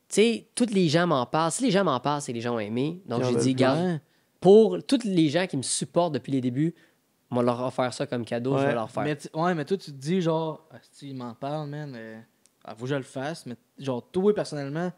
tu sais, tous les gens m'en parlent. Si les gens m'en parlent, c'est que les gens ont aimé. Donc Ils en j'ai dit, veulent garde, Ouais. pour tous les gens qui me supportent depuis les débuts, on va leur offrir ça comme cadeau, je Ouais, vais leur faire. Mais, mais toi, tu te dis, genre, si il m'en parle, man, faut que je le fasse. Mais, genre, toi, personnellement,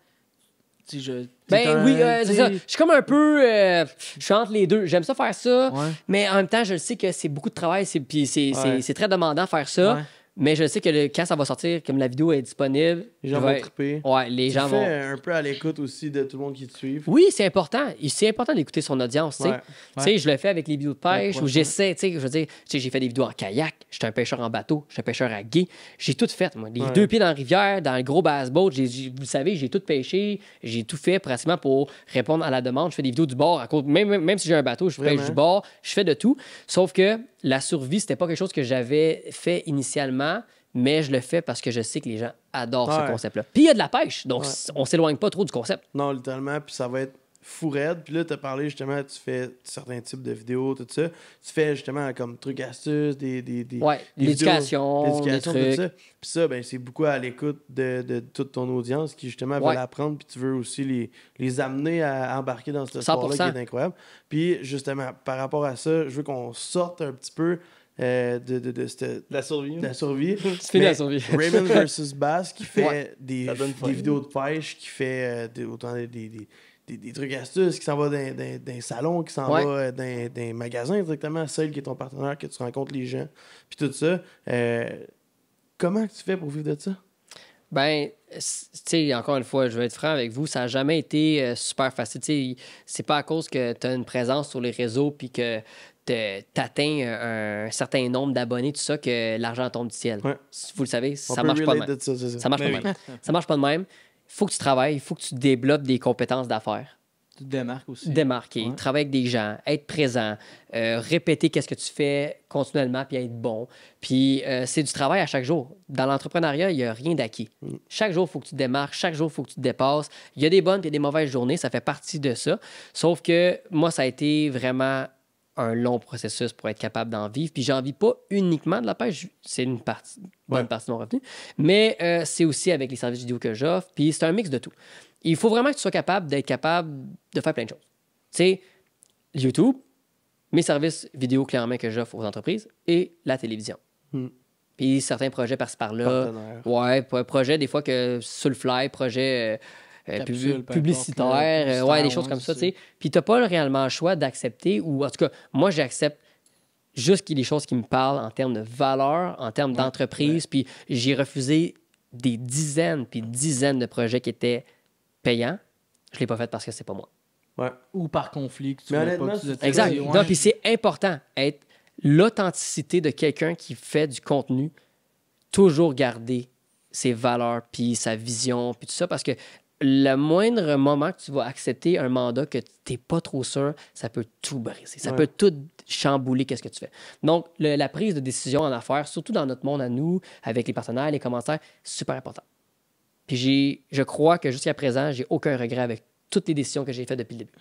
si je. Ben oui, c'est ça. Je suis comme un peu. Je suis entre les deux. J'aime ça faire ça, Ouais. mais en même temps, je sais que c'est beaucoup de travail. Puis Ouais. c'est très demandant faire ça. Ouais. Mais je sais que quand ça va sortir, comme la vidéo est disponible, Les gens je vont vais- triper. Ouais, les Tu gens vont. fais un peu à l'écoute aussi de tout le monde qui te suit. Oui, c'est important. Et c'est important d'écouter son audience, tu sais. Ouais. Tu sais, je le fais avec les vidéos de pêche Ouais, où ouais. j'essaie, tu sais, je veux dire, tu sais, j'ai fait des vidéos en kayak, j'étais un pêcheur en bateau, j'étais un pêcheur à gué, j'ai tout fait, moi. Les Ouais. 2 pieds dans la rivière, dans le gros bass boat, vous le savez, j'ai tout pêché, j'ai tout fait pratiquement pour répondre à la demande. Je fais des vidéos du bord, à cause, même si j'ai un bateau, je pêche Vraiment? du bord, je fais de tout. Sauf que la survie, c'était pas quelque chose que j'avais fait initialement, mais je le fais parce que je sais que les gens adorent ce Ouais. concept-là. Puis il y a de la pêche, donc Ouais. on s'éloigne pas trop du concept. Non, littéralement, puis ça va être fou raide. Puis là, tu as parlé justement, tu fais certains types de vidéos, tout ça. Tu fais justement comme trucs astuces, des l'éducation, des trucs. tout ça. Puis ça, ben, c'est beaucoup à l'écoute de toute ton audience qui justement veut l'apprendre. Puis tu veux aussi les amener à embarquer dans ce sport-là qui est incroyable. Puis justement, par rapport à ça, je veux qu'on sorte un petit peu de la survie. La survie. Tu finis la survie. Raymond versus Bass qui fait des vidéos de pêche, qui fait autant des trucs astuces, qui s'en va dans un salon, qui s'en va dans un magasin directement, celle qui est ton partenaire, que tu rencontres les gens, puis tout ça. Comment tu fais pour vivre de ça? Ben, tu sais, encore une fois, je vais être franc avec vous, ça n'a jamais été super facile. Tu sais, c'est pas à cause que tu as une présence sur les réseaux puis que tu atteins un certain nombre d'abonnés, tout ça, que l'argent tombe du ciel. Ouais. Vous le savez, ça marche pas de même. Ça marche pas de même. Ça marche pas de même. Il faut que tu travailles, il faut que tu développes des compétences d'affaires. Tu te démarques aussi. Démarquer, travailler avec des gens, être présent, répéter qu'est-ce que tu fais continuellement, puis être bon. Puis c'est du travail à chaque jour. Dans l'entrepreneuriat, il n'y a rien d'acquis. Chaque jour, il faut que tu te démarques, chaque jour, il faut que tu te dépasses. Il y a des bonnes et des mauvaises journées, ça fait partie de ça. Sauf que moi, ça a été vraiment un long processus pour être capable d'en vivre. Puis j'en vis pas uniquement de la pêche, c'est une bonne partie de mon revenu, mais c'est aussi avec les services vidéo que j'offre, puis c'est un mix de tout. Il faut vraiment que tu sois capable d'être capable de faire plein de choses. Tu sais, YouTube, mes services vidéo clés en main que j'offre aux entreprises et la télévision. Puis certains projets par-ci par-là. Ouais, projets des fois que sur le fly, projets publicitaires, des choses comme ça, tu sais. Puis t'as pas réellement le choix d'accepter, ou en tout cas, moi, j'accepte juste qu'il y ait des choses qui me parlent en termes de valeur, en termes d'entreprise, puis j'ai refusé des dizaines puis dizaines de projets qui étaient payants. Je l'ai pas fait parce que c'est pas moi. Ouais. Ou par conflit. Que tu exact. Donc, puis c'est important, être l'authenticité de quelqu'un qui fait du contenu, toujours garder ses valeurs, puis sa vision, puis tout ça, parce que le moindre moment que tu vas accepter un mandat que tu n'es pas trop sûr, ça peut tout briser. Ça peut tout chambouler qu'est-ce que tu fais. Donc, la prise de décision en affaires, surtout dans notre monde à nous, avec les partenaires, les commentaires, c'est super important. Puis je crois que jusqu'à présent, j'ai aucun regret avec toutes les décisions que j'ai faites depuis le début.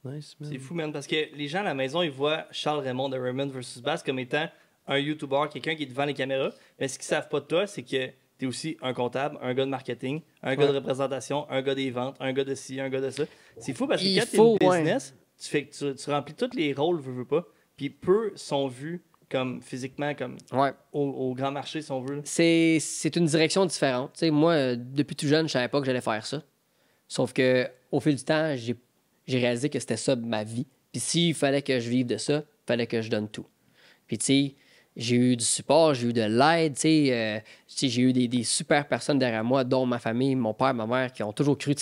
Nice, man. C'est fou, man, parce que les gens à la maison, ils voient Charles Raymond de Raymond vs. Bass comme étant un YouTuber, quelqu'un qui est devant les caméras. Mais ce qu'ils ne savent pas de toi, c'est que tu es aussi un comptable, un gars de marketing, un gars de représentation, un gars des ventes, un gars de ci, un gars de ça. C'est fou parce que quand tu es une business, tu remplis tous les rôles, veux pas. Puis peu sont vus comme physiquement, comme au grand marché, si on veut. C'est une direction différente. T'sais, moi, depuis tout jeune, je savais pas que j'allais faire ça. Sauf que au fil du temps, j'ai réalisé que c'était ça ma vie. Puis s'il fallait que je vive de ça, il fallait que je donne tout. Puis tu sais, j'ai eu du support, j'ai eu de l'aide, j'ai eu des super personnes derrière moi, dont ma famille, mon père, ma mère, qui ont toujours cru.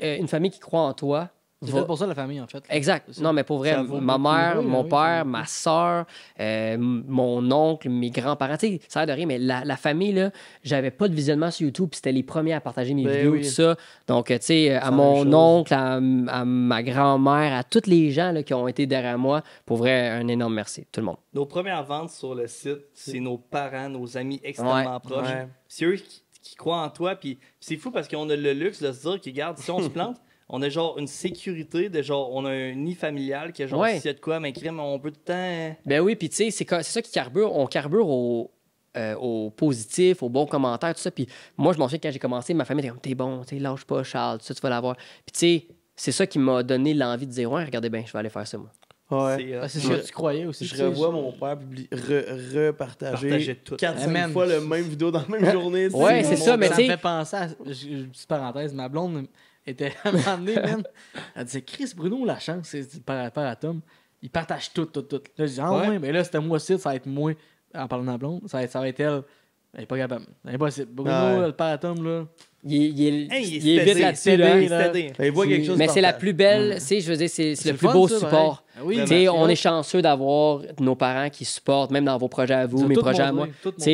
Une famille qui croit en toi. C'est fait pour ça, la famille, en fait. Exact. Non, mais pour vrai, ma mère, mon père, ma soeur, mon oncle, mes grands-parents, tu sais, ça a l'air de rien, mais la famille, là, j'avais pas de visionnement sur YouTube, puis c'était les premiers à partager mes vidéos, tout ça. Donc, tu sais, à mon oncle, à ma grand-mère, à tous les gens là, qui ont été derrière moi, pour vrai, un énorme merci, tout le monde. Nos premières ventes sur le site, c'est nos parents, nos amis extrêmement proches. C'est eux qui croient en toi, puis c'est fou parce qu'on a le luxe de se dire que, regarde, si on se plante, on a genre une sécurité de genre, on a un nid familial qui a genre, s'il y a de quoi, mais crime, on peut tout le temps. Ben oui, puis tu sais, c'est ça qui carbure. On carbure au positif, aux bons commentaires, tout ça. Puis moi, je m'en souviens quand j'ai commencé, ma famille était comme, t'es bon, lâche pas, Charles, tout ça, tu vas l'avoir. Puis tu sais, c'est ça qui m'a donné l'envie de dire, ouais, regardez bien, je vais aller faire ça, moi. Ouais. C'est ce que tu croyais aussi. Je revois mon père repartager 4-5 fois le même vidéo dans la même journée. Ouais, c'est ça, mais tu sais. Ça me fait penser à, petite parenthèse, ma blonde était à un moment donné, man, elle disait, Chris Bruno, la chance, c'est par rapport à Tom, il partage tout. Là, je dis, ouais, mais là, c'était moi aussi, ça va être moi, en parlant de la blonde, ça va être elle. Elle est pas capable. C'est impossible. Bruno, le père à Tom, là. Il est vite là-dessus, là. Il voit quelque chose. Mais c'est la plus belle, tu sais, je veux dire, c'est le plus beau support. Oui, on est chanceux d'avoir nos parents qui supportent, même dans vos projets à vous, mes projets à moi.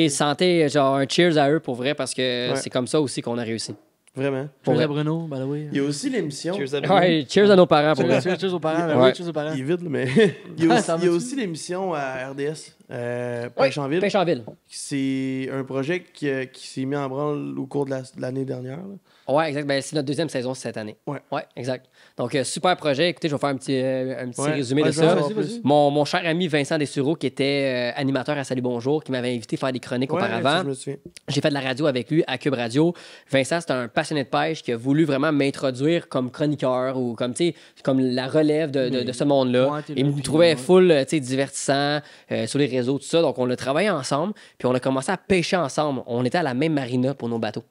Santé, genre un cheers à eux pour vrai, parce que c'est comme ça aussi qu'on a réussi. Vraiment. Cheers à Bruno, by the way. Il y a aussi l'émission. Cheers à nos parents pour vrai. Cheers aux parents. Cheers aux parents. Il est vide, mais il y a aussi l'émission à RDS, Pêche en ville. Pêche en ville. c'est un projet qui s'est mis en branle au cours de l'année dernière. Là. Ouais, exact. Ben, c'est notre deuxième saison cette année. Ouais. Ouais, exact. Donc, super projet. Écoutez, je vais faire un petit Ouais. résumé Ouais, de je vais ça. en vas-y. Mon cher ami Vincent Dessureau, qui était animateur à Salut Bonjour, qui m'avait invité à faire des chroniques Ouais, ça, auparavant. je me souviens. J'ai fait de la radio avec lui à Cube Radio. Vincent, c'est un passionné de pêche qui a voulu vraiment m'introduire comme chroniqueur ou comme, tu sais, comme la relève de ce monde-là. Ouais, t'es Il là, me puis, trouvait ouais. full, tu sais, divertissant sur les réseaux, tout ça. Donc, on a travaillé ensemble, puis on a commencé à pêcher ensemble. On était à la même marina pour nos bateaux.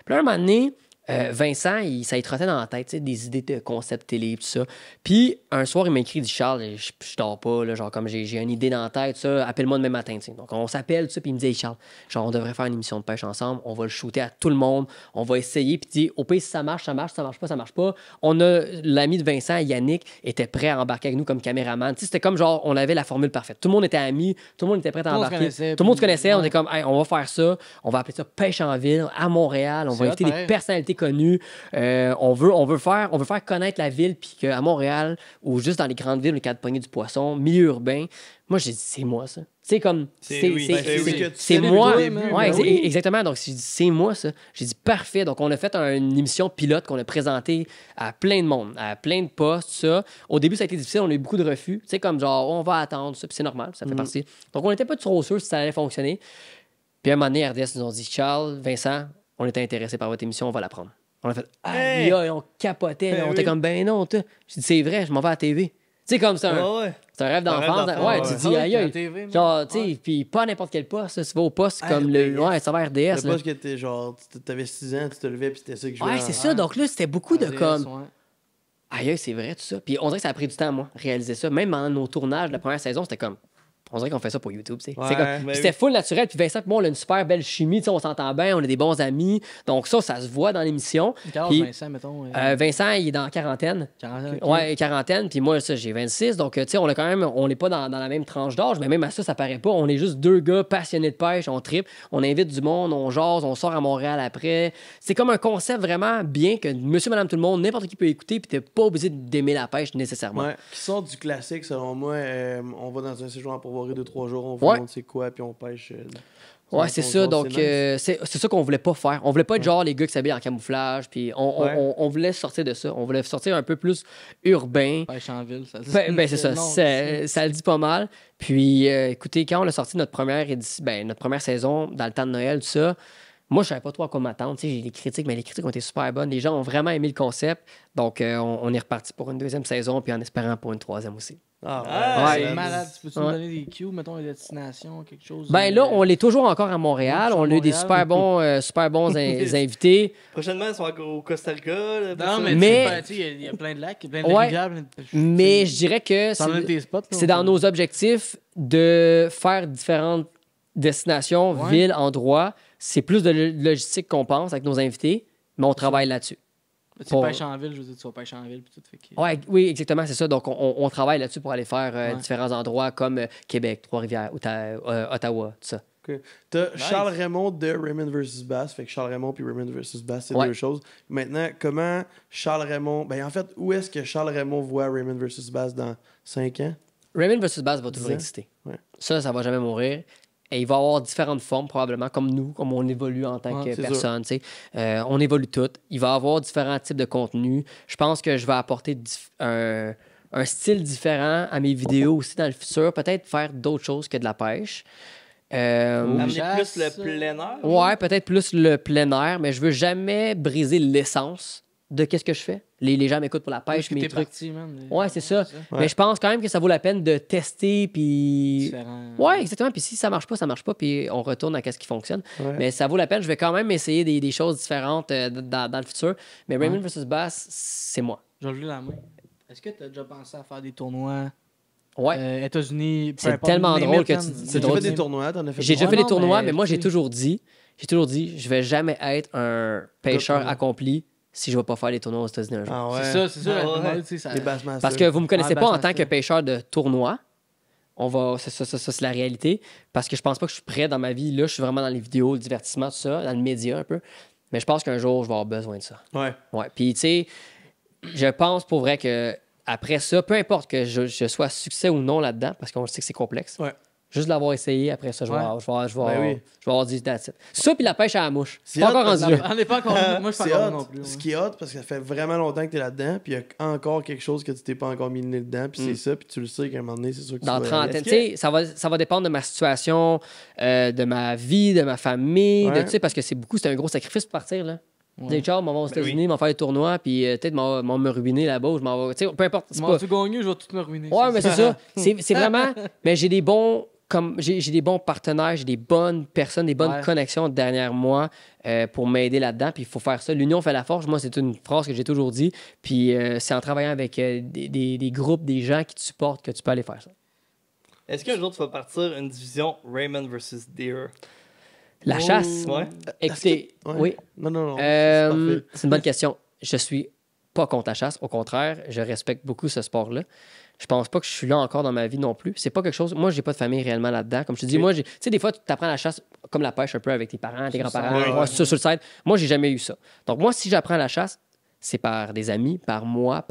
Puis là, un moment donné, Vincent, ça lui trottait dans la tête, tu sais, des idées de concept télé, tout ça. Puis, un soir, il m'a écrit, il dit Charles, je dors pas, là, genre, comme j'ai une idée dans la tête, ça, appelle-moi demain matin, tu sais. Donc, on s'appelle, tout ça, puis il me dit, hey, Charles, genre, on devrait faire une émission de pêche ensemble, on va le shooter à tout le monde, on va essayer, puis il dit, au pire, si ça marche, ça marche, ça marche pas, ça marche pas. On a, l'ami de Vincent, Yannick, était prêt à embarquer avec nous comme caméraman. Tu sais, c'était comme genre, on avait la formule parfaite. Tout le monde était amis, tout le monde était prêt à embarquer. Tout le monde se connaissait, on était comme, hey, on va faire ça, on va appeler ça Pêche en ville, à Montréal, on va inviter des personnalités connues. On veut faire connaître la ville, puis qu'à Montréal, ou juste dans les grandes villes, le cadre de poignée du poisson, milieu urbain, moi, j'ai dit, c'est moi, ça. C'est comme, c'est moi. Ouais, exactement. Donc, j'ai dit, c'est moi, ça. J'ai dit, parfait. Donc, on a fait une émission pilote qu'on a présentée à plein de monde, à plein de postes, ça. Au début, ça a été difficile. On a eu beaucoup de refus. Tu sais, comme genre, on va attendre, ça. Puis c'est normal, ça fait partie. Donc, on n'était pas trop sûr si ça allait fonctionner. Puis à un moment donné, RDS nous ont dit, Charles, Vincent, on était intéressés par votre émission, on va la prendre. On a fait, on capotait. Là. On était comme, ben non. J'ai dit, c'est vrai, je m'en vais à la TV. Tu sais, comme c'est un rêve d'enfance. Ouais, tu dis, aïe, genre, tu sais, puis pas à n'importe quel poste. Tu vas au poste comme le. Ouais, ça va RDS. Le poste que t'es genre, t'avais 6 ans, tu te levais, puis c'était ça que je jouais. Ouais, c'est ça. Donc là, c'était beaucoup de comme. Aïe, c'est vrai, tout ça. Puis on dirait que ça a pris du temps, moi, réaliser ça. Même pendant nos tournages, la première saison, c'était comme. On dirait qu'on fait ça pour YouTube, tu sais. C'était full naturel. Puis Vincent et moi, on a une super belle chimie, tu sais, on s'entend bien, on a des bons amis. Donc ça se voit dans l'émission. Puis, Vincent, mettons. Vincent, il est dans quarantaine. Ouais, quarantaine. Puis moi, ça, j'ai 26. Donc, tu sais, on a quand même, on n'est pas dans la même tranche d'âge, mais même à ça paraît pas. On est juste deux gars passionnés de pêche, on tripe, on invite du monde, on jase, on sort à Montréal après. C'est comme un concept vraiment bien que monsieur, madame, tout le monde, n'importe qui peut écouter, puis t'es pas obligé d'aimer la pêche nécessairement. Ouais, qui sort du classique, selon moi. On va dans un séjour pour voir 2-3 jours, on vous montre c'est quoi, puis on pêche. Ouais, c'est ça. Donc, c'est ça qu'on voulait pas faire. On voule pas être genre les gars qui s'habillent en camouflage, puis on voulait sortir de ça. On voulait sortir un peu plus urbain. Pêche en ville, ça dit. Ben, c'est ça. Ça le dit pas mal. Puis, écoutez, quand on a sorti notre première saison, dans le temps de Noël, tout ça, moi, je savais pas trop à quoi m'attendre. J'ai les critiques, mais les critiques ont été super bonnes. Les gens ont vraiment aimé le concept. Donc, on est reparti pour une deuxième saison, puis en espérant pour une troisième aussi. C'est malade. Tu peux-tu nous donner des cues, mettons, les destinations, quelque chose? Ben là, on l'est toujours encore à Montréal. On a eu des super bons invités. Prochainement, ils sont au Costa Rica. Là, non, mais il y a plein de lacs, plein de rivières. Mais je dirais que c'est dans nos objectifs de faire différentes destinations, villes, endroits. C'est plus de logistique qu'on pense avec nos invités, mais on travaille là-dessus. Tu pêches en ville, je veux dire, tu vas pêcher en ville. Puis tout, fait que... Oui, exactement, c'est ça. Donc, on travaille là-dessus pour aller faire différents endroits comme Québec, Trois-Rivières, Ottawa, tout ça. Okay. T'as Charles Raymond de Raymond vs. Bass. Fait que Charles Raymond puis Raymond vs. Bass, c'est deux choses. Maintenant, comment Charles Raymond... Ben, en fait, où est-ce que Charles Raymond voit Raymond vs. Bass dans 5 ans? Raymond vs. Bass va toujours exister. Ouais. Ça va jamais mourir. Et il va avoir différentes formes, probablement, comme nous, comme on évolue en tant que personne. On évolue toutes. Il va avoir différents types de contenus. Je pense que je vais apporter un style différent à mes vidéos aussi dans le futur. Peut-être faire d'autres choses que de la pêche. Amener plus le plein air? Ouais, peut-être plus le plein air, mais je veux jamais briser l'essence de qu'est-ce que je fais. Les gens m'écoutent pour la pêche, mes trucs. Ouais, c'est ça. Mais je pense quand même que ça vaut la peine de tester, puis... Ouais, exactement. Puis si ça marche pas, puis on retourne à ce qui fonctionne. Ouais. Mais ça vaut la peine. Je vais quand même essayer des choses différentes dans le futur. Mais Raymond vs. Bass, c'est moi. Je vais lever la main. Est-ce que tu as déjà pensé à faire des tournois États-Unis? C'est tellement drôle que tu dis. J'ai déjà fait des tournois, J'ai déjà fait des tournois, mais moi, j'ai toujours dit, je vais jamais être un pêcheur accompli si je ne vais pas faire les tournois aux États-Unis un jour. C'est ça. Parce que vous ne me connaissez pas en tant que pêcheur de tournoi. Ça, c'est la réalité. Parce que je pense pas que je suis prêt dans ma vie. Là, je suis vraiment dans les vidéos, le divertissement, tout ça, dans le média un peu. Mais je pense qu'un jour, je vais avoir besoin de ça. Ouais. Puis, tu sais, je pense pour vrai que après ça, peu importe que je sois succès ou non là-dedans, parce qu'on sait que c'est complexe, Juste l'avoir essayé, après ça, je vais avoir dit that's it. Ça, puis la pêche à la mouche. C'est pas encore rendu là. On n'est pas encore. Moi, je suis pas encore non plus. Ce qui est hot, parce que ça fait vraiment longtemps que t'es là-dedans, puis il y a encore quelque chose que tu t'es pas encore mis le nez dedans, puis c'est ça, puis tu le sais qu'à un moment donné, c'est sûr que Dans tu vas trentaine, tu sais, ça va dépendre de ma situation, de ma vie, de ma famille, Ouais. tu sais, parce que c'est un gros sacrifice pour partir, là. Des chars, m'en vais aux États-Unis, m'en faire des tournois, puis peut-être m'en me ruiner là-bas, ou je m'en vais, tu sais, peu importe. C'est pas... tu gagnes, je vais tout me ruiner. Ouais, mais c'est ça. C'est vraiment. Mais j'ai des bons. J'ai des bons partenaires, j'ai des bonnes personnes, des bonnes connexions derrière moi pour m'aider là-dedans. Puis il faut faire ça. L'union fait la force. Moi, c'est une phrase que j'ai toujours dit. Puis c'est en travaillant avec des groupes, des gens qui te supportent que tu peux aller faire ça. Est-ce qu'un jour tu vas partir une division Raymond versus Deer? La chasse? Ouais. Écoutez, oui. Non. C'est une bonne question. Je suis pas contre la chasse. Au contraire, je respecte beaucoup ce sport-là. Je pense pas que je suis là encore dans ma vie non plus. C'est pas quelque chose. Moi, j'ai pas de famille réellement là-dedans. Comme je te dis, moi, tu sais, des fois, tu apprends la chasse comme la pêche un peu avec tes parents, tes grands-parents, sur le side. Moi, j'ai jamais eu ça. Donc, moi, si j'apprends la chasse, c'est par des amis, par moi,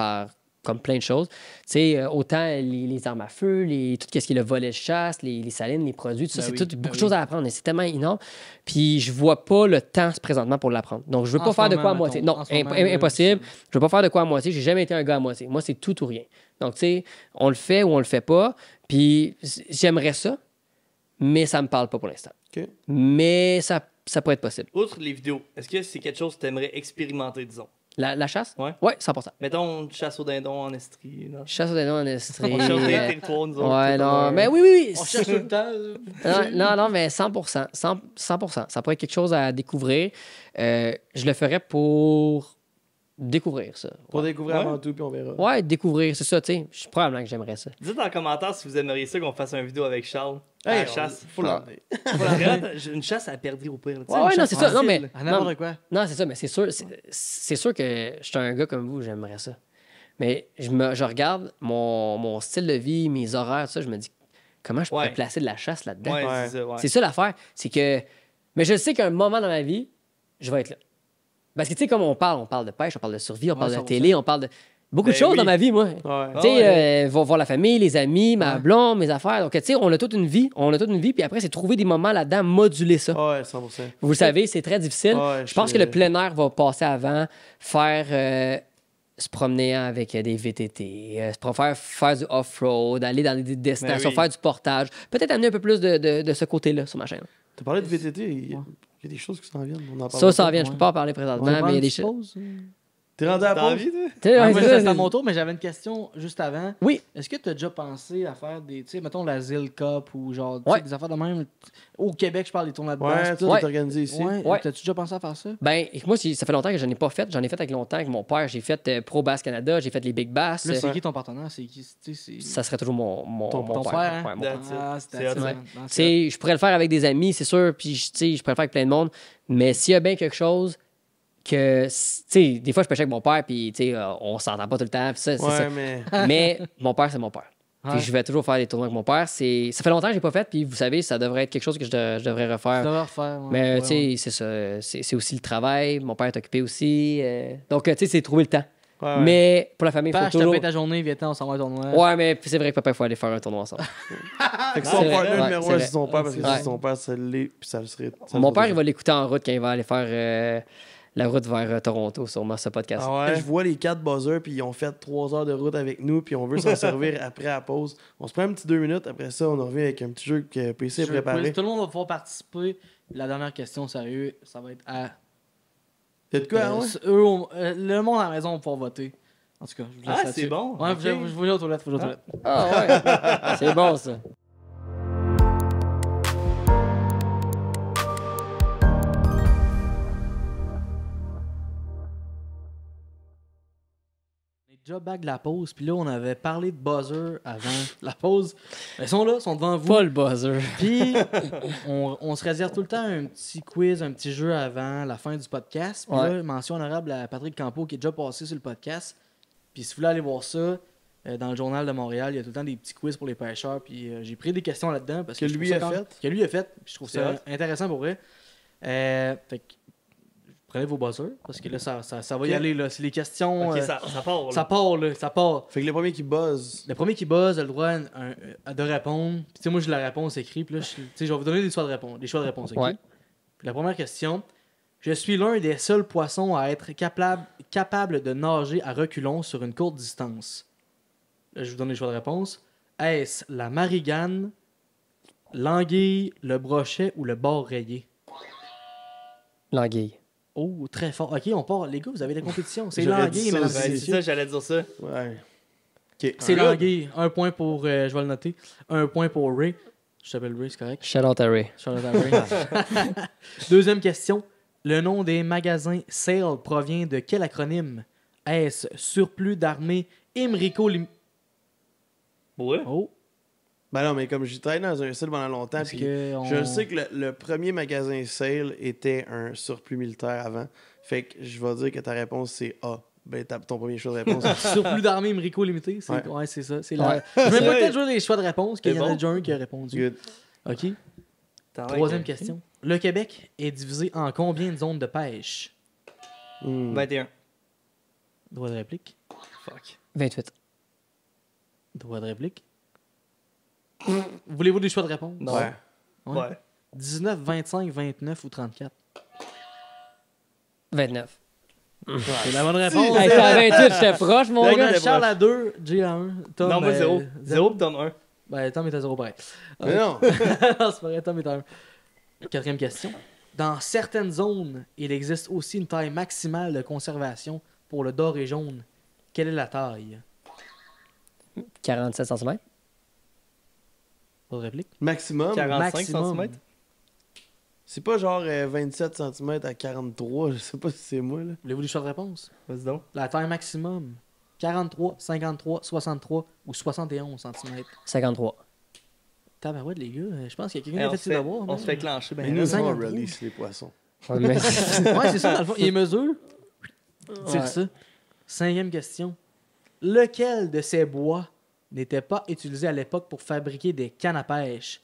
comme plein de choses. Tu sais, autant les armes à feu, tout ce qui est le volet de chasse, les salines, les produits, tout ça, c'est beaucoup de choses à apprendre. C'est tellement énorme. Puis je vois pas le temps présentement pour l'apprendre. Donc, je veux pas faire de quoi à moitié. Non, impossible. Je veux pas faire de quoi à moitié. J'ai jamais été un gars à moitié. Moi, c'est tout ou rien. Donc, tu sais, on le fait ou on le fait pas. Puis j'aimerais ça, mais ça me parle pas pour l'instant. OK. Mais ça pourrait être possible. Outre les vidéos, est-ce que c'est quelque chose que tu aimerais expérimenter, disons? La chasse? Ouais. Ouais, 100%. Mettons une chasse au dindon en Estrie. Là. Chasse au dindon en Estrie. On cherche des territoires, nous autres. Ouais, non. Mais oui. On cherche tout le temps. Non, mais 100%. 100%. Ça pourrait être quelque chose à découvrir. Je le ferais pour découvrir ça. Pour découvrir avant tout, puis on verra. Ouais, découvrir, c'est ça, tu sais. Probablement que j'aimerais ça. Dites dans les commentaires si vous aimeriez ça qu'on fasse une vidéo avec Charles. Hey, la chasse. Faut l'emmener. Une chasse à perdre au pire. Ouais, non, c'est ça. Non, mais. À n'importe quoi. Non, c'est ça, mais c'est sûr que je suis un gars comme vous, j'aimerais ça. Mais je regarde mon style de vie, mes horaires, tout ça, je me dis, comment je pourrais placer de la chasse là-dedans? Ouais. C'est ça l'affaire. C'est que. Mais je sais qu'à un moment dans ma vie, je vais être là. Parce que, tu sais, comme on parle de pêche, on parle de survie, on parle de télé, on parle de beaucoup de choses dans ma vie, moi. Ouais. Tu sais, voir la famille, les amis, ma blonde, mes affaires. Donc, tu sais, on a toute une vie, puis après, c'est trouver des moments là-dedans, moduler ça. Ouais, 100%. Vous le savez, c'est très difficile. Ouais, je pense que le plein air va passer avant, faire se promener avec des VTT, faire du off-road, aller dans des destinations, faire du portage. Peut-être amener un peu plus de ce côté-là sur ma chaîne. T'as parlé de VTT, il y a des choses qui s'en viennent. On en Ça s'en vient, je peux pas en parler présentement, mais il y a des choses. T'es rendu à la pause? Moi, c'est à mon tour, mais j'avais une question juste avant. Oui. Est-ce que tu as déjà pensé à faire des, tu sais, mettons la Zil Cup ou genre des affaires de même? Au Québec, je parle des tournois de basse. Ouais, tout est organisé ici. Ouais. T'as-tu déjà pensé à faire ça? Ben, moi, ça fait longtemps que je n'en ai pas fait. J'en ai fait avec longtemps avec mon père. J'ai fait Pro Bass Canada, j'ai fait les Big Bass. Là, c'est qui ton partenaire? C'est qui? Ça serait toujours mon ton père. père, hein? Ouais, mon père. C'est Je pourrais le faire avec des amis, c'est sûr, puis je pourrais le faire avec plein de monde. Mais s'il y a bien quelque chose que, tu sais, des fois, je pêche avec mon père, puis, tu sais, on s'entend pas tout le temps, puis ça, c'est ça. Mais mon père, c'est mon père. Puis je vais toujours faire des tournois avec mon père. Ça fait longtemps que j'ai pas fait, puis vous savez, ça devrait être quelque chose que je devrais refaire. Tu devrais refaire, mais, tu sais, c'est ça. C'est aussi le travail. Mon père est occupé aussi. Donc, tu sais, c'est trouver le temps. Ouais. Mais pour la famille, il faut toujours... Je te paye ta journée, viens-t'en, on s'en va à un tournoi. Ouais, mais c'est vrai que papa, il faut aller faire un tournoi ensemble. Fait que son père, le numéro 1, c'est son père, parce que si son père, ça l'est, puis ça le serait. Mon père, il va l'écouter en route quand il va aller faire la route vers Toronto, sûrement, ce podcast. Ah ouais? Je vois les 4 buzzers, puis ils ont fait 3 heures de route avec nous, puis on veut s'en servir après la pause. On se prend un petit 2 minutes, après ça, on revient avec un petit jeu que PC a préparé. Tout le monde va pouvoir participer. La dernière question, sérieux, ça va être à... C'est de quoi, ouais? Le monde à la maison va pouvoir voter. En tout cas, je vous laisse là-dessus. C'est bon. Ouais, je vous aux toilettes, Ah ouais, c'est bon, ça. Déjà back de la pause, puis là, on avait parlé de buzzer avant la pause. Ils sont là, ils sont devant vous. Pas le buzzer. Puis, on se réserve tout le temps un petit quiz, un petit jeu avant la fin du podcast. Puis là, mention honorable à Patrick Campeau qui est déjà passé sur le podcast. Puis si vous voulez aller voir ça, dans le Journal de Montréal, il y a tout le temps des petits quiz pour les pêcheurs. Puis j'ai pris des questions là-dedans. Parce que lui a fait. Que lui a fait. Puis je trouve ça intéressant pour vrai. Fait que, prenez vos buzzers, parce que là, ça va y aller, là. C'est les questions... Ok, ça part. Là. Ça part, là, ça part. Fait que le premier qui buzz. Le premier qui buzz a le droit de répondre. Puis, tu sais, moi, j'ai la réponse écrite. Puis là, je vais vous donner des choix de réponse. Ouais. Puis la première question. Je suis l'un des seuls poissons à être capable de nager à reculons sur une courte distance. Là, je vous donne les choix de réponse. Est-ce la marigane, l'anguille, le brochet ou le bar rayé? L'anguille. Oh, très fort. OK, on part. Les gars, vous avez la compétition. C'est J'aurais l'anguille, dit ça mesdames aussi. et C'est messieurs. ça, j'allais dire ça. Ouais. Ok. C'est l'anguille. Un point pour... je vais le noter. Un point pour Ray. Je t'appelle Ray, c'est correct? Shout out à Ray. Charlotte Ray. Deuxième question. Le nom des magasins Sale provient de quel acronyme? Est-ce Surplus d'armée Imrico Ouais. Oh, Ben non, mais comme j'ai travaillé dans un sale pendant longtemps, parce puis que je sais que le premier magasin sale était un surplus militaire avant. Fait que je vais dire que ta réponse c'est A. Ben ton premier choix de réponse. Surplus d'armée Imrico Limité, c'est Ouais. c'est ça. C'est Ouais. Je vais Ouais. peut-être jouer les choix de réponse, qu'il y en a C'est bon. déjà un qui a répondu. Good. OK. T'en as Troisième un. question. Le Québec est divisé en combien de zones de pêche? Hmm. 21. Droit de réplique. Fuck. 28. Droit de réplique. Voulez-vous des choix de réponse? Non. Ouais. Ouais. Ouais. 19, 25, 29 ou 34? 29. C'est la bonne réponse. Hey, c'est à 28, j'étais proche, mon On gars. a Charles à 2, Jay à 1, Tom Non, moi, 0. 0. 0 pis Tom 1. Ben, Tom est à 0 pareil. Mais non. Non, c'est pas vrai, Tom est à 1. Quatrième question. Dans certaines zones, il existe aussi une taille maximale de conservation pour le doré jaune. Quelle est la taille? 47 cm. Pas de réplique? Maximum. 45 maximum. cm. C'est pas genre 27 cm à 43. Je sais pas si c'est moi là. Voulez-vous des choix de réponse? Vas-y donc. La taille maximum. 43, 53, 63 ou 71 cm. 53. Tabarouette, les gars, je pense qu'il y a quelqu'un Hey, qui a fait ses devoirs. on se fait clencher. Mais Ben, nous, là. on 53. release les poissons. Ouais, mais... Ouais, c'est ça, dans le fond. Il mesure. C'est Ouais. ça. Cinquième question. Lequel de ces bois n'était pas utilisé à l'époque pour fabriquer des cannes à pêche?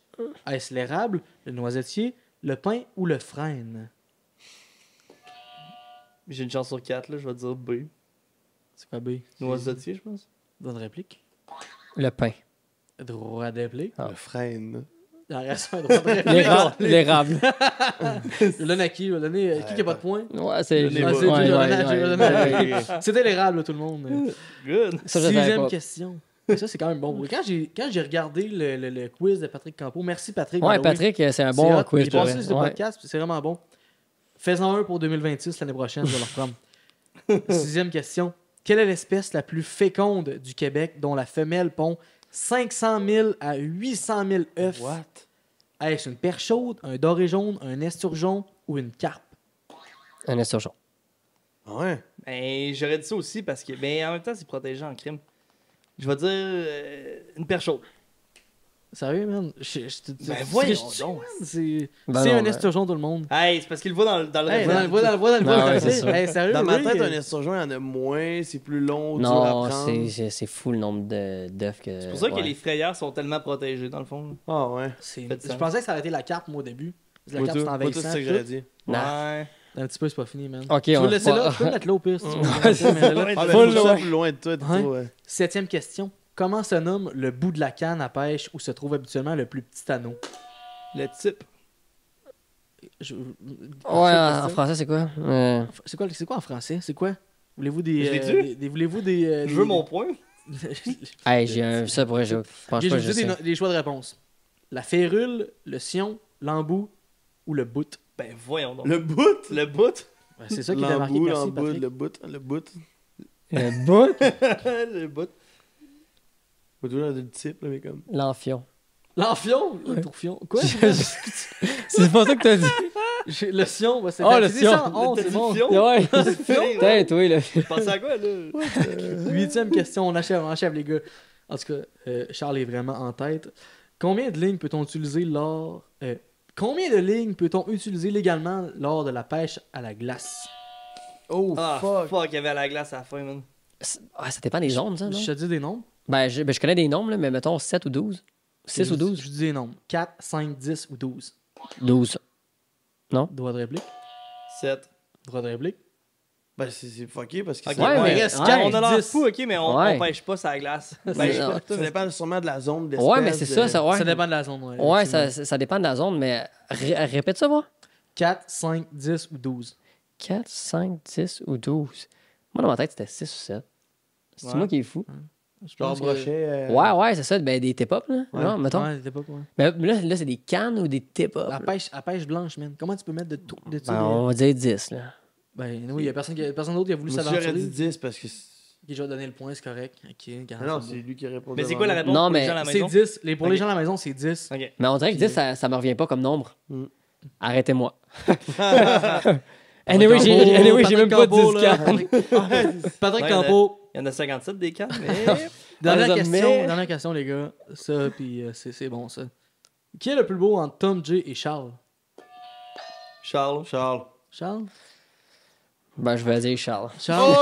Est-ce l'érable, le noisetier, le pin ou le frêne? J'ai une chance sur 4, là. Je vais dire B. C'est quoi B? Noisetier, je pense. Bonne réplique. Le pain. Droit de réplique. Le freine. Il en reste un droit de réplique. L'érable. Je le donne à qui? Je vais donner... Qui n'a pas de point? Ouais, c'est... Le nez Ah, bas. c'est- Ouais, je vais ouais, donner- je vais ouais, donner à- ouais, ouais. C'était l'érable, là, tout le monde. Good. Ça, je savais Sixième pas. question. Mais ça, c'est quand même bon. Quand j'ai regardé le quiz de Patrick Campo, merci Patrick. Ouais, by the way. Patrick, c'est un C'est bon hot. quiz. Il est pour passé vrai. sur le Ouais. podcast, c'est vraiment bon. Fais-en un pour 2026 l'année prochaine, je vais le reprendre. Sixième question. Quelle est l'espèce la plus féconde du Québec dont la femelle pond 500 000 à 800 000 œufs? What? Est-ce une perche chaude, un doré jaune, un esturgeon ou une carpe? Un esturgeon. Ah ouais. Ben, j'aurais dit ça aussi parce que, ben, en même temps, c'est protégé en crime. Je vais dire une perche chaude. Sérieux, man? Ben, voyons c'est donc. c'est Ben c'est non, un ben- esturgeon, tout le monde. Hey, c'est parce qu'il le voit dans le Hey, rêve. dans le Ah ouais, passé. c'est ça. Hey, sérieux, Dans ma Ray, tête, un esturgeon, il y en a moins, c'est plus long, dur à Non, prendre. c'est fou le nombre d'œufs que... C'est pour ça que ouais. les frayères sont tellement protégées, dans le fond. Ah ouais. Fait je sens. pensais que ça aurait été la carpe, moi, au début. La Moi, carpe, c'est tout, envahissant. c'est ça que tout. j'aurais dit. Nah. Ouais. Un petit peu, c'est pas fini, man. Ok, Tu veux on le laisser là? va- Je peux le mettre là au pire, si tu veux. Ouais. Mais là- Ah, ben, Pas faut que loin. ça plus loin de toi, t'es Ouais. trop, Septième question. Comment se nomme le bout de la canne à pêche où se trouve habituellement le plus petit anneau? Le type. Ouais, en français, c'est quoi? C'est quoi en français? C'est quoi? Voulez-vous des... Je l'ai-tu? Voulez-vous des... Je veux mon point. Hey, j'ai un... Ça pourrait... Je pense Je pas vais que vous je dire sais. des choix de réponse. La férule, le sion, l'embout ou le bout? Ben, voyons donc. Le bout? Le bout. Ben, c'est ça qui t'a marqué, merci l'embout, Patrick. le bout, le bout. Le bout? Le bout. Faut toujours le type, là, mais comme. L'enfion. L'enfion? Le tourfion? Quoi? C'est pas ça que t'as dit. Le sion, bah, c'est Oh, le c'est sion. ça, oh, c'est bon. Ouais. Fion? Peut-être, oui, là. Je pensais à quoi, là? Huitième question, on achève les gars. En tout cas, Charles est vraiment en tête. Combien de lignes peut-on utiliser combien de lignes peut-on utiliser légalement lors de la pêche à la glace? Oh, Ah, fuck. fuck, il y avait la glace à la fin, man. Ah, ça dépend des zones, ça, non? Je te dis des nombres. Je connais des nombres, là, mais mettons 7 ou 12. 6 ou 12? Je dis des nombres. 4, 5, 10 ou 12. 12. Droit de réplique. 7. Droit de réplique. Ben, c'est fucké parce que Ok, Ouais, mais reste ouais. On a l'air 10. fou, ok, mais on Ouais. pêche pas sur la glace. Ouais, Pêche non. pas. ça dépend sûrement de la zone, de l'espèce. Ouais, mais c'est ça, ouais. Ça dépend de la zone, ouais. Ouais, ça dépend de la zone, mais répète ça, voir. 4, 5, 10 ou 12. 4, 5, 10 ou 12. Moi, dans ma tête, c'était 6 ou 7. C'est Ouais. moi qui est fou. Je Genre pense que- brochet. Ouais, c'est ça, ben, des tip-up, là. Ouais. Non, mettons. Ouais, c'était pas quoi. Mais là c'est des cannes ou des tip-up. La là? pêche blanche, man. Comment tu peux mettre de tout de ça? Ben, on va dire 10, là. Ben, oui, il y a personne d'autre qui a voulu Moi, j'aurais s'aventurer. dit 10 parce que. Qui je vais donner le point, c'est correct. Ok, Ah non, c'est lui qui répond. Mais c'est quoi la réponse Non, pour les mais gens à la C'est maison? 10. Pour Ok. les gens à la maison, c'est 10. Ok. Mais on dirait que 10, ça me revient pas comme nombre. Mm. Arrêtez-moi. Anyway, j'ai même pas 10 cannes. Patrick Ouais, Campo. Il y en a 57 des cannes, mais. Dernière les a mis. dernière question, les gars. Ça, puis c'est bon, ça. Qui est le plus beau entre Tom, Jay et Charles? Charles. Charles? Ben, je vais dire Charles. Charles?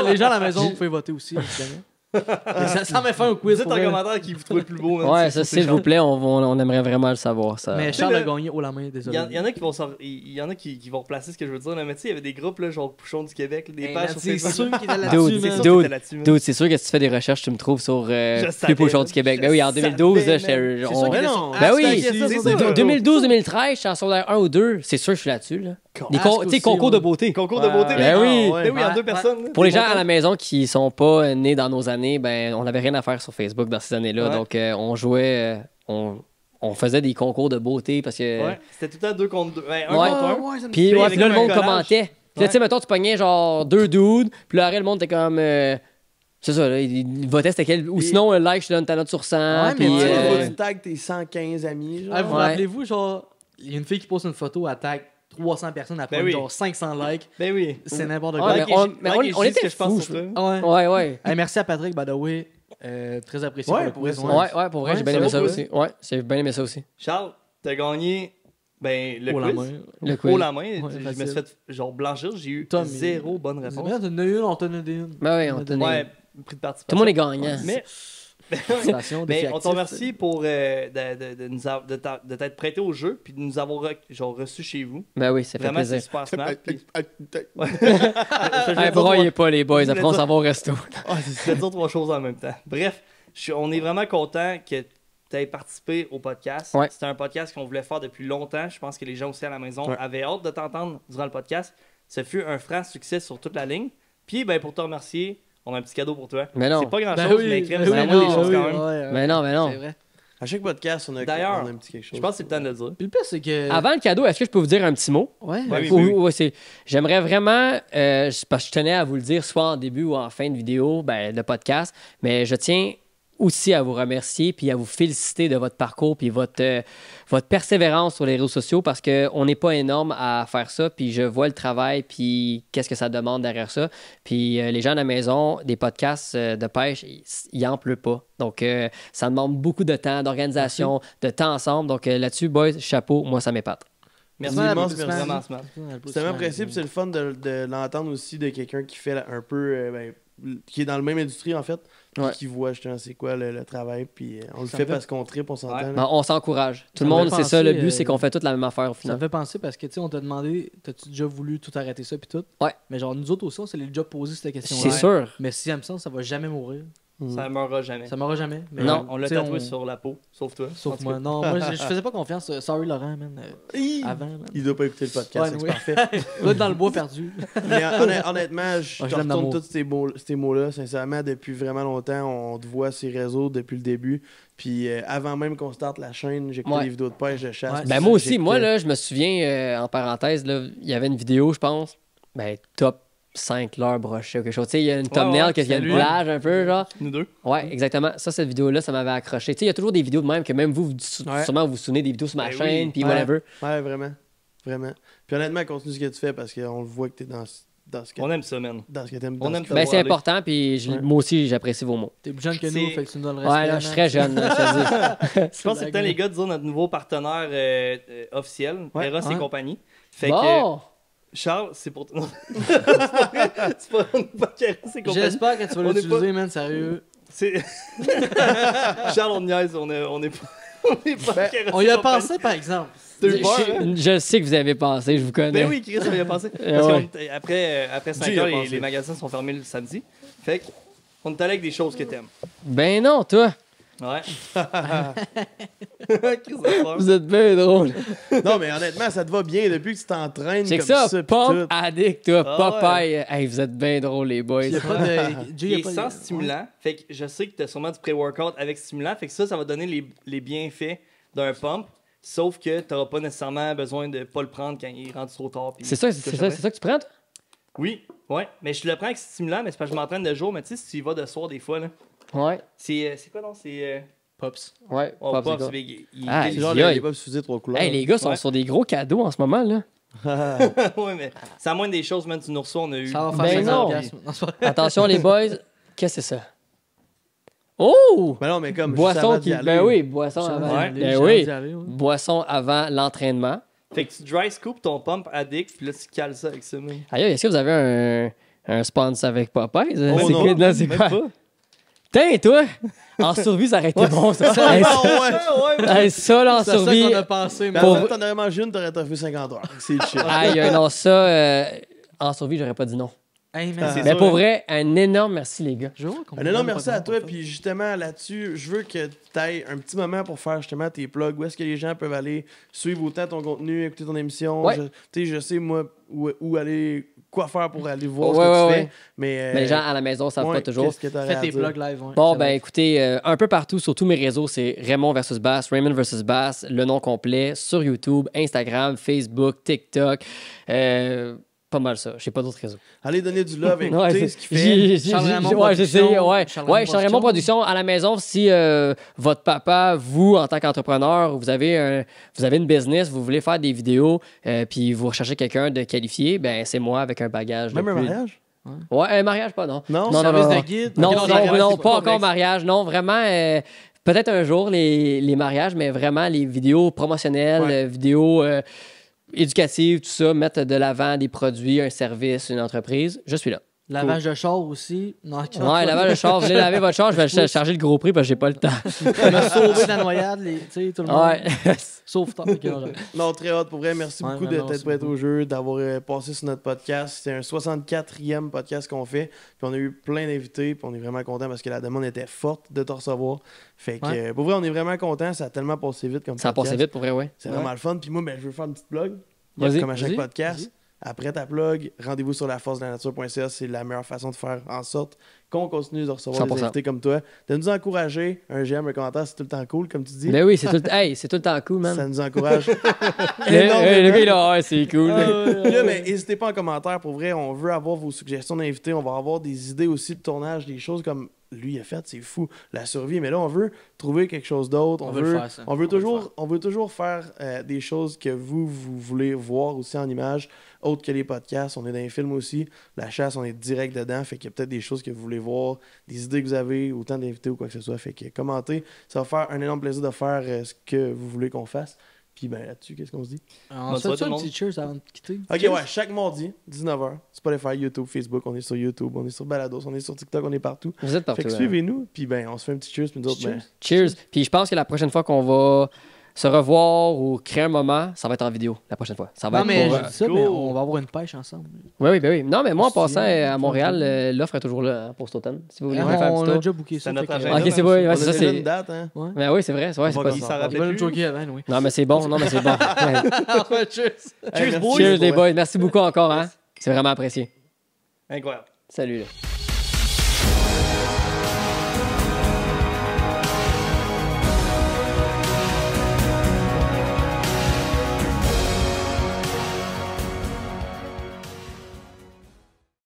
Les gens à la maison, vous pouvez voter aussi, évidemment. Mais ça m'a fait un quiz. Dites pour en vrai. commentaire qui vous trouvez le plus beau. man. Ouais, C'est ça, sûr, s'il c'est vous Charles. plaît, on aimerait vraiment le savoir, ça. Mais Tu sais, Charles a le- gagné haut la main, désolé. Il y en a qui vont il y en a qui vont replacer ce que je veux dire. Là, mais tu sais, il y avait des groupes, là, genre Pouchon du Québec, là, des Hey, pages man, sur c'est Facebook. sûr qu'il était Dude, là-dessus, C'est man. sûr dude, que t'étais là-dessus, man. Dude, c'est sûr que si tu fais des recherches, tu me trouves sur Je plus savais, Pouchon du Québec. Ben oui, en je 2012, là, savais, j'étais. man. C'est on- sûr qu'il Mais était non. sur Ben oui, c'est ça. 2012-2013, chanson d'air 1 ou 2, c'est sûr que je suis là-dessus. Là. Des Ask tu sais, aussi, concours ouais. de beauté. Concours de beauté. Ben oui. Ben oui, en Ouais. deux personnes. là. Pour les Des gens bons à la temps. maison qui sont pas nés dans nos années, ben on n'avait rien à faire sur Facebook dans ces années-là. Ouais. Donc on jouait, on faisait des concours de beauté parce que. Ouais, c'était tout le temps 2 contre 2. Ouais, 1 Ouais. contre 1. Ouais, ça me Puis il y ouais, avait puis là, le comme un monde collage. commentait. Puis là, tu sais, mettons, tu pognais genre 2 dudes, puis là, après, le monde était comme. C'est ça, là, il votait c'était quel. Ou Puis- sinon, un like, je te donne ta note sur 100. Ouais, puis, mais tu sais, Faut que euh, tu tags tes 115 amis. Genre. Ah, vous Ouais. rappelez-vous, genre, il y a une fille qui poste une photo, attaque 300 personnes après Ben oui. genre 500 likes. Ben oui. C'est n'importe Ouais, quoi. mais Like et on- ju- mais like on et était juste ce que je pense fous, sur je- toi. Ah ouais. Ouais, ouais. Hey, merci à Patrick, by the way. Très apprécié Ouais, pour le pour quiz. vrai, Ouais, pour vrai, Ouais, j'ai bien c'est aimé beau, ça ouais. aussi. Ouais, j'ai bien aimé ça aussi. Charles, t'as gagné le Haut la quiz. main. Le quiz. Haut la main. Ouais, Je me facile. suis fait genre blanchir. J'ai eu Tom, 0 bonne C'est réponse. bien, t'en as une, on t'en a des une. Ben oui, on tenait. Ouais, prix de participation. Tout le monde est gagnant. Mais, Participation, défi mais on te actif. remercie pour de t'être prêté au jeu puis de nous avoir genre reçus chez vous. Ben oui, ça fait Vraiment, c'est plaisir. super smart. puis- Hey, broyez pas les boys, après on s'en va au resto. Je vais dire 3 choses en même temps. Bref, on est vraiment content que tu aies participé au podcast. Ouais. C'était un podcast qu'on voulait faire depuis longtemps. Je pense que les gens aussi à la maison Ouais. avaient hâte de t'entendre durant le podcast. Ce fut un franc succès sur toute la ligne. Puis, ben, pour te remercier, on a un petit cadeau pour toi. Mais non. C'est pas grand Ben chose, oui, mais crème, ben c'est oui, vraiment des non, choses oui, quand même. ouais, Mais non, mais non. C'est vrai. À chaque podcast, on a D'ailleurs, un petit quelque chose. Je pense que c'est le temps de le dire. Puis le pire, c'est que. Avant le cadeau, est-ce que je peux vous dire un petit mot? Ouais. Ouais, oui, Ou- J'aimerais vraiment, parce que je tenais à vous le dire soit en début ou en fin de vidéo, de podcast, mais je tiens aussi à vous remercier puis à vous féliciter de votre parcours puis votre persévérance sur les réseaux sociaux parce qu'on n'est pas énorme à faire ça puis je vois le travail puis qu'est-ce que ça demande derrière ça. Puis les gens à la maison, des podcasts de pêche, il en pleut pas. Donc ça demande beaucoup de temps, d'organisation, de temps ensemble. Donc là-dessus, boys, chapeau, moi ça m'épate. Merci, Merci, immense, merci. vraiment smart. C'est tellement précis, puis c'est le fun de l'entendre aussi de quelqu'un qui fait un peu. Qui est dans la même industrie, en fait. Puis Ouais. qui voit justement c'est quoi le travail. Puis on le Ça fait me fait- parce qu'on tripe, on s'entend. Ouais. là. Ben, on s'encourage. Tout Ça le me monde, fait c'est ça, le penser, but, c'est qu'on fait toute la même affaire au Ça final. me fait penser parce que, tu sais, on t'a demandé, t'as-tu déjà voulu tout arrêter ça puis tout? Ouais. Mais genre, nous autres aussi, on s'est déjà posé cette question-là. C'est sûr. Mais si ça me semble, ça va jamais mourir. Ça ne meurra jamais. Ça m'aura jamais. Mais Non. On l'a tu sais, tatoué sur la peau, sauf toi. En Sauf tout moi. cas. Non, moi, je faisais pas confiance. Sorry, Laurent, man. Avant, man. Il doit pas écouter le podcast, Ouais, c'est oui. parfait. On est dans le bois perdu. Mais honnêtement, je Ouais, te je l'aime retourne d'amour. tous ces mots-là. Sincèrement, depuis vraiment longtemps, on te voit sur les réseaux depuis le début. Puis avant même qu'on starte la chaîne, j'écoutais Ouais. des vidéos de pêche, de chasse. Ouais. puis Ben ça, moi aussi, j'écoutais. moi là, je me souviens, en parenthèse, là, il y avait une vidéo, je pense, top 5 l'heure brochet ou quelque chose. Tu sais, il y a une thumbnail ouais, qu'il y a une salut. plage un peu, genre. Nous deux. Ouais, exactement. Ça, cette vidéo-là, ça m'avait accroché. Tu sais, il y a toujours des vidéos de même que même vous, Ouais. sûrement vous vous souvenez des vidéos sur ma Ben chaîne, oui. puis Ouais. whatever. Ouais, vraiment. Vraiment. Puis honnêtement, continue ce que tu fais parce qu'on le voit que t'es dans ce que On aime ça, man. dans ce que t'aimes. on dans aime ce que- Ben, Faut c'est aller. important, puis Ouais. moi aussi, j'apprécie vos mots. T'es plus jeune que nous, C'est- fait que tu nous donnes le respect. Ouais, là, je suis très man. jeune, là, je te le dis. Je pense que c'est le temps, les gars, de dire notre nouveau partenaire officiel, Ouais, Eros et ouais. compagnie. Fait que, Bon! Charles, c'est pour toi. C'est pas on n'est pas Eros et compagnie. J'espère que tu vas On est l'utiliser, man, sérieux. C'est- Charles, on niaise, on est pas. On y a pensé, par exemple. Je sais que vous avez pensé, je vous connais. Ben oui, Chris, on y a pensé. Parce après 5 heures, les magasins sont fermés le samedi. Fait qu'on est allé avec des choses que t'aimes. Ben non, toi. Ouais. Vous êtes bien drôle. Non, mais honnêtement, ça te va bien depuis que tu t'entraînes C'est comme que ça, pis Pump tout. Addict, toi, Ah Popeye. Hey, vous êtes bien drôles, les boys. Il y a pas de. Il est sans stimulant. Fait que je sais que tu as sûrement du pré-workout avec stimulant. Fait que ça va donner les bienfaits d'un pump. Sauf que tu n'auras pas nécessairement besoin de pas le prendre quand il rentre trop tard. C'est ça que tu prends, toi? Oui, ouais. Mais je le prends avec stimulant, mais c'est parce que je m'entraîne de jour. Mais tu sais, si tu y vas de soir, des fois, là. Ouais. C'est quoi, non? C'est. Pops. Ouais, Oh, Pops, Pops, c'est il Ah, C'est genre aïe. les pas fusées 3 couleurs. Hey, les gars sont Ouais. sur des gros cadeaux en ce moment, là. ouais, mais c'est à moins des choses, même, tu nous reçois, on a eu. Ça va Ben faire non. 500$. Non, c'est pas vrai. Attention, les boys. Qu'est-ce que c'est ça? Oh! Mais non, mais comme. juste Boisson avant qui. d'y aller. Ben oui, boisson J'ai avant. envie Ouais. d'y Ben aller, oui. j'ai envie d'y aller, ouais. Boisson avant l'entraînement. Fait que tu dry scoop ton pump addict, puis là, tu cales ça avec ça, même. Aïe, est-ce que vous avez un sponsor avec Popeyes? Oh c'est non, quoi? Non, c'est Même quoi? pas. Tiens, toi! En survie, ça aurait été bon, ça. Ah, Hey, ouais. hey, ça, là, en C'est ça survie. qu'on a pensé, mais Mais Pour- en fait, t'en aurais mangé une, t'aurais fait 50 heures. C'est chill. Aïe, non, ça, en survie, j'aurais pas dit non. Hey, C'est mais Mais sûr, pour hein. vrai, un énorme merci, les gars. je vois qu'on Un énorme merci à toi. Puis justement, là-dessus, je veux que tu ailles un petit moment pour faire justement tes plugs. Où est-ce que les gens peuvent aller suivre autant ton contenu, écouter ton émission. Ouais. Je sais, moi, où aller, quoi faire pour aller voir Ouais, ce que tu ouais, fais. ouais. Mais, Mais les gens à la maison savent ouais, pas toujours. Qu'est-ce que t'aurais Fais à tes dire? plugs live. Ouais. Bon, C'est ben vrai. écoutez, un peu partout, sur tous mes réseaux, c'est Raymond versus Bass, Raymond versus Bass, le nom complet, sur YouTube, Instagram, Facebook, TikTok. Pas mal ça. J'ai pas d'autres réseaux. Allez donner du love, écouter Ouais, ce qu'il fait. Charles Raymond ouais, j'essaie, Production, ouais. Charles Ouais, Raymond Charles Raymond Production à la maison. Si votre papa, vous, en tant qu'entrepreneur, vous avez une business, vous voulez faire des vidéos, puis vous recherchez quelqu'un de qualifié, ben c'est moi avec un bagage. Même de un plus- mariage? Ouais, un mariage, pas non. Non? Non, Service non. de guide. Non, Ok, non, j'arrête, non, c'est pas complexe. encore mariage. Non, vraiment, peut-être un jour les mariages, mais vraiment les vidéos promotionnelles, Ouais. vidéos éducatives, tout ça, mettre de l'avant des produits, un service, une entreprise. Je suis là. Lavage de char aussi. Non, Ouais, lavage de char. Vous voulez laver votre char, je vais charger le gros prix parce que j'ai pas le temps. On a sauvé de la noyade, tu sais, tout le monde. Ouais. Sauf toi. Ok, non, j'arrête. Non, très hâte. Pour vrai, merci Ouais, beaucoup vraiment, d'être merci prêt beaucoup. au jeu, d'avoir passé sur notre podcast. C'est un 64e podcast qu'on fait. Puis on a eu plein d'invités. Puis on est vraiment content parce que la demande était forte de te recevoir. Fait que, Ouais. pour vrai, on est vraiment content. Ça a tellement passé vite comme Ça a podcast. passé vite pour vrai, ouais. C'est vraiment le fun. Puis moi, ben, je veux faire une petite plug. Vas-y. Comme à chaque Vas-y, podcast. vas-y. Après ta plug, rendez-vous sur laforcedelanature.ca. C'est la meilleure façon de faire en sorte qu'on continue de recevoir 100%. des invités comme toi. De nous encourager. Un j'aime, un commentaire, c'est tout le temps cool, comme tu dis. Ben oui, c'est tout, hey, c'est tout le temps cool, man. Ça nous encourage. Le gars, il a, ouais, c'est cool. Puis là, mais n'hésitez pas en commentaire. Pour vrai, on veut avoir vos suggestions d'invités. On va avoir des idées aussi de tournage, des choses comme lui a fait, c'est fou, la survie. Mais là, on veut trouver quelque chose d'autre. On veut le faire, ça. On veut On veut le toujours, on veut toujours faire des choses que vous voulez voir aussi en images, autres que les podcasts. On est dans les films aussi. La chasse, on est direct dedans. Fait qu'il y a peut-être des choses que vous voulez voir, des idées que vous avez, autant d'invités ou quoi que ce soit. Fait que commentez. Ça va faire un énorme plaisir de faire ce que vous voulez qu'on fasse. Puis ben là-dessus, qu'est-ce qu'on se dit? On Bonne se soirée fait tout le un petit cheers avant de quitter. Ok, ouais, chaque mardi, 19h, Spotify, YouTube, Facebook, on est sur YouTube, on est sur Balados, on est sur TikTok, on est partout. Vous êtes partout. Fait que hein. suivez-nous, puis ben, on se fait un petit cheers, puis nous autres, ben, Cheers. Puis je pense que la prochaine fois qu'on va se revoir ou créer un moment, ça va être en vidéo la prochaine fois. Ça va Non, être mais pour, je dis ça, cool. mais on va avoir une pêche ensemble. Oui, oui, ben oui. Non, mais moi, en passant Sinon, à Montréal, l'offre est toujours là hein, pour cet automne. Si vous voulez On venir faire un a petit tour. déjà booké ça. C'est notre fait que- agenda. Ok, c'est bon. Ouais, on c'est a ça, déjà c'est. une date, hein? Ouais. Ben oui, c'est vrai. Ouais, c'est On pas va Il s'en s'en On rappelle va le plus. joker avant, oui. Non, mais c'est bon. Non, mais c'est bon. Ouais. Cheers. Hey, merci, Cheers, les ouais. boys. Merci beaucoup encore. Hein. C'est vraiment apprécié. Incroyable. Salut. Là.